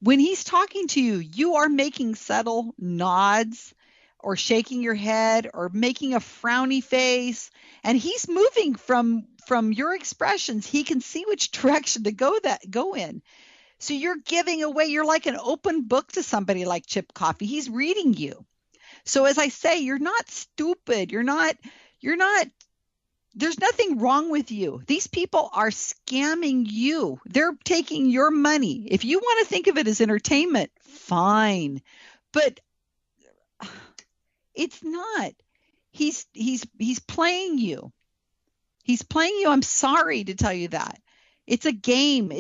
When he's talking to you, you are making subtle nods or shaking your head or making a frowny face, and he's moving from your expressions. He can see which direction to go in. So you're giving away, you're like an open book to somebody like Chip Coffey. He's reading you. So as I say, you're not stupid. You're not, there's nothing wrong with you. These people are scamming you. They're taking your money. If you want to think of it as entertainment, fine. But it's not. He's playing you. He's playing you. I'm sorry to tell you that. It's a game.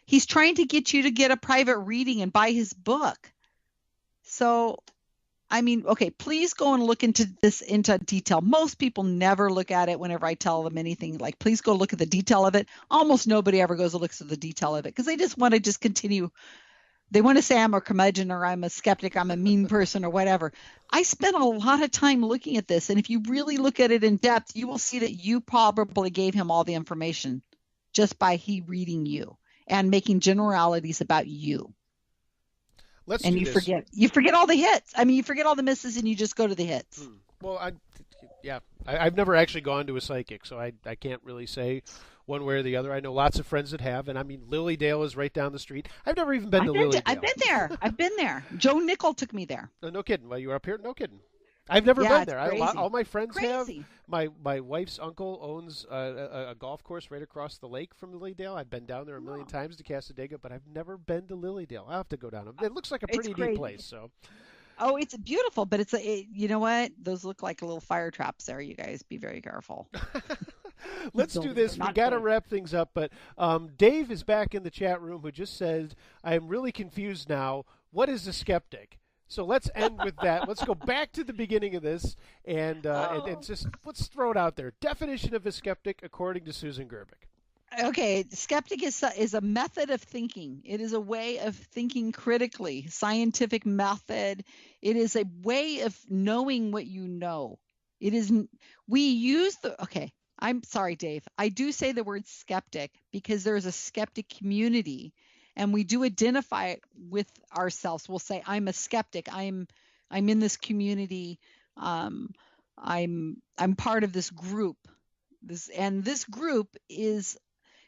He's trying to get you to get a private reading and buy his book. So, I mean, okay, please go and look into this into detail. Most people never look at it whenever I tell them anything. Like, please go look at the detail of it. Almost nobody ever goes and looks at the detail of it because they just want to continue. They want to say I'm a curmudgeon or I'm a skeptic, I'm a mean person or whatever. I spent a lot of time looking at this, and if you really look at it in depth, you will see that you probably gave him all the information just by he reading you and making generalities about you. You forget all the hits. I mean, you forget all the misses and you just go to the hits. Well, I've never actually gone to a psychic, so I can't really say one way or the other. I know lots of friends that have, and I mean, Lilydale is right down the street. I've never even been to Lilydale. I've been there. Joe Nickel took me there. No kidding. While you were up here, no kidding. I've never been there. Crazy. All my friends have. My wife's uncle owns a golf course right across the lake from Lilydale. I've been down there a million times to Casadega, but I've never been to Lilydale. I'll have to go down. It looks like a pretty neat place. So. Oh, it's beautiful, but you know what? Those look like little fire traps there. You guys be very careful. Let's do this. We got to wrap things up, but Dave is back in the chat room who just said, I am really confused now. What is a skeptic? So let's end with that. Let's go back to the beginning of this and just let's throw it out there. Definition of a skeptic according to Susan Gerbic. Okay, skeptic is a method of thinking. It is a way of thinking critically, scientific method. It is a way of knowing what you know. It is I'm sorry, Dave. I do say the word skeptic because there's a skeptic community. And we do identify it with ourselves. We'll say, I'm a skeptic. I'm in this community. I'm part of this group. This group is,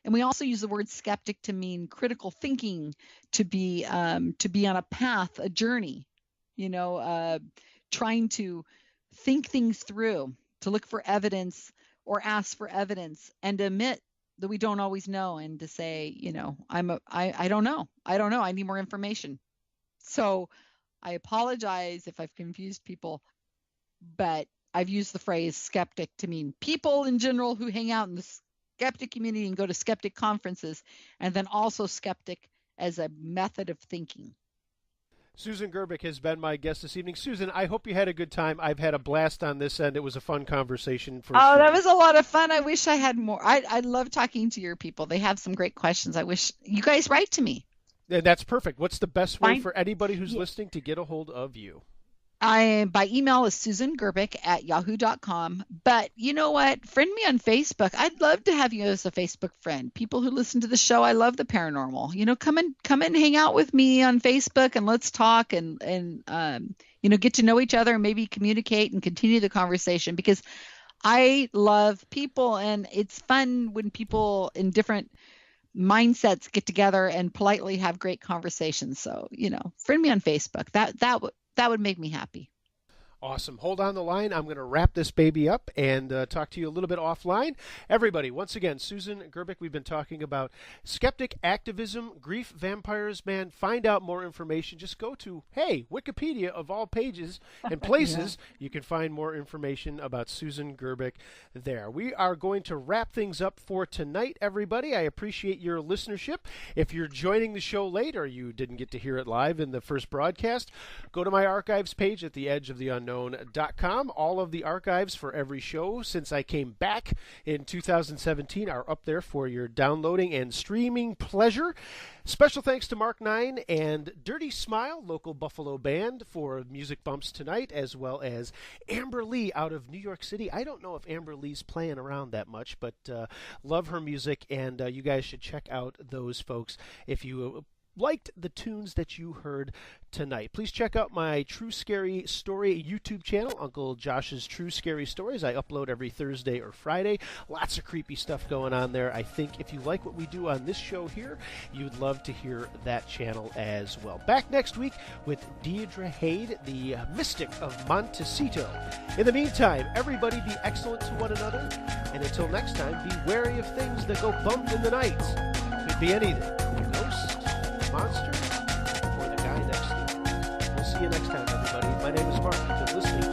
and we also use the word skeptic to mean critical thinking, to be on a path, a journey, trying to think things through, to look for evidence or ask for evidence and admit that we don't always know, and to say, I don't know. I need more information. So I apologize if I've confused people, but I've used the phrase skeptic to mean people in general who hang out in the skeptic community and go to skeptic conferences, and then also skeptic as a method of thinking. Susan Gerbic has been my guest this evening. Susan, I hope you had a good time. I've had a blast on this end. It was a fun conversation for sure. That was a lot of fun. I wish I had more. I love talking to your people. They have some great questions. I wish you guys write to me. And that's perfect. What's the best way for anybody who's listening to get a hold of you? By email is susangerbic@yahoo.com. But you know what? Friend me on Facebook. I'd love to have you as a Facebook friend. People who listen to the show, I love the paranormal. Come and hang out with me on Facebook and let's talk and get to know each other and maybe communicate and continue the conversation, because I love people and it's fun when people in different mindsets get together and politely have great conversations. So, friend me on Facebook. That would make me happy. Awesome. Hold on the line. I'm going to wrap this baby up and talk to you a little bit offline. Everybody, once again, Susan Gerbic, we've been talking about skeptic activism, grief, vampires, man. Find out more information. Just go to, Wikipedia of all pages and places. You can find more information about Susan Gerbic there. We are going to wrap things up for tonight, everybody. I appreciate your listenership. If you're joining the show late or you didn't get to hear it live in the first broadcast, go to my archives page at the Edge of the Unknown. edgeoftheunknown.com. All of the archives for every show since I came back in 2017 are up there for your downloading and streaming pleasure. Special thanks to Mark 9 and Dirty Smile, local Buffalo band, for music bumps tonight, as well as Amber Lee out of New York City. I don't know if Amber Lee's playing around that much, but love her music, and you guys should check out those folks if you liked the tunes that you heard tonight. Please check out my True Scary Story YouTube channel, Uncle Josh's True Scary Stories. I upload every Thursday or Friday. Lots of creepy stuff going on there. I think if you like what we do on this show here, you'd love to hear that channel as well. Back next week with Deidre Hade, the mystic of Montecito. In the meantime, everybody be excellent to one another, and until next time, be wary of things that go bump in the night. Could be anything. A ghost, monster, or the guy next to you. We'll see you next time, everybody. My name is Mark. You've been listening